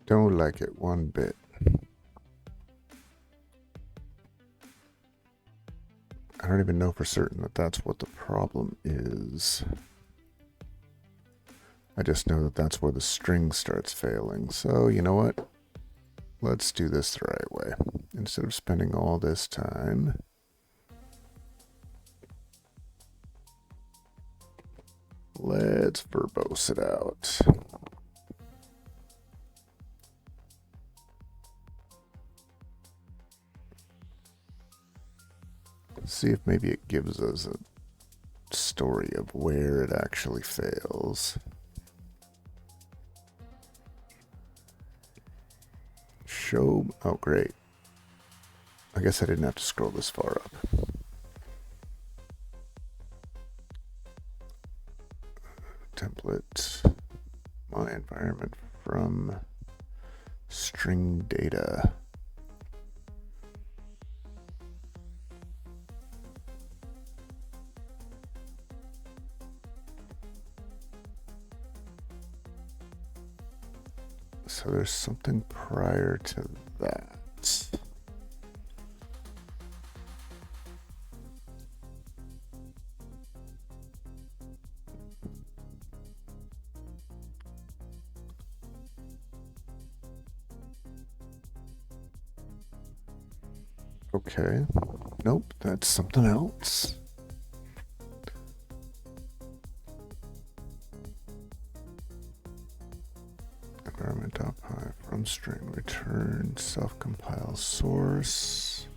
Don't like it one bit. I don't even know for certain that that's what the problem is. I just know that that's where the string starts failing. So, you know what? Let's do this the right way. Instead of spending all this time, let's verbose it out. See if maybe it gives us a story of where it actually fails. Show, oh great. I guess I didn't have to scroll this far up. Template, my environment from string data. So there's something prior to that. Okay. Nope, that's something else. Environment.py from string return self-compile source.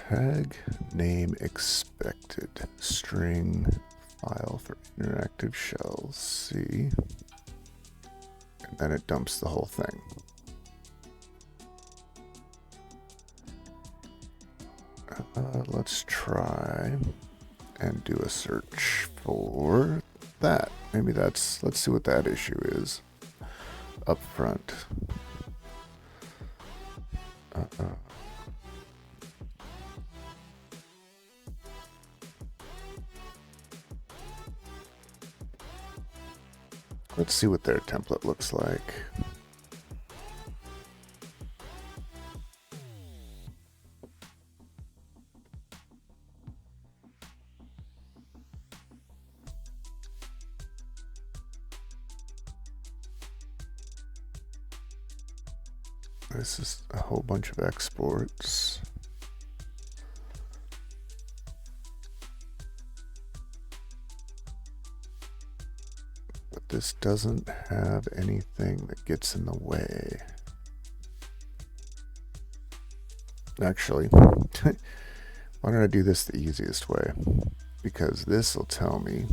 Tag name expected string file for interactive shells. C. And then it dumps the whole thing. Let's try and do a search for that. Maybe that's, let's see what that issue is up front. Let's see what their template looks like. This is a whole bunch of exports. But this doesn't have anything that gets in the way. Actually, why don't I do this the easiest way? Because this will tell me,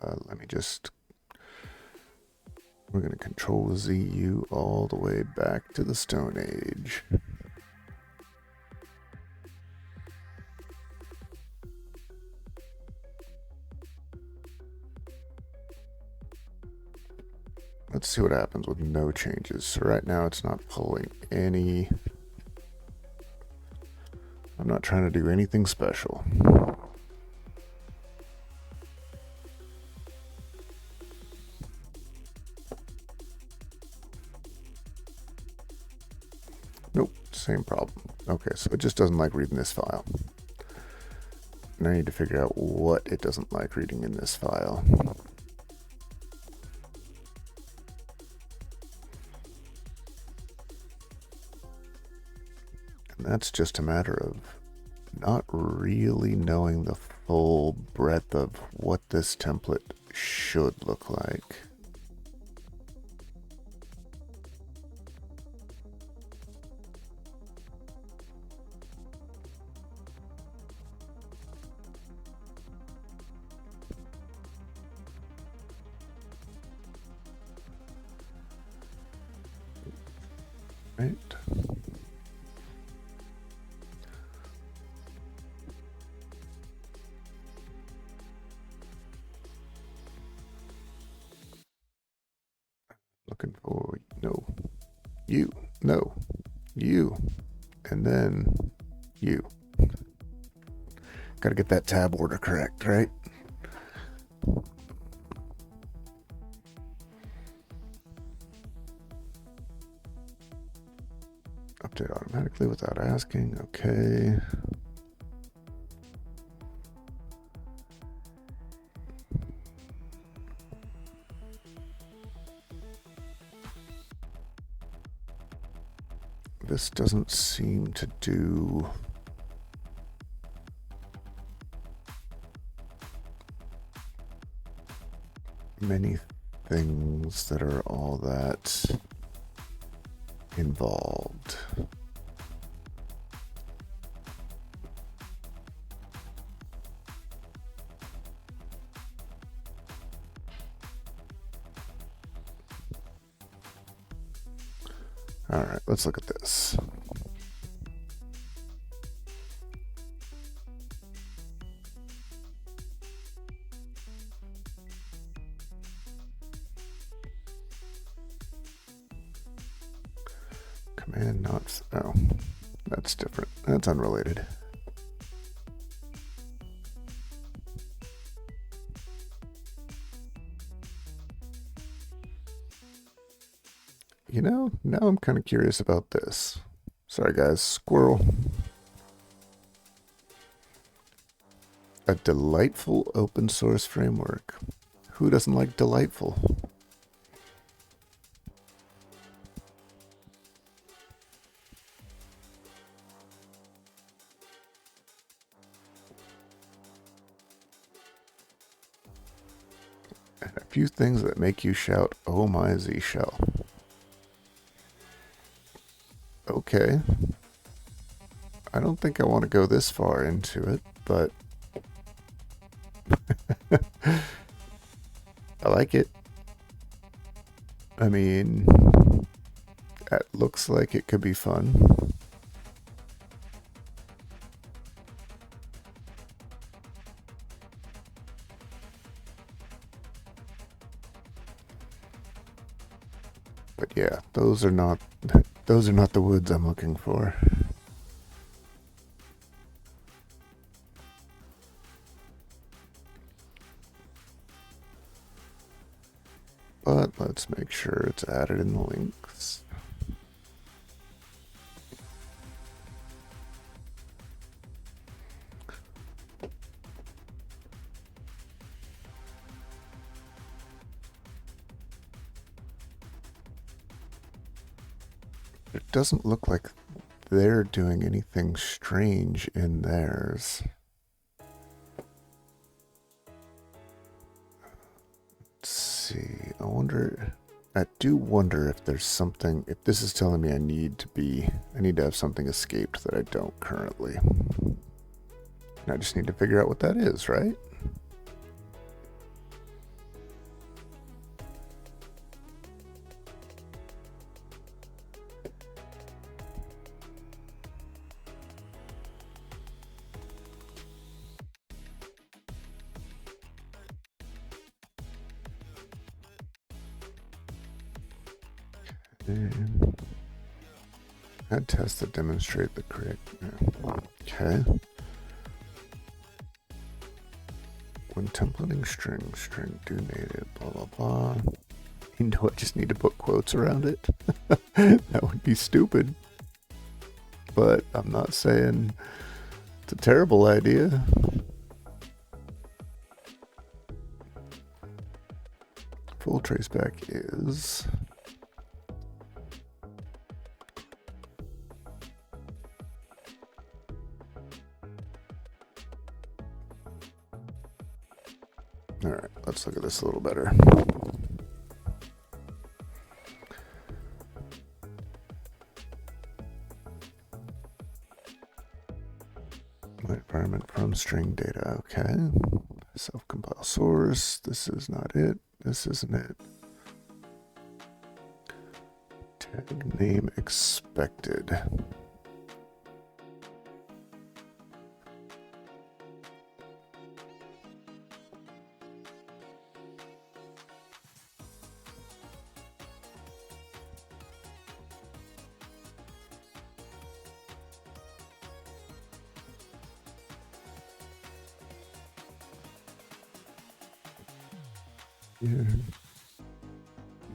let me just, we're going to control Z you all the way back to the Stone Age. Let's see what happens with no changes. So right now it's not pulling any. I'm not trying to do anything special. Nope, same problem. Okay, so it just doesn't like reading this file. And I need to figure out what it doesn't like reading in this file. And that's just a matter of not really knowing the full breadth of what this template should look like. Right. Looking for no, you, no, you, and then you. Got to get that tab order correct, right? Update automatically without asking. Okay. This doesn't seem to do many things that are all that involved. All right, let's look at this. Command not, oh, that's different. That's unrelated. You know, now I'm kind of curious about this. Sorry guys, squirrel. A delightful open source framework. Who doesn't like delightful? And a few things that make you shout, oh my Z shell. Okay. I don't think I want to go this far into it, but I like it. I mean, it looks like it could be fun. But yeah, those are not the woods I'm looking for. But let's make sure it's added in the links. It doesn't look like they're doing anything strange in theirs. Let's see. I do wonder if there's something, if this is telling me I need to have something escaped that I don't currently. And I just need to figure out what that is, right? And add tests that demonstrate the correct. Okay. When templating string do native, blah, blah, blah. You know, I just need to put quotes around it. That would be stupid. But I'm not saying it's a terrible idea. Full traceback is... All right, let's look at this a little better. My environment from string data, okay. Self-compile source, this is not it, this isn't it. Tag name expected.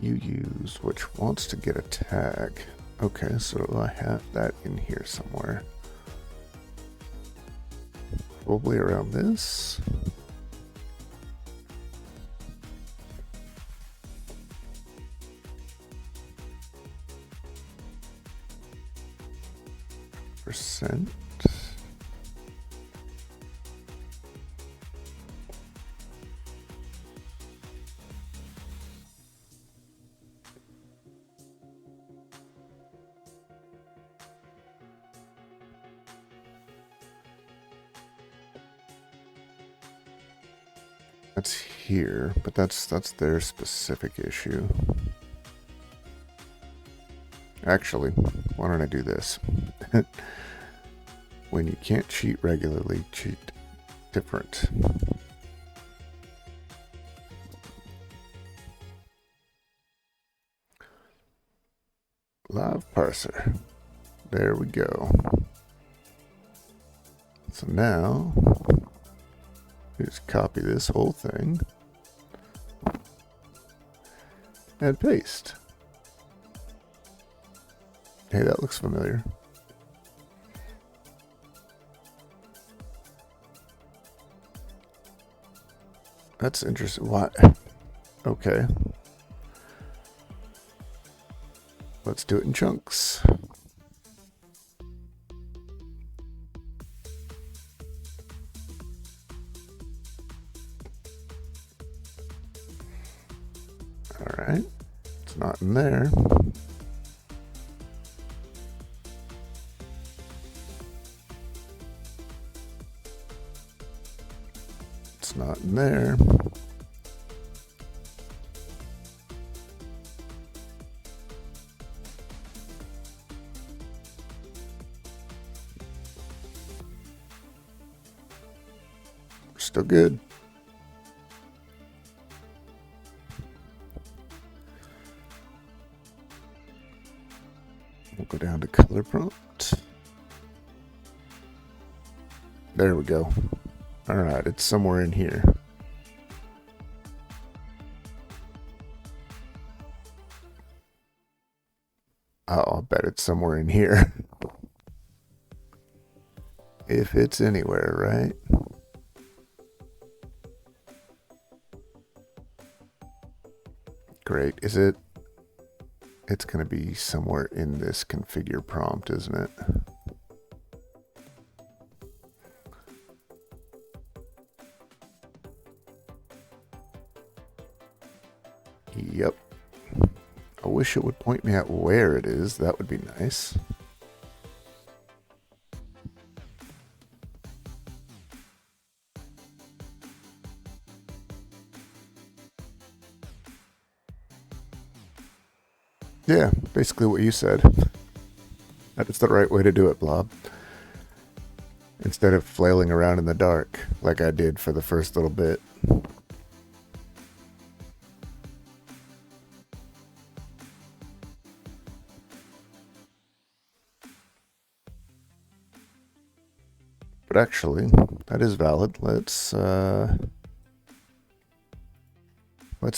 You use which wants to get a tag. Okay, so I have that in here somewhere. Probably around this. Percent. That's here, but that's their specific issue. Actually, why don't I do this? When you can't cheat regularly, cheat different. Live parser. There we go. So now, just copy this whole thing and paste. Hey, that looks familiar. That's interesting. Why? Okay. Let's do it in chunks. All right. It's not in there. It's not in there. Still good. We'll go down to color prompt. There we go. All right, it's somewhere in here. Oh, I'll bet it's somewhere in here. If it's anywhere, right? Great. Is it? It's going to be somewhere in this configure prompt, isn't it? Yep. I wish it would point me at where it is. That would be nice. Yeah, basically what you said. That is the right way to do it, Blob. Instead of flailing around in the dark like I did for the first little bit. But actually, that is valid. Let's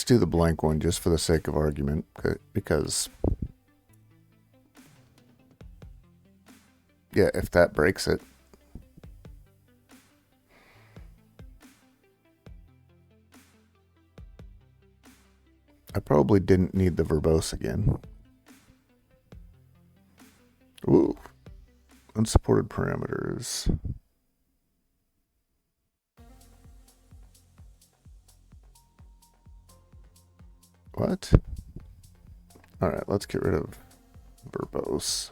do the blank one just for the sake of argument, because yeah, if that breaks it. I probably didn't need the verbose again. Ooh, unsupported parameters. What? All right, let's get rid of verbose.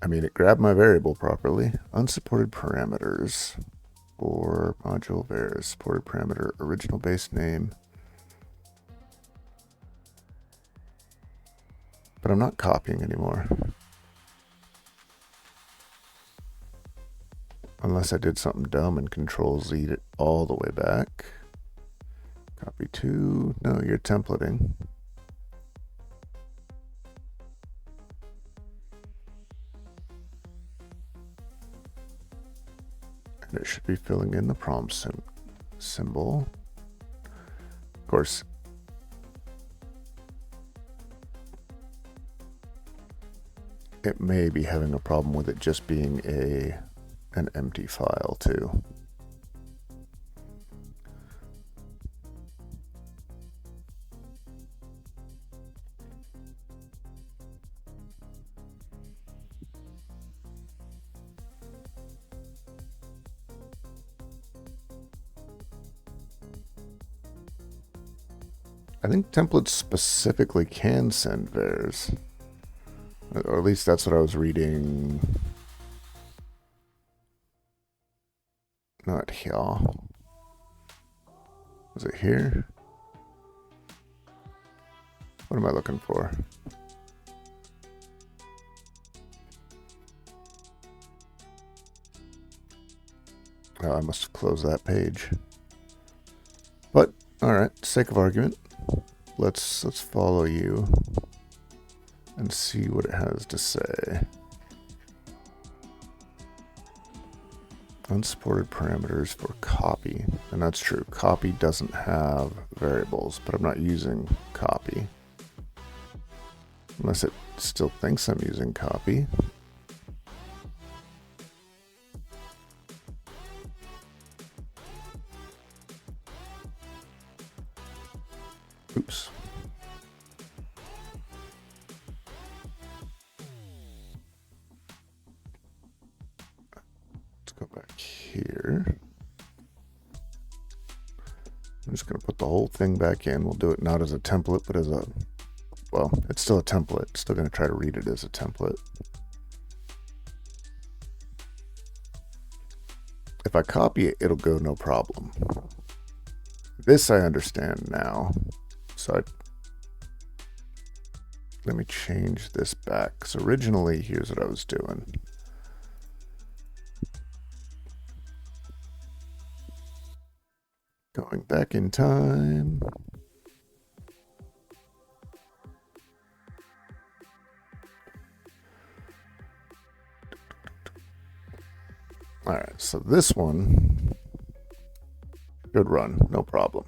I mean, it grabbed my variable properly. Unsupported parameters for module var, supported parameter, original base name. But I'm not copying anymore. Unless I did something dumb and Control-Z'd it all the way back. Copy to, no, you're templating. And it should be filling in the prompt symbol. Of course, it may be having a problem with it just being an empty file too. I think templates specifically can send vars. Or at least that's what I was reading. Not here. Was it here? What am I looking for? Oh, I must have closed that page. But, alright, sake of argument, let's follow you and see what it has to say. Unsupported parameters for copy. And that's true. Copy doesn't have variables, but I'm not using copy. Unless it still thinks I'm using copy. Oops. Let's go back here. I'm just going to put the whole thing back in. We'll do it not as a template, but as a, well, it's still a template. Still going to try to read it as a template. If I copy it, it'll go no problem. This I understand now. So let me change this back. So originally, here's what I was doing. Going back in time. All right, so this one should run, no problem.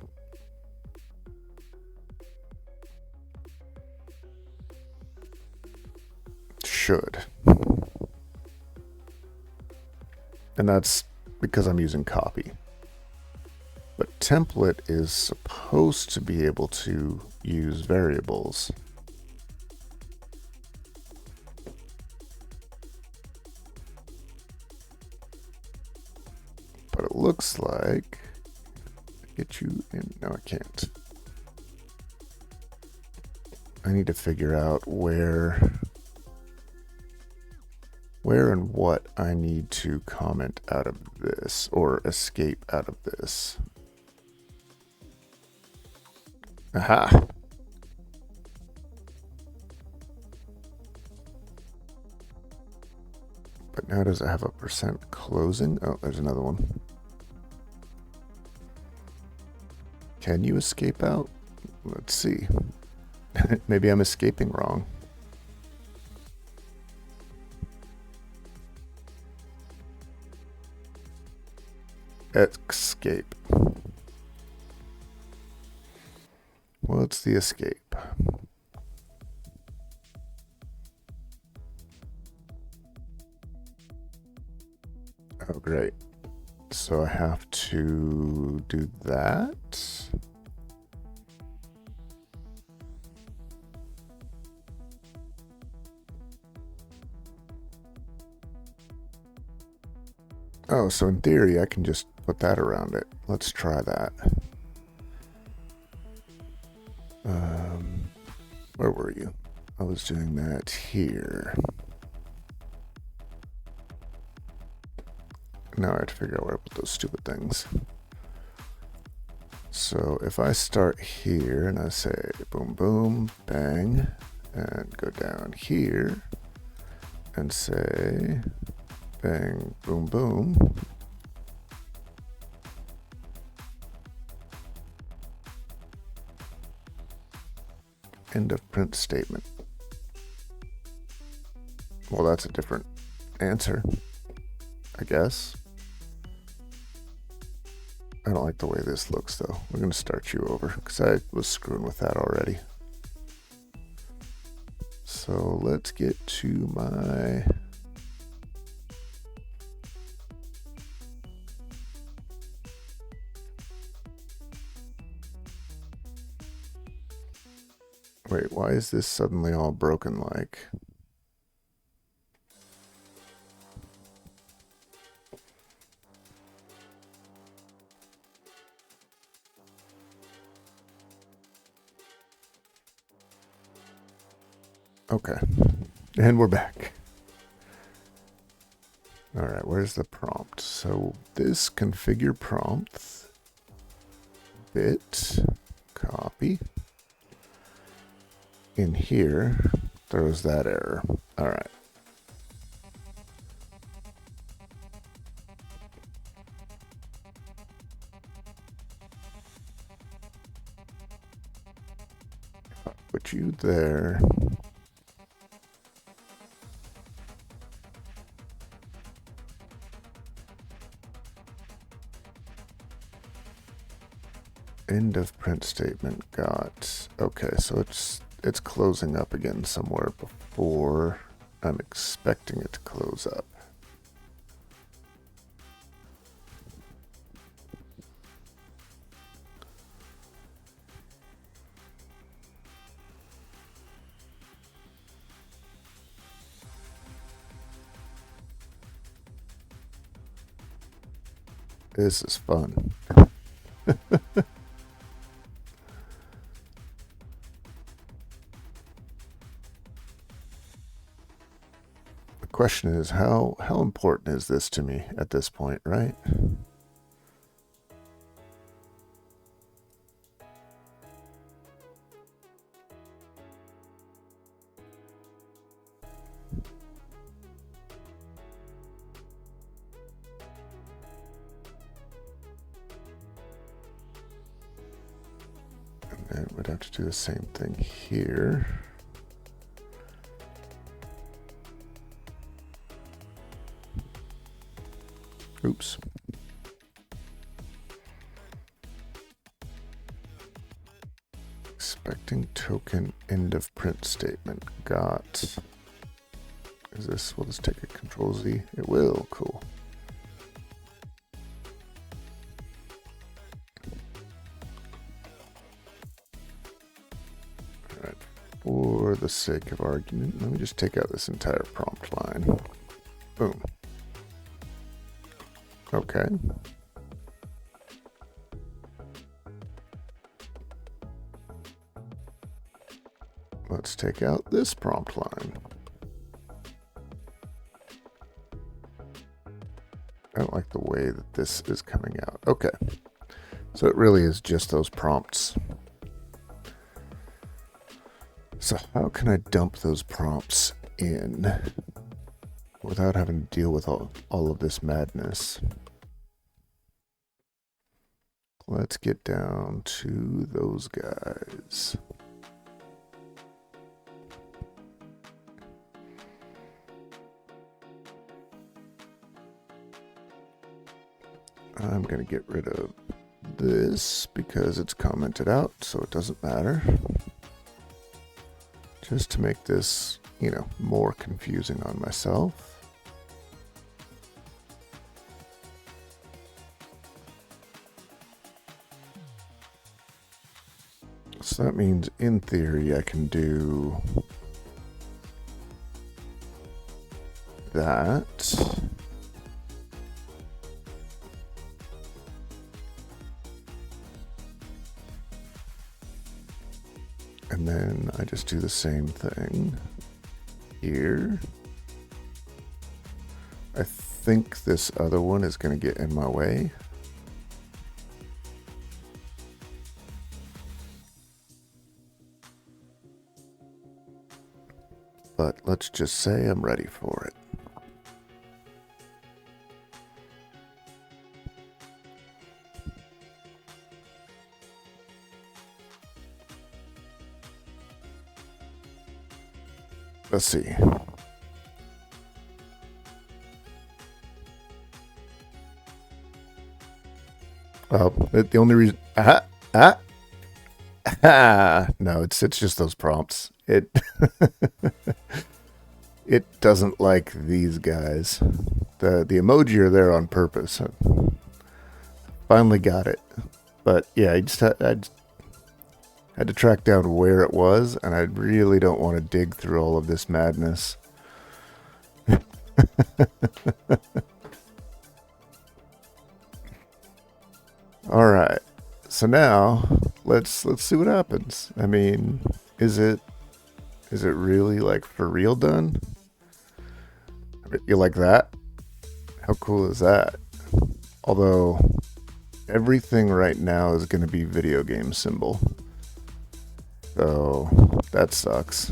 Should. And that's because I'm using copy. But template is supposed to be able to use variables. But it looks like, get you in, no I can't. I need to figure out where and what I need to comment out of this or escape out of this. Aha. But now does it have a % closing? Oh, there's another one. Can you escape out? Let's see. Maybe I'm escaping wrong. escape. What's the escape? Oh, great. So I have to do that. Oh, so in theory, I can just put that around it. Let's try that. Where were you? I was doing that here. Now I have to figure out where I put those stupid things. So if I start here and I say boom, boom, bang, and go down here and say bang, boom, boom, end of print statement. Well, that's a different answer, I guess. I don't like the way this looks, though. We're going to start you over, because I was screwing with that already. So let's get to my... Wait, why is this suddenly all broken like? Okay, and we're back. All right, where's the prompt? So this configure prompt, bit, copy. In here, throws that error. All right. Put you there. End of print statement got, okay, so it's closing up again somewhere before I'm expecting it to close up. This is fun. The question is, how important is this to me at this point, right? And then we'd have to do the same thing here. Oops. Expecting token end of print statement got. Is this, will this take a control Z? It will, cool. All right, for the sake of argument, let me just take out this entire prompt line. Boom. Okay. Let's take out this prompt line. I don't like the way that this is coming out. Okay. So it really is just those prompts. So how can I dump those prompts in without having to deal with all of this madness? Let's get down to those guys. I'm going to get rid of this because it's commented out, so it doesn't matter. Just to make this, you know, more confusing on myself. So that means, in theory, I can do that. And then I just do the same thing here. I think this other one is going to get in my way. But let's just say I'm ready for it. Let's see. The only reason... no, it's just those prompts. It it doesn't like these guys. The emoji are there on purpose. I finally got it. But yeah, I had to track down where it was, and I really don't want to dig through all of this madness. All right. So now let's see what happens. I mean, is it really like for real done? You like that? How cool is that? Although everything right now is going to be video game symbol. So that sucks.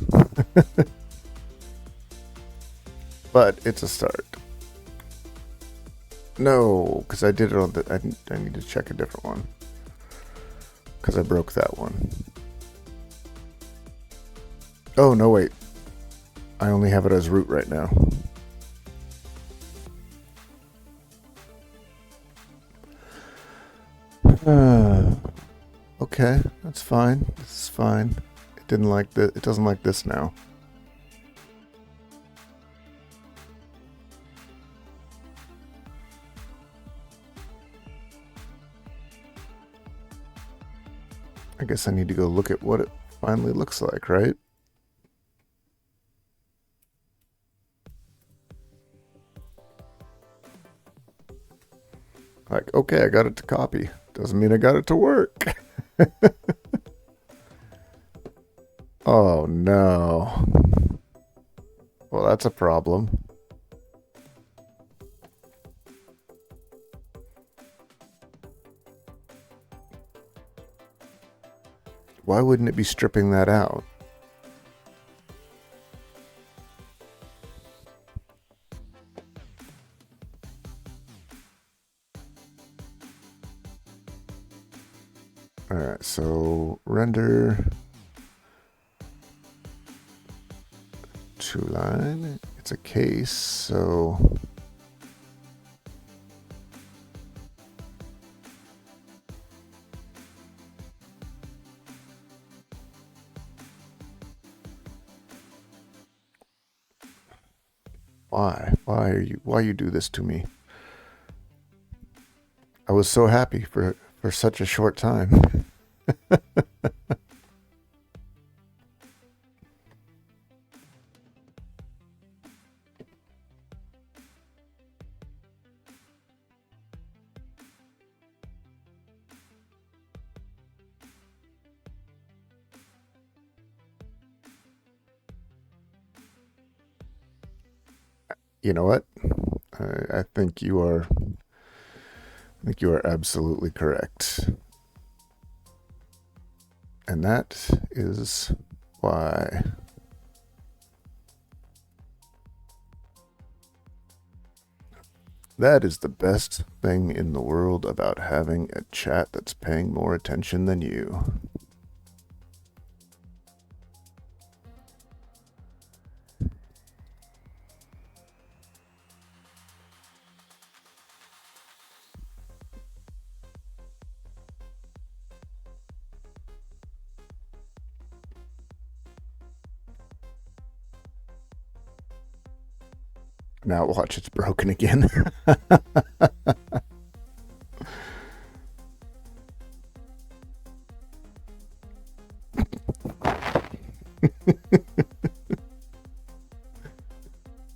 But it's a start. No, because I did it on the... I need to check a different one. Because I broke that one. Oh, no, wait. I only have it as root right now. Okay, that's fine. This is fine. It didn't like the... It doesn't like this now. I guess I need to go look at what it finally looks like, right? Like, okay, I got it to copy. Doesn't mean I got it to work. Oh, no. Well, that's a problem. Why wouldn't it be stripping that out? Alright, so render to line. It's a case, so why you do this to me? I was so happy for such a short time. You know what? I think you are absolutely correct. And that is why that is the best thing in the world about having a chat that's paying more attention than you. Now watch, it's broken again.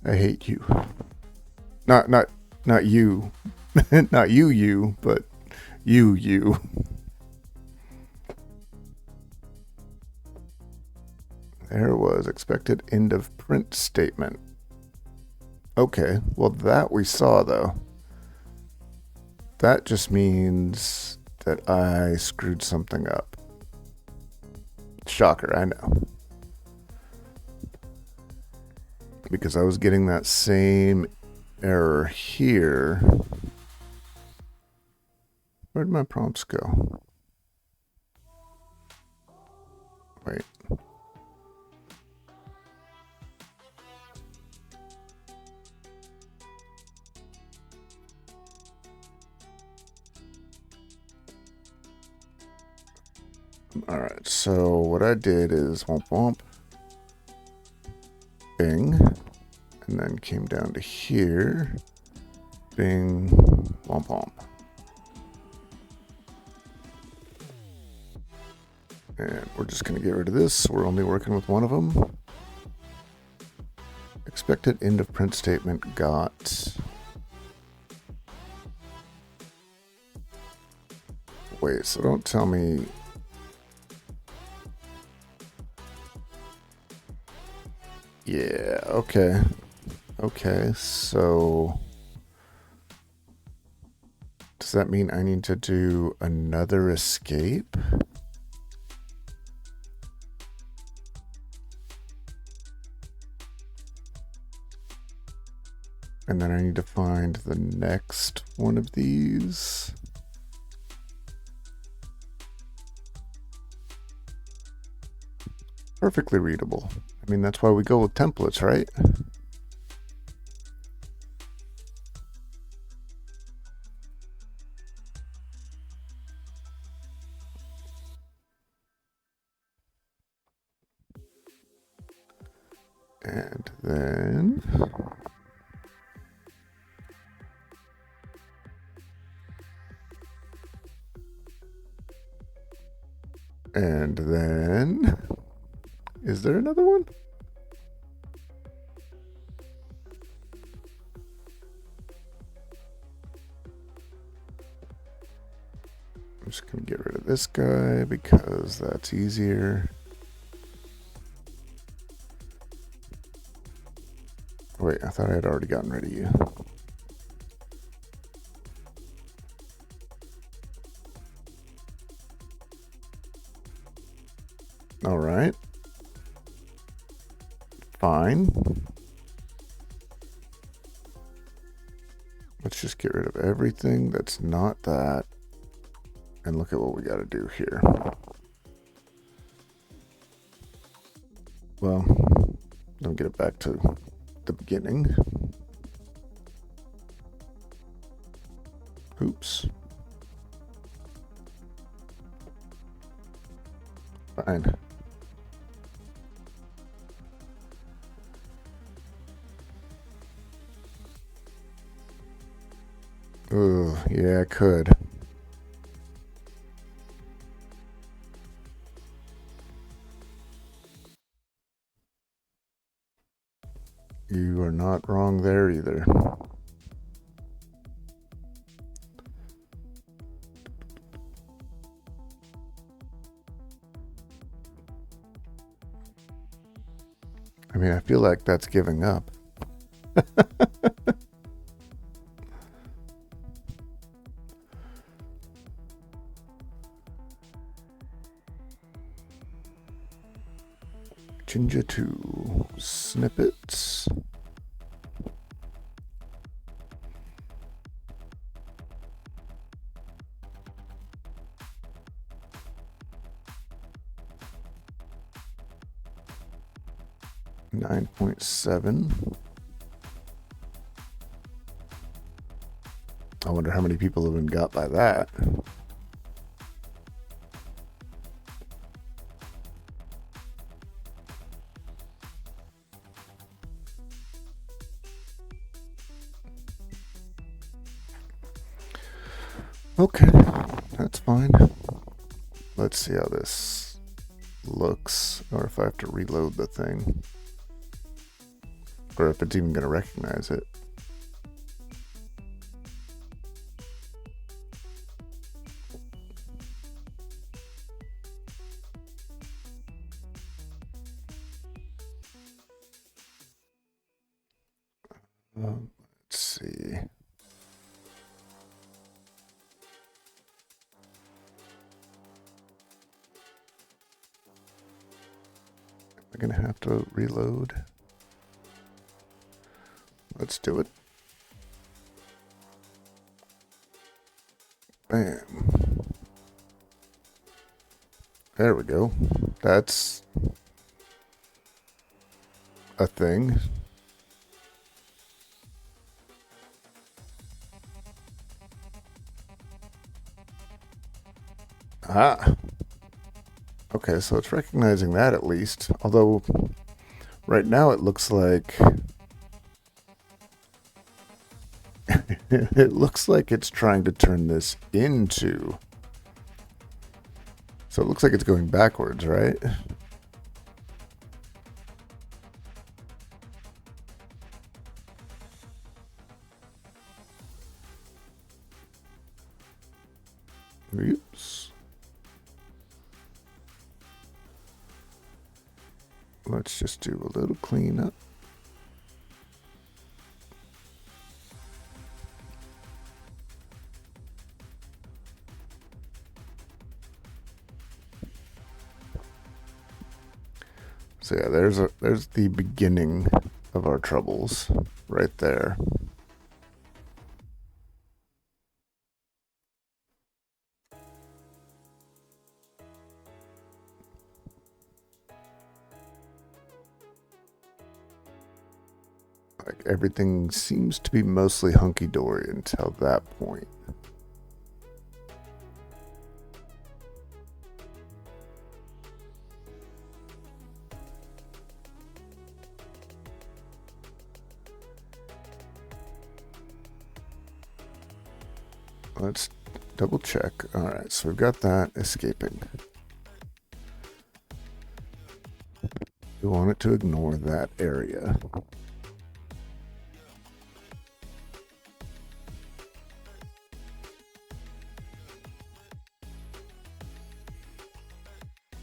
I hate you. Not you. Not you, but you. There was expected end of print statement. Okay, well that we saw though. That just means that I screwed something up. Shocker, I know. Because I was getting that same error here. Where'd my prompts go? Wait. Alright, so what I did is womp womp, bing, and then came down to here, bing, womp womp. And we're just going to get rid of this. We're only working with one of them. Expected end of print statement got... Wait, so don't tell me... Yeah, okay. Okay, so... Does that mean I need to do another escape? And then I need to find the next one of these. Perfectly readable. I mean, that's why we go with templates, right? And then... And then... Is there another one? I'm just going to get rid of this guy because that's easier. Wait, I thought I had already gotten rid of you. All right. Fine. Let's just get rid of everything that's not that. And look at what we got to do here. Well, let me get it back to the beginning. Oops. Fine. Oh, yeah, I could. You are not wrong there either. I mean, I feel like that's giving up. Ginger 2 snippets. $9.7. I wonder how many people have been got by that. Okay, that's fine. Let's see how this looks, or if I have to reload the thing, or if it's even going to recognize it. Let's see. Am I going to have to reload? Let's do it. Bam. There we go. That's a thing. Ah. Okay, so it's recognizing that at least. Although, right now it looks like... it looks like it's trying to turn this into... So it looks like it's going backwards, right? Oops. Let's just do a little cleanup. So yeah, there's the beginning of our troubles right there. Like everything seems to be mostly hunky-dory until that point. Let's double check. All right, so we've got that escaping. We want it to ignore that area.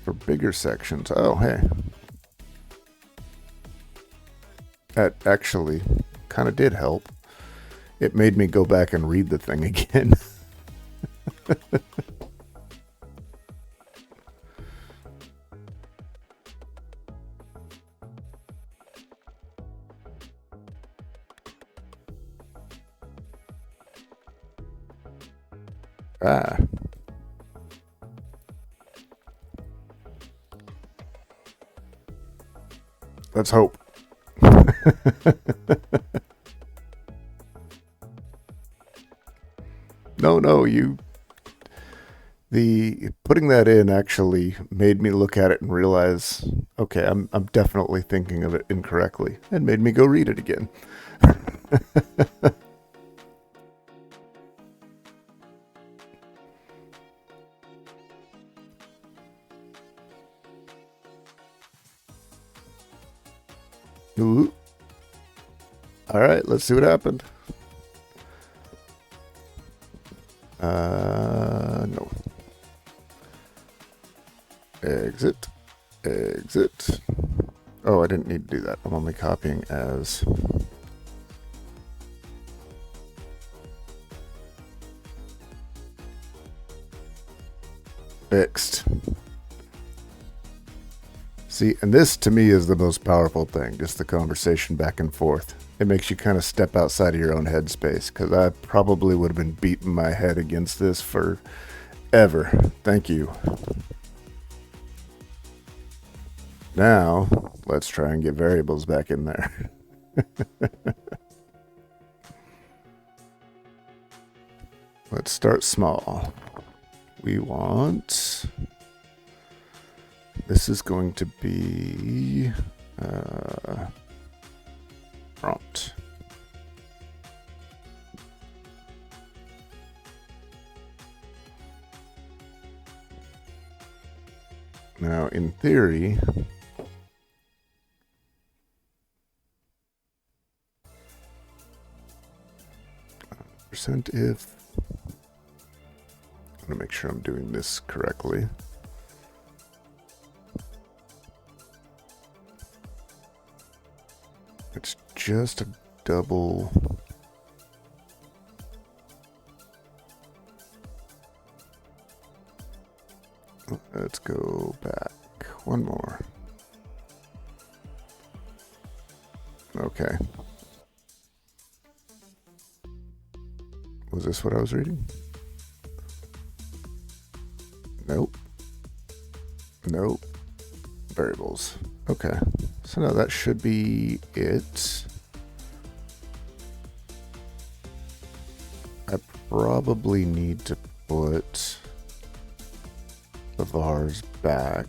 For bigger sections, oh hey. That actually kind of did help. It made me go back and read the thing again. Ah. Let's hope. No, the putting that in actually made me look at it and realize, okay, I'm definitely thinking of it incorrectly, and made me go read it again. Ooh. All right, let's see what happened. No. Exit. Exit. Oh, I didn't need to do that. I'm only copying as. Fixed. See, and this to me is the most powerful thing, just the conversation back and forth. It makes you kind of step outside of your own headspace, because I probably would have been beating my head against this forever. Thank you. Now, let's try and get variables back in there. Let's start small. We want... This is going to be... prompt. Now, in theory, %if, I'm gonna make sure I'm doing this correctly. It's just a double. Let's go back one more. Okay. Was this what I was reading? Nope. Nope. Variables. Okay. So now that should be it. I probably need to put the vars back.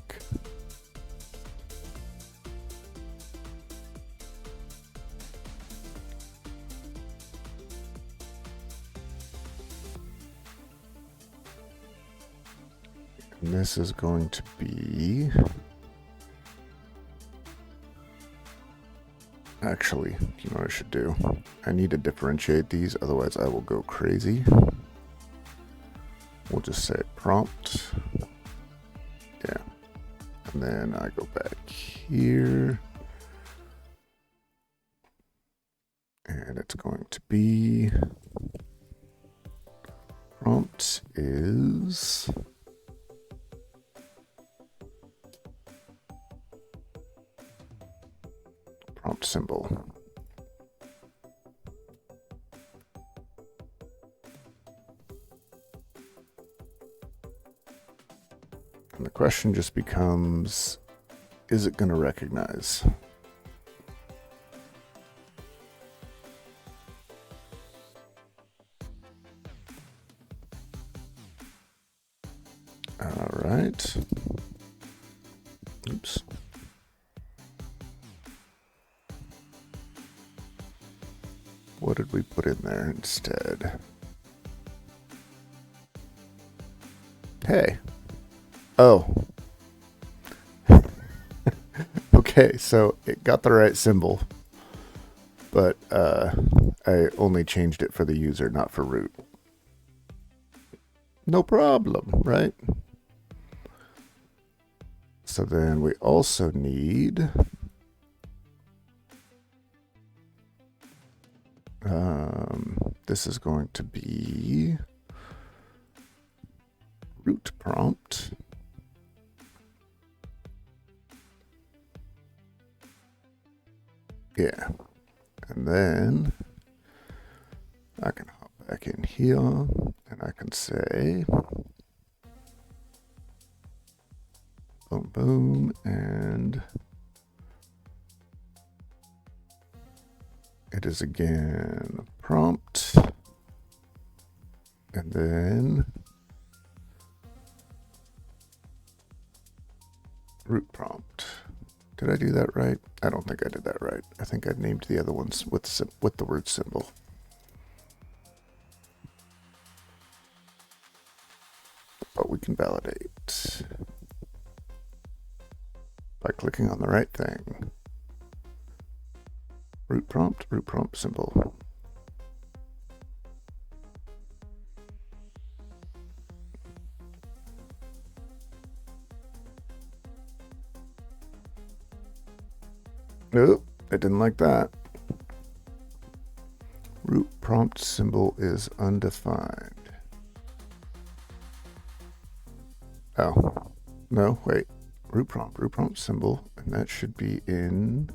And this is going to be... Actually, you know what I should do? I need to differentiate these, otherwise I will go crazy. We'll just say prompt. Yeah. And then I go back here. And it's going to be prompt is prompt symbol. And the question just becomes, is it going to recognize? All right. Oops. What did we put in there instead? Hey. Oh. Okay, so it got the right symbol, but I only changed it for the user, not for root. No problem, right? So then we also need this is going to be root prompt. Yeah. And then I can hop back in here and I can say boom, boom, and it is again a prompt. And then root prompt. Did I do that right? I don't think I did that right. I think I named the other ones with the word symbol. But we can validate by clicking on the right thing. Root prompt symbol. Nope, I didn't like that. Root prompt symbol is undefined. Oh, no, wait. Root prompt symbol, and that should be in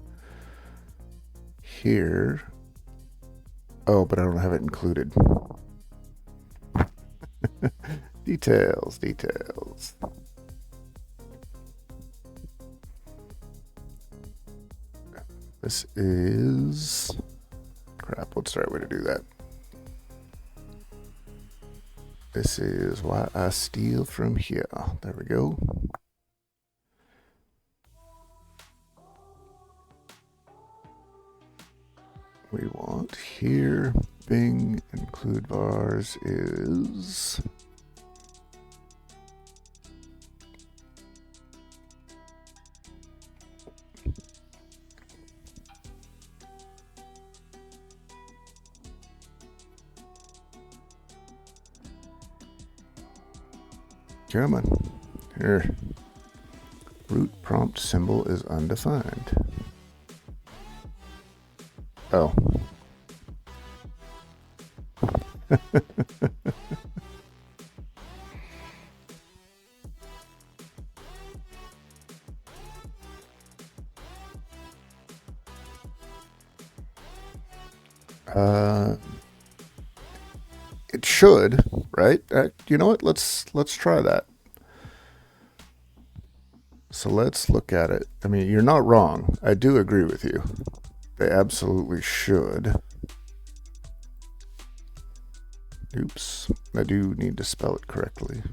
here. Oh, but I don't have it included. Details. This is... Crap, what's the right way to do that? This is why I steal from here. There we go. We want here, Bing include vars is Come on. Here. Root prompt symbol is undefined. Oh. It should, right? You know what? Let's try that. So let's look at it. I mean, you're not wrong. I do agree with you. They absolutely should. Oops. I do need to spell it correctly.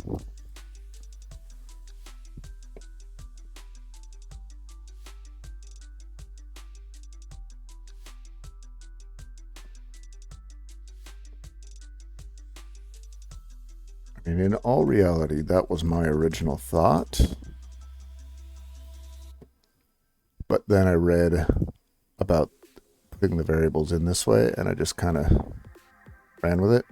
I mean, in all reality, that was my original thought. But then I read about putting the variables in this way, and I just kind of ran with it.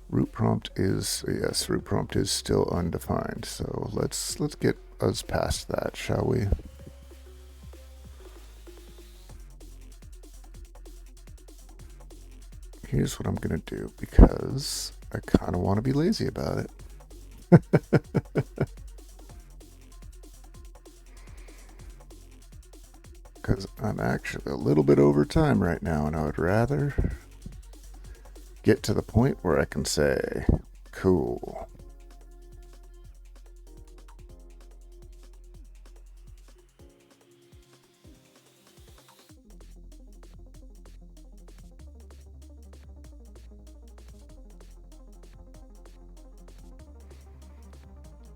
Root prompt is, yes, root prompt is still undefined. So let's get us past that, shall we? Here's what I'm going to do, because I kind of want to be lazy about it. Because I'm actually a little bit over time right now, and I would rather get to the point where I can say, cool.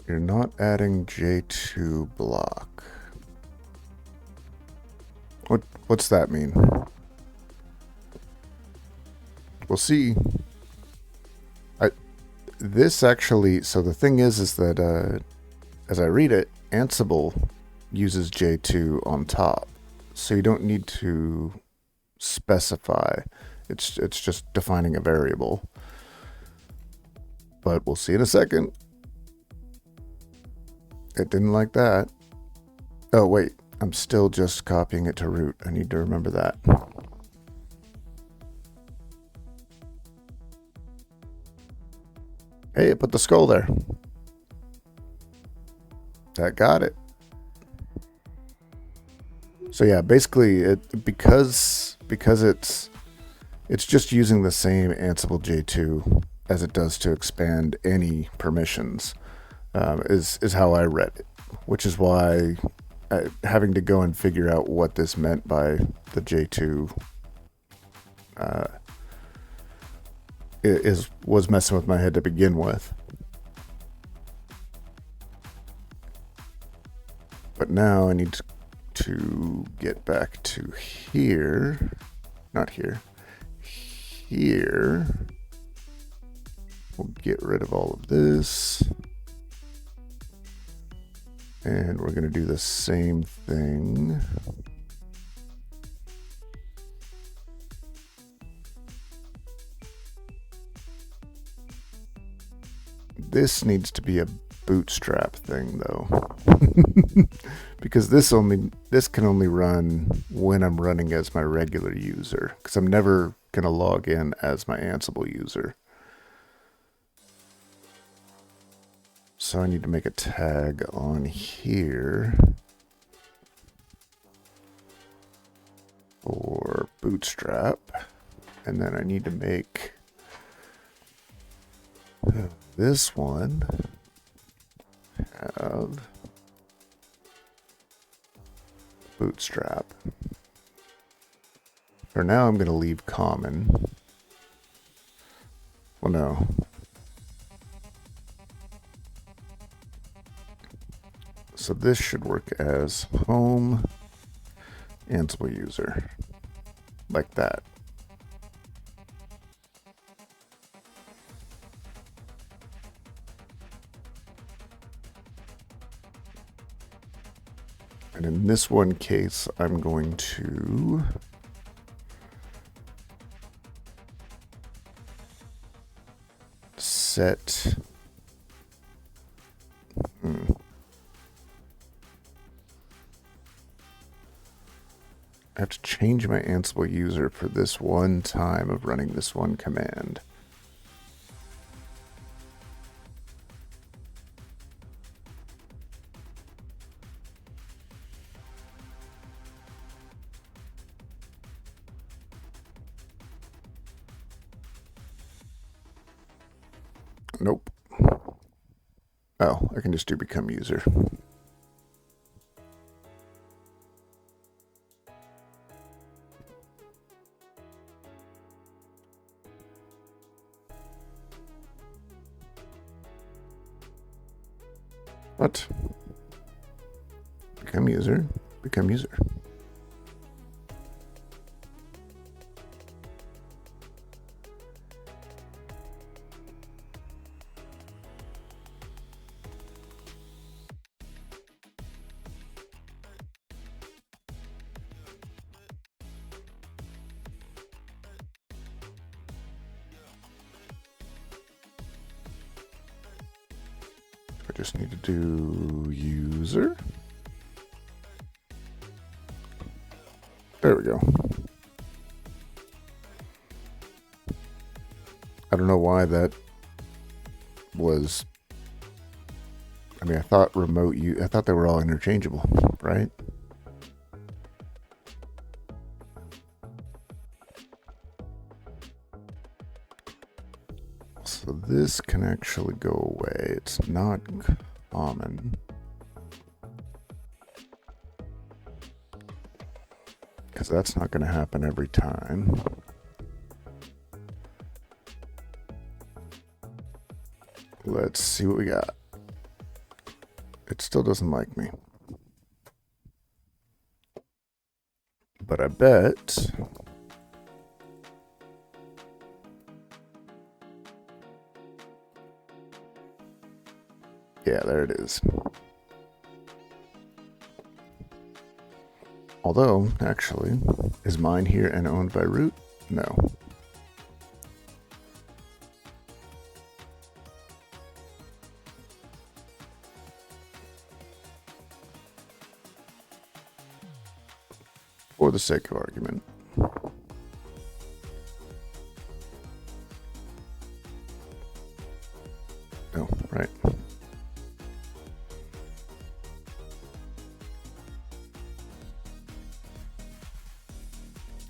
You're not adding J2 block. What's that mean? We'll see. This actually, so the thing is that as I read it, Ansible uses J2 on top, so you don't need to specify. It's just defining a variable. But we'll see in a second. It didn't like that. Oh wait, I'm still just copying it to root. I need to remember that. Hey, it put the skull there. That got it. So yeah, basically it because it's just using the same Ansible J2 as it does to expand any permissions, is how I read it, which is why having to go and figure out what this meant by the J2 was messing with my head to begin with. But now I need to get back to here. Not here. Here. We'll get rid of all of this. And we're going to do the same thing. This needs to be a bootstrap thing though. Because this can only run when I'm running as my regular user, because I'm never going to log in as my Ansible user. So I need to make a tag on here for bootstrap, and then I need to make this one have bootstrap. For now, I'm going to leave common. Well, no. So this should work as home Ansible user, like that. And in this one case, I'm going to set I have to change my Ansible user for this one time of running this one command. Nope. Oh, I can just do become user. What? Become user. Become user. I just need to do user. There we go. I don't know why that was. I mean, I thought I thought they were all interchangeable, right? So this can actually go away. It's not common. Because that's not going to happen every time. Let's see what we got. It still doesn't like me. But I bet... Yeah, there it is. Although, actually, is mine here and owned by root? No. For the sake of argument. Oh, right.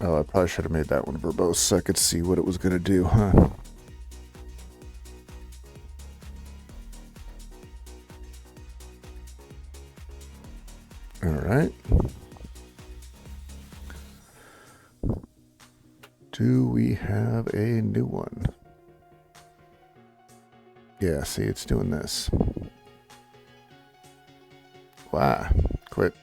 Oh, I probably should have made that one verbose so I could see what it was going to do, huh? All right. Do we have a new one? Yeah, see, it's doing this. Wow, quit.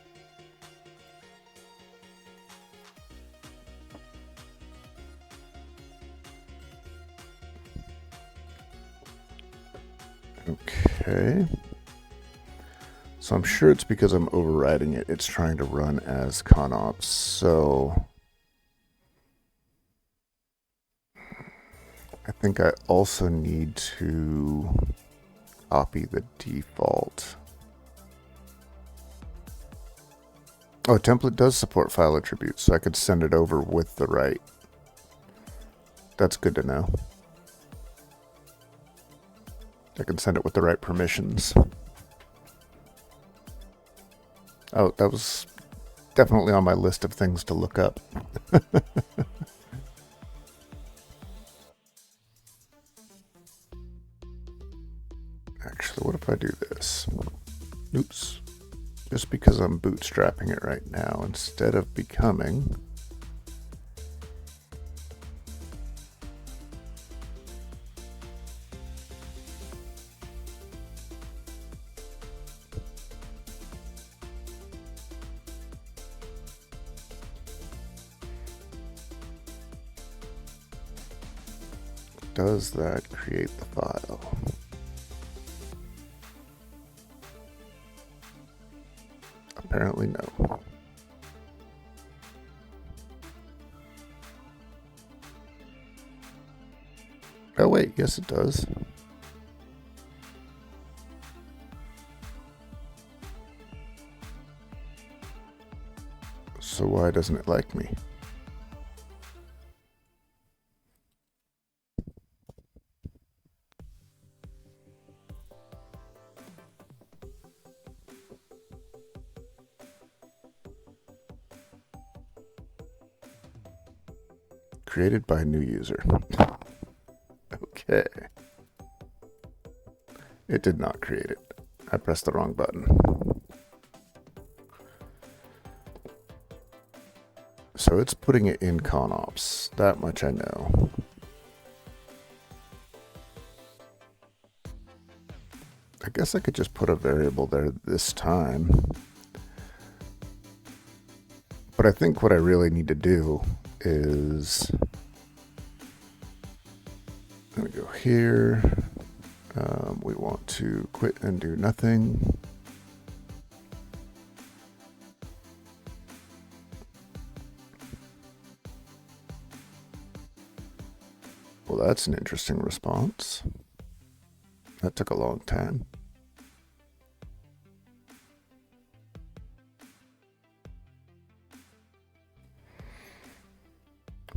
Okay. So I'm sure it's because I'm overriding it. It's trying to run as conops. So I think I also need to copy the default. Oh, template does support file attributes, so I could send it over with the right. That's good to know. I can send it with the right permissions. Oh, that was definitely on my list of things to look up. Actually, what if I do this? Oops. Just because I'm bootstrapping it right now, instead of becoming... Does that create the file? Apparently no. Oh wait, yes it does. So why doesn't it like me? Created by a new user. Okay. It did not create it. I pressed the wrong button. So it's putting it in ConOps. That much I know. I guess I could just put a variable there this time. But I think what I really need to do is I'm going to go here. We want to quit and do nothing. Well, that's an interesting response. That took a long time.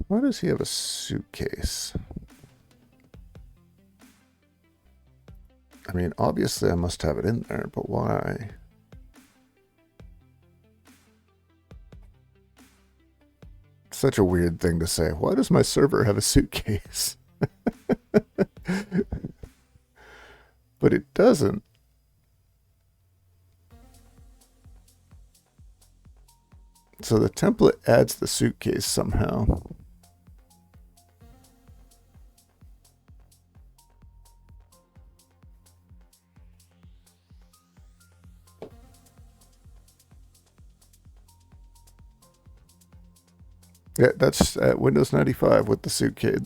Why does he have a suitcase? I mean, obviously I must have it in there, but why? Such a weird thing to say. Why does my server have a suitcase? But it doesn't. So the template adds the suitcase somehow. Yeah, that's at Windows 95 with the suitcase.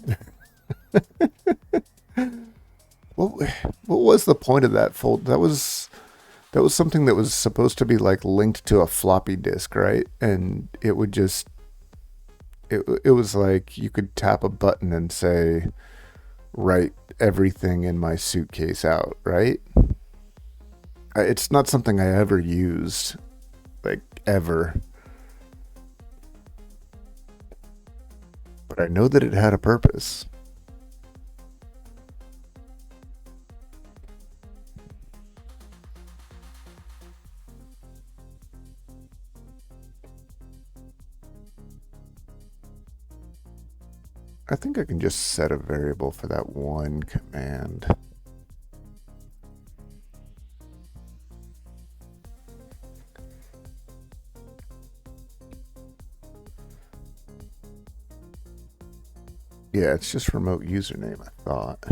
What was the point of that fold? That was something that was supposed to be like linked to a floppy disk, right? And it would just it was like you could tap a button and say write everything in my suitcase out, right? It's not something I ever used, like ever. But I know that it had a purpose. I think I can just set a variable for that one command. Yeah, it's just remote username, I thought.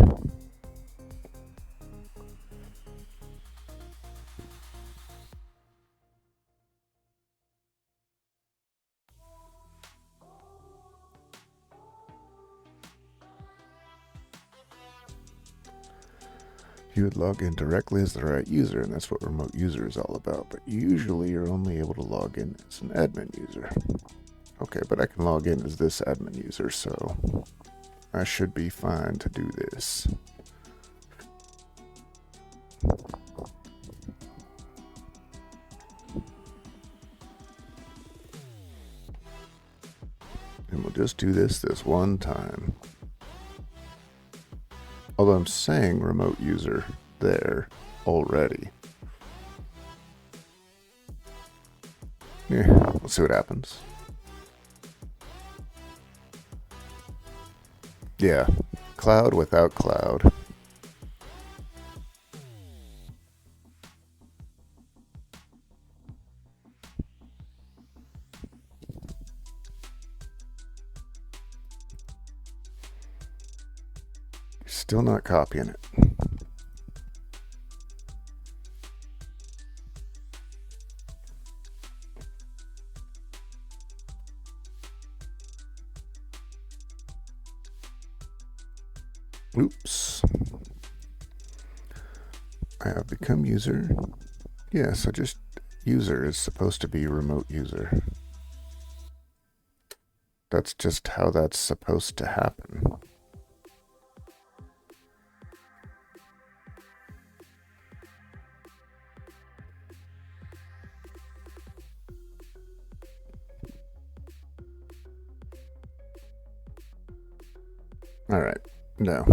You would log in directly as the right user, and that's what remote user is all about. But usually you're only able to log in as an admin user. Okay, but I can log in as this admin user, so I should be fine to do this. And we'll just do this one time. Although I'm saying remote user there already. Yeah, let's see what happens. Yeah, cloud without cloud. Still not copying it. Oops. I have become user. Yeah, so just user is supposed to be remote user. That's just how that's supposed to happen. All right. No.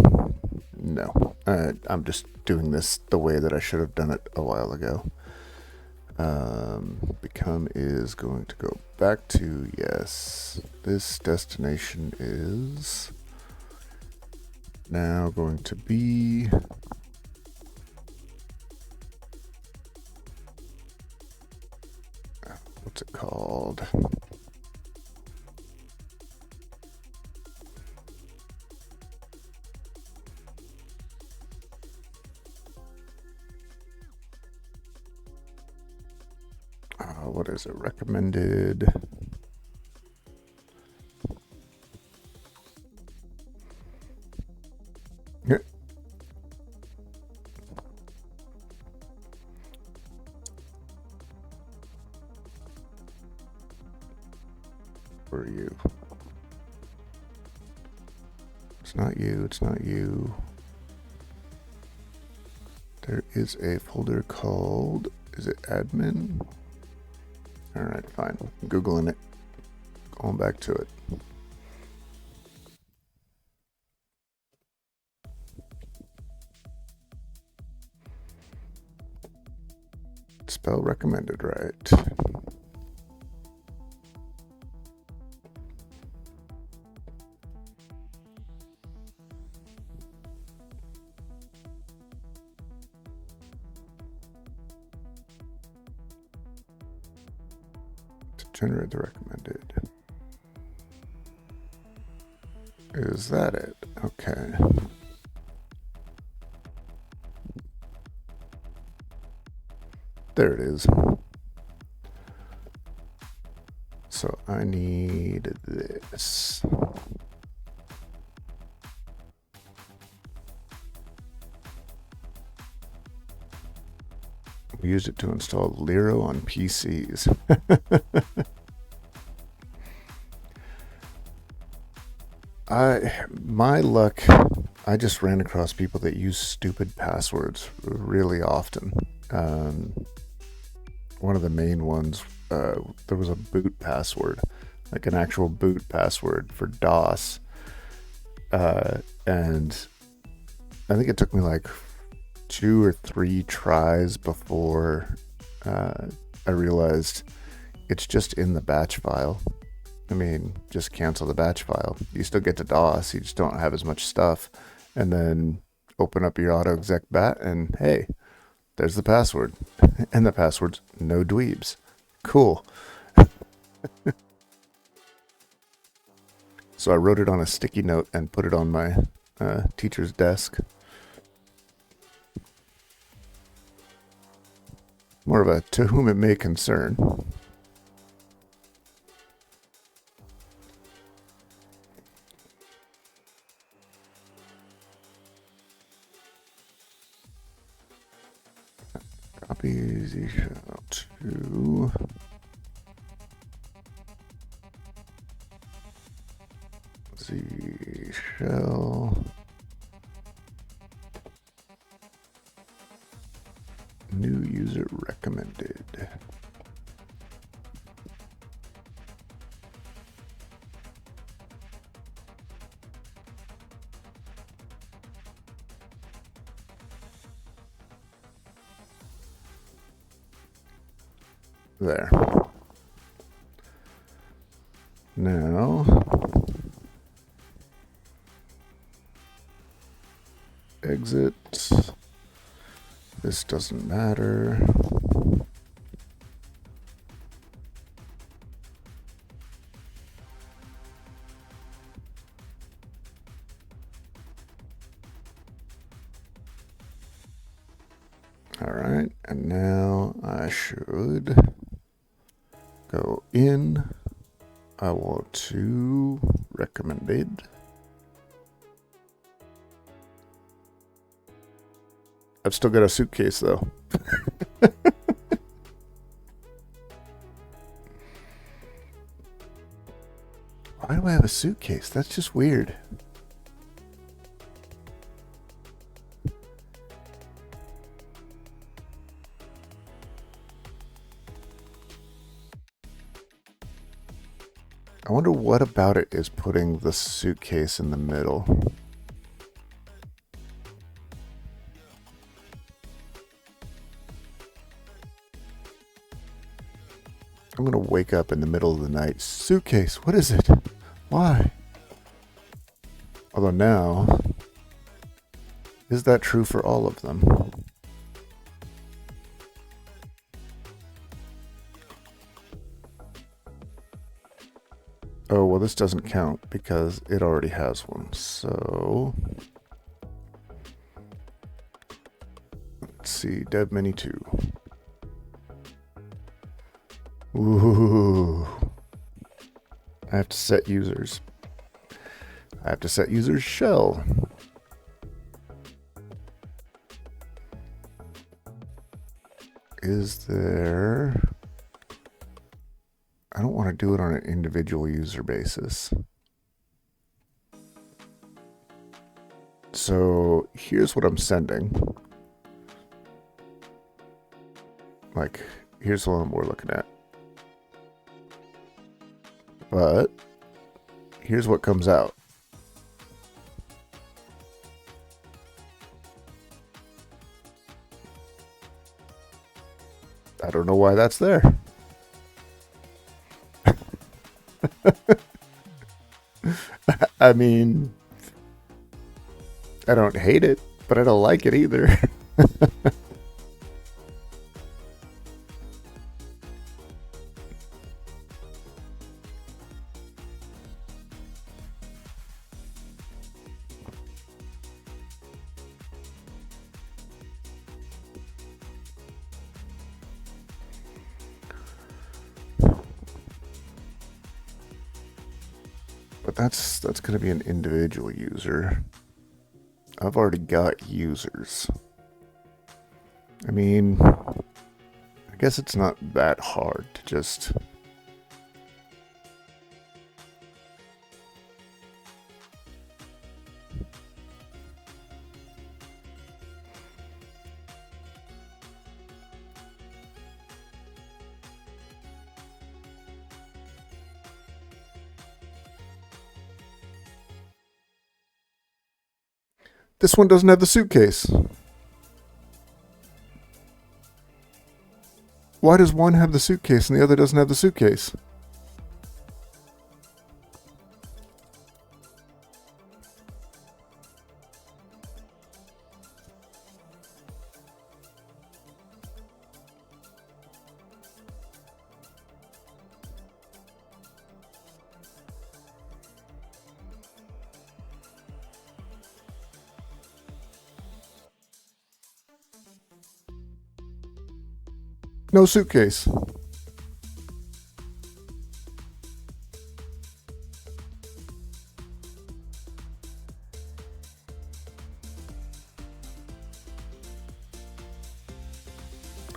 I'm just doing this the way that I should have done it a while ago. Become is going to go back to yes. This destination is now going to be what's it called? What is it? Recommended. Yeah. Where are you? It's not you. It's not you. There is a folder called, is it admin? All right, fine. I'm Googling it. Going back to it. Spell recommended right. To generate the recommended. Is that it? Okay. There it is. So I need this. We used it to install Liro on PCs. My luck, I just ran across people that use stupid passwords really often. One of the main ones, there was a boot password, like an actual boot password for DOS. And I think it took me like 2 or 3 tries before I realized it's just in the batch file. I mean, just cancel the batch file. You still get to DOS, you just don't have as much stuff. And then open up your autoexec bat and hey, there's the password. And the password's no dweebs. Cool. So I wrote it on a sticky note and put it on my teacher's desk. More of a to whom it may concern. Copy Z shell to Z shell. New user recommended. There. Now, exit. This doesn't matter. All right, and now I should go in. I want to recommended. I've still got a suitcase though. Why do I have a suitcase? That's just weird. I wonder what about it is putting the suitcase in the middle. I'm gonna wake up in the middle of the night. Suitcase, what is it? Why? Although now, is that true for all of them? Oh, well, this doesn't count because it already has one. So, let's see, dev mini 2. Ooh. I have to set users. I have to set users shell. Is there... I don't want to do it on an individual user basis. So here's what I'm sending. Like, here's the one we're looking at. But here's what comes out. I don't know why that's there. I mean, I don't hate it, but I don't like it either. But that's going to be an individual user. I've already got users. I mean, I guess it's not that hard to just... This one doesn't have the suitcase. Why does one have the suitcase and the other doesn't have the suitcase? No suitcase.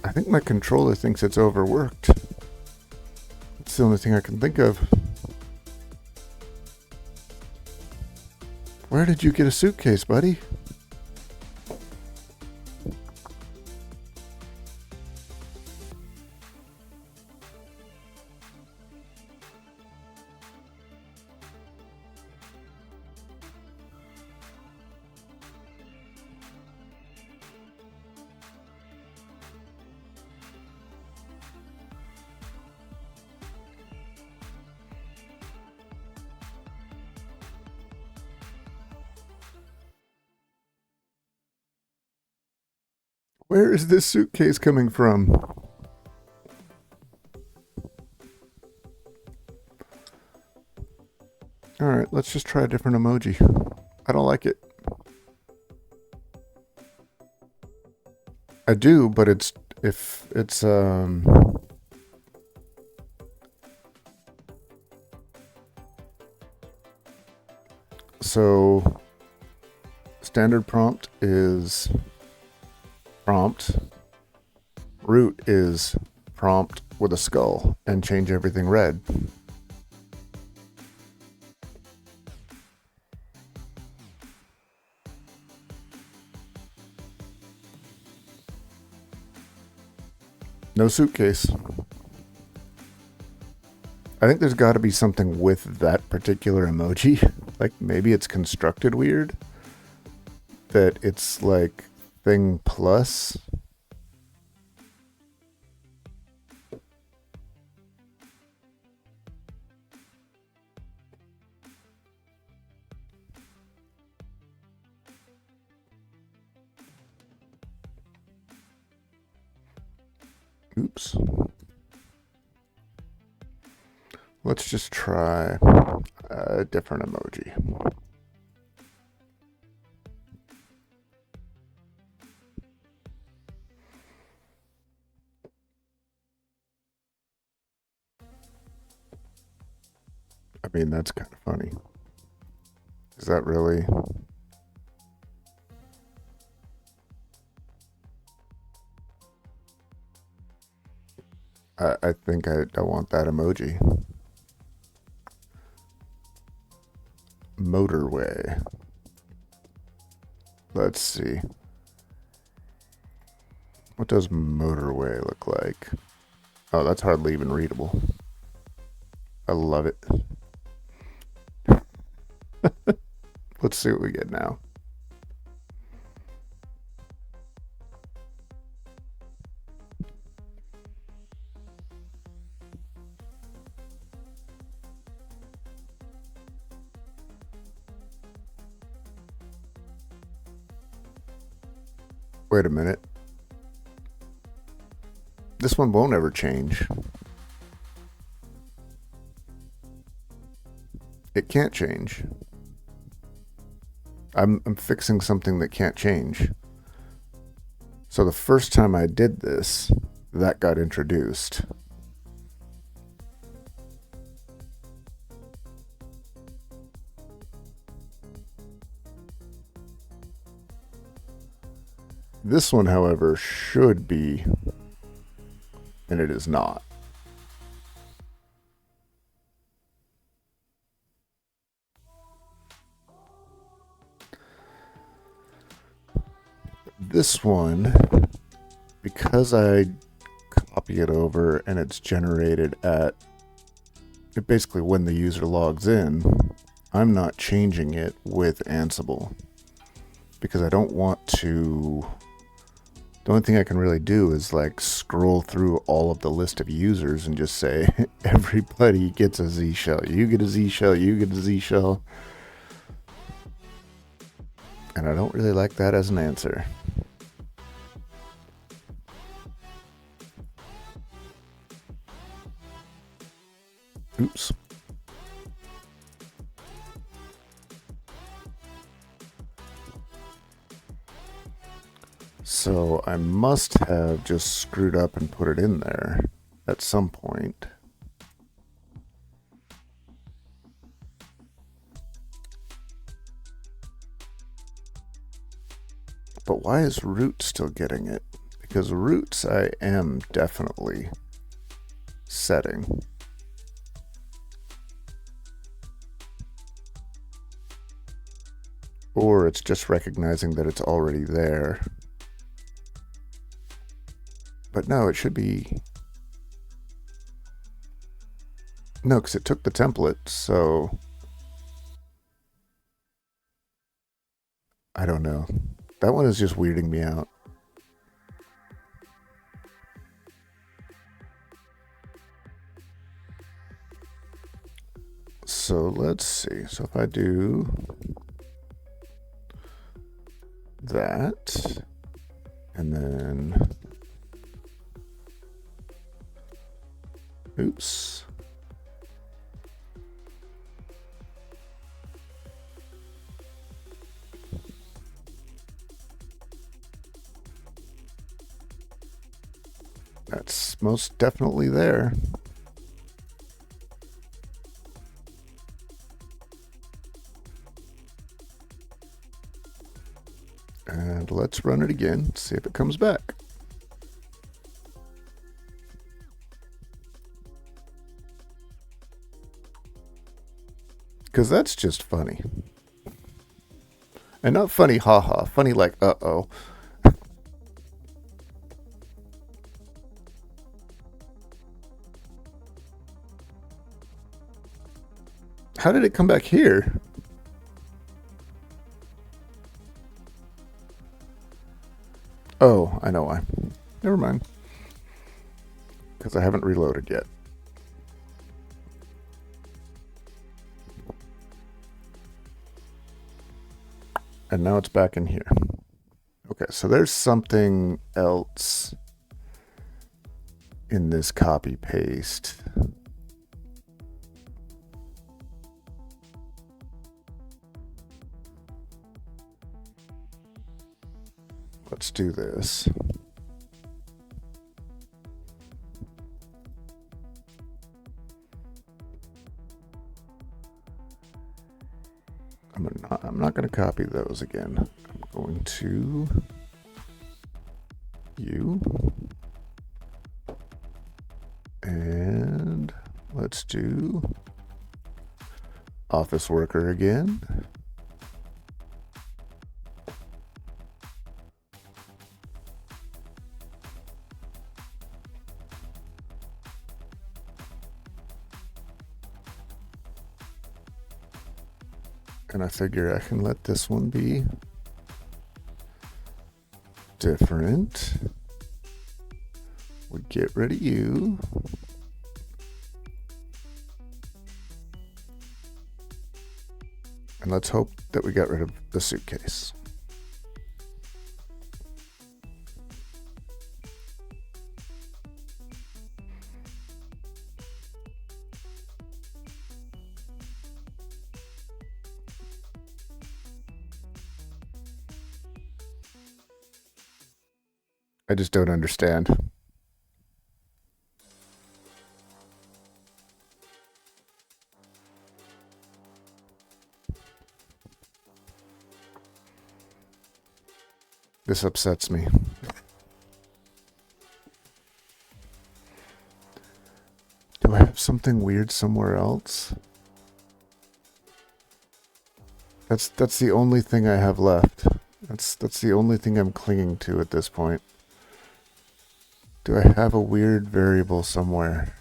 I think my controller thinks it's overworked. It's the only thing I can think of. Where did you get a suitcase, buddy? Where is this suitcase coming from? Alright, let's just try a different emoji. I don't like it. I do, but it's... if it's... So... standard prompt is... prompt. Root is prompt with a skull and change everything red. No suitcase. I think there's got to be something with that particular emoji. Like maybe it's constructed weird. That it's like thing plus. Oops. Let's just try a different emoji. I mean, that's kind of funny. Is that really? I think I want that emoji. Motorway. Let's see. What does motorway look like? Oh, that's hardly even readable. I love it. Let's see what we get now. Wait a minute. This one won't ever change. It can't change. I'm fixing something that can't change. So the first time I did this, that got introduced. This one, however, should be, and it is not. This one, because I copy it over and it's generated at basically when the user logs in, I'm not changing it with Ansible because I don't want to. The only thing I can really do is like scroll through all of the list of users and just say everybody gets a Z shell. You get a Z shell, you get a Z shell. And I don't really like that as an answer. Oops. So I must have just screwed up and put it in there at some point. But why is root still getting it? Because roots I am definitely setting. Or it's just recognizing that it's already there. But no, it should be... No, because it took the template, so... I don't know. That one is just weirding me out. So let's see. So if I do that, and then, oops. That's most definitely there. And let's run it again, see if it comes back. Because that's just funny. And not funny, haha, funny like, uh-oh. How did it come back here? Oh, I know why. Never mind. Because I haven't reloaded yet. And now it's back in here. Okay, so there's something else in this copy paste. Let's do this. I'm not going to copy those again. I'm going to you. And let's do office worker again. And I figure I can let this one be different. We get rid of you. And let's hope that we got rid of the suitcase. I just don't understand. This upsets me. Do I have something weird somewhere else? That's the only thing I have left. That's the only thing I'm clinging to at this point. Do I have a weird variable somewhere?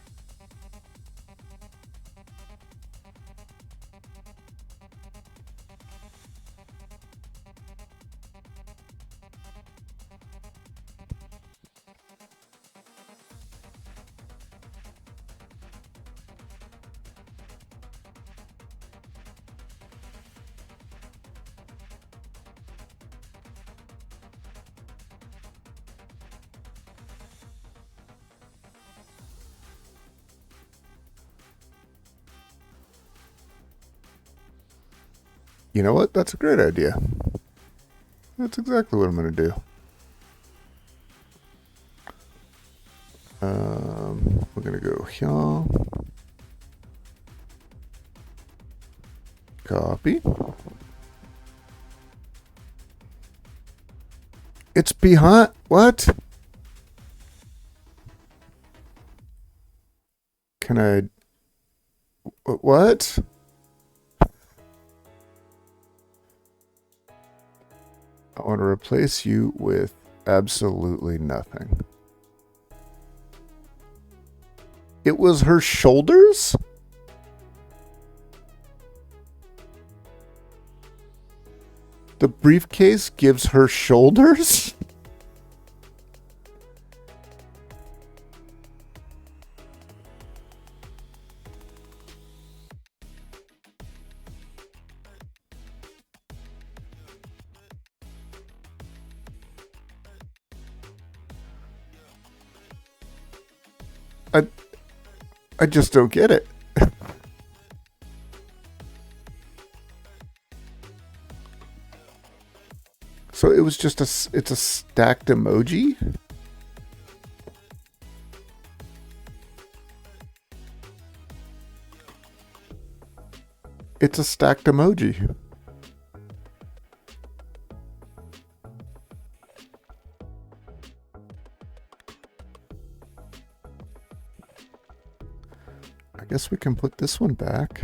You know what? That's a great idea. That's exactly what I'm going to do. We're going to go here. Copy. It's behind. What? Can I? What? I want to replace you with absolutely nothing. It was her shoulders? The briefcase gives her shoulders? I just don't get it. So it was just it's a stacked emoji? It's a stacked emoji. I guess we can put this one back.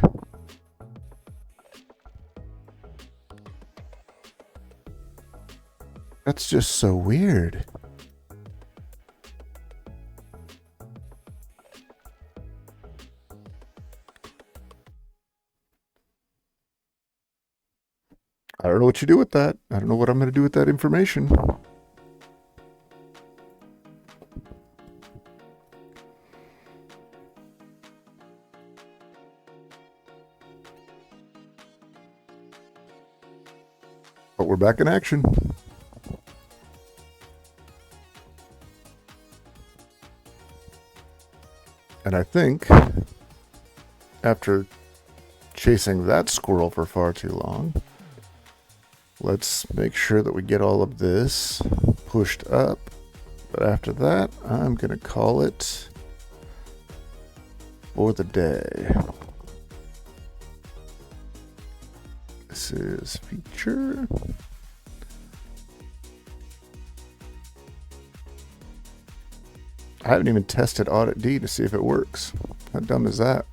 That's just so weird. I don't know what you do with that. I don't know what I'm going to do with that information. But we're back in action. And I think after chasing that squirrel for far too long, let's make sure that we get all of this pushed up. But after that, I'm going to call it for the day. This is feature. I haven't even tested auditd to see if it works. How dumb is that?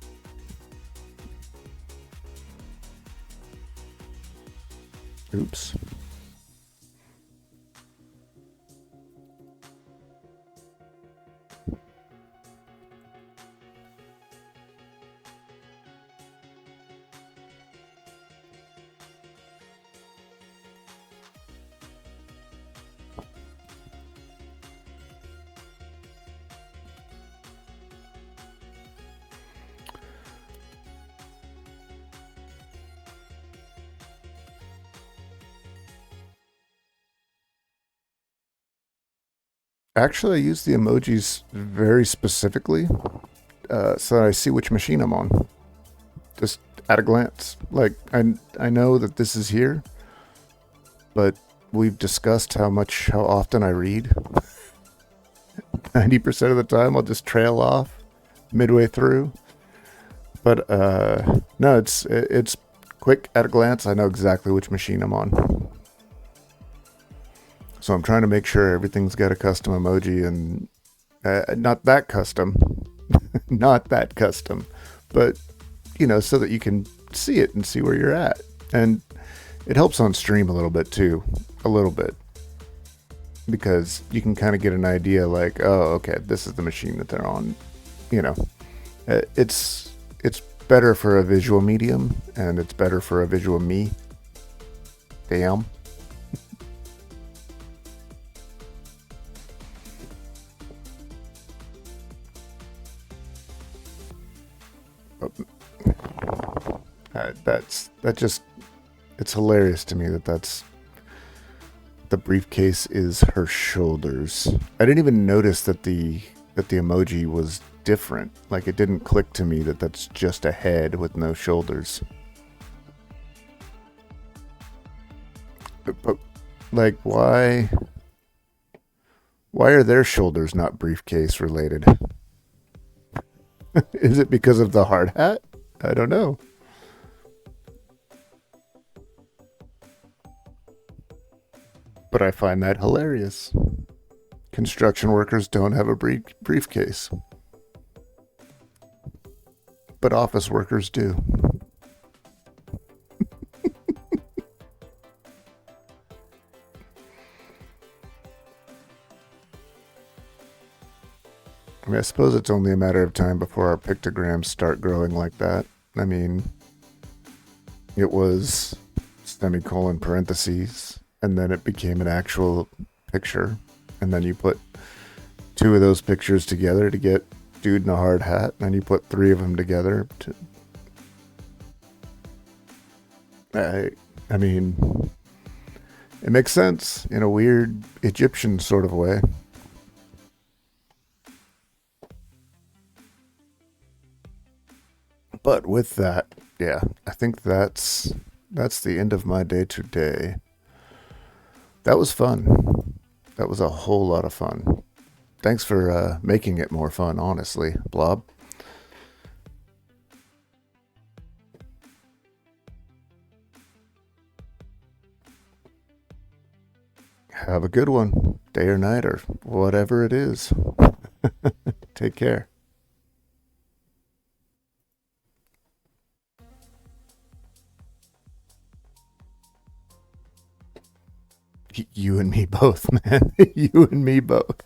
Oops. Actually, I use the emojis very specifically so that I see which machine I'm on. Just at a glance. Like, I know that this is here, but we've discussed how often I read. 90% of the time I'll just trail off midway through. But no, it's quick at a glance. I know exactly which machine I'm on. So I'm trying to make sure everything's got a custom emoji, and not that custom, not that custom, but so that you can see it and see where you're at. And it helps on stream a little bit too, because you can kind of get an idea like, oh, okay, this is the machine that they're on. It's better for a visual medium, and it's better for a visual me. Damn. It's hilarious to me that's the briefcase is her shoulders. I didn't even notice that the emoji was different. Like, it didn't click to me that that's just a head with no shoulders. But like, why are their shoulders not briefcase related? Is it because of the hard hat? I don't know. But I find that hilarious. Construction workers don't have a briefcase, but office workers do. I mean, I suppose it's only a matter of time before our pictograms start growing like that. I mean, it was semicolon parentheses, and then it became an actual picture, and then you put two of those pictures together to get dude in a hard hat, and then you put three of them together to... I mean, it makes sense in a weird Egyptian sort of way. But with that, yeah, I think that's the end of my day today. That was fun. That was a whole lot of fun. Thanks for making it more fun, honestly, Blob. Have a good one, day or night or whatever it is. Take care. You and me both, man. You and me both.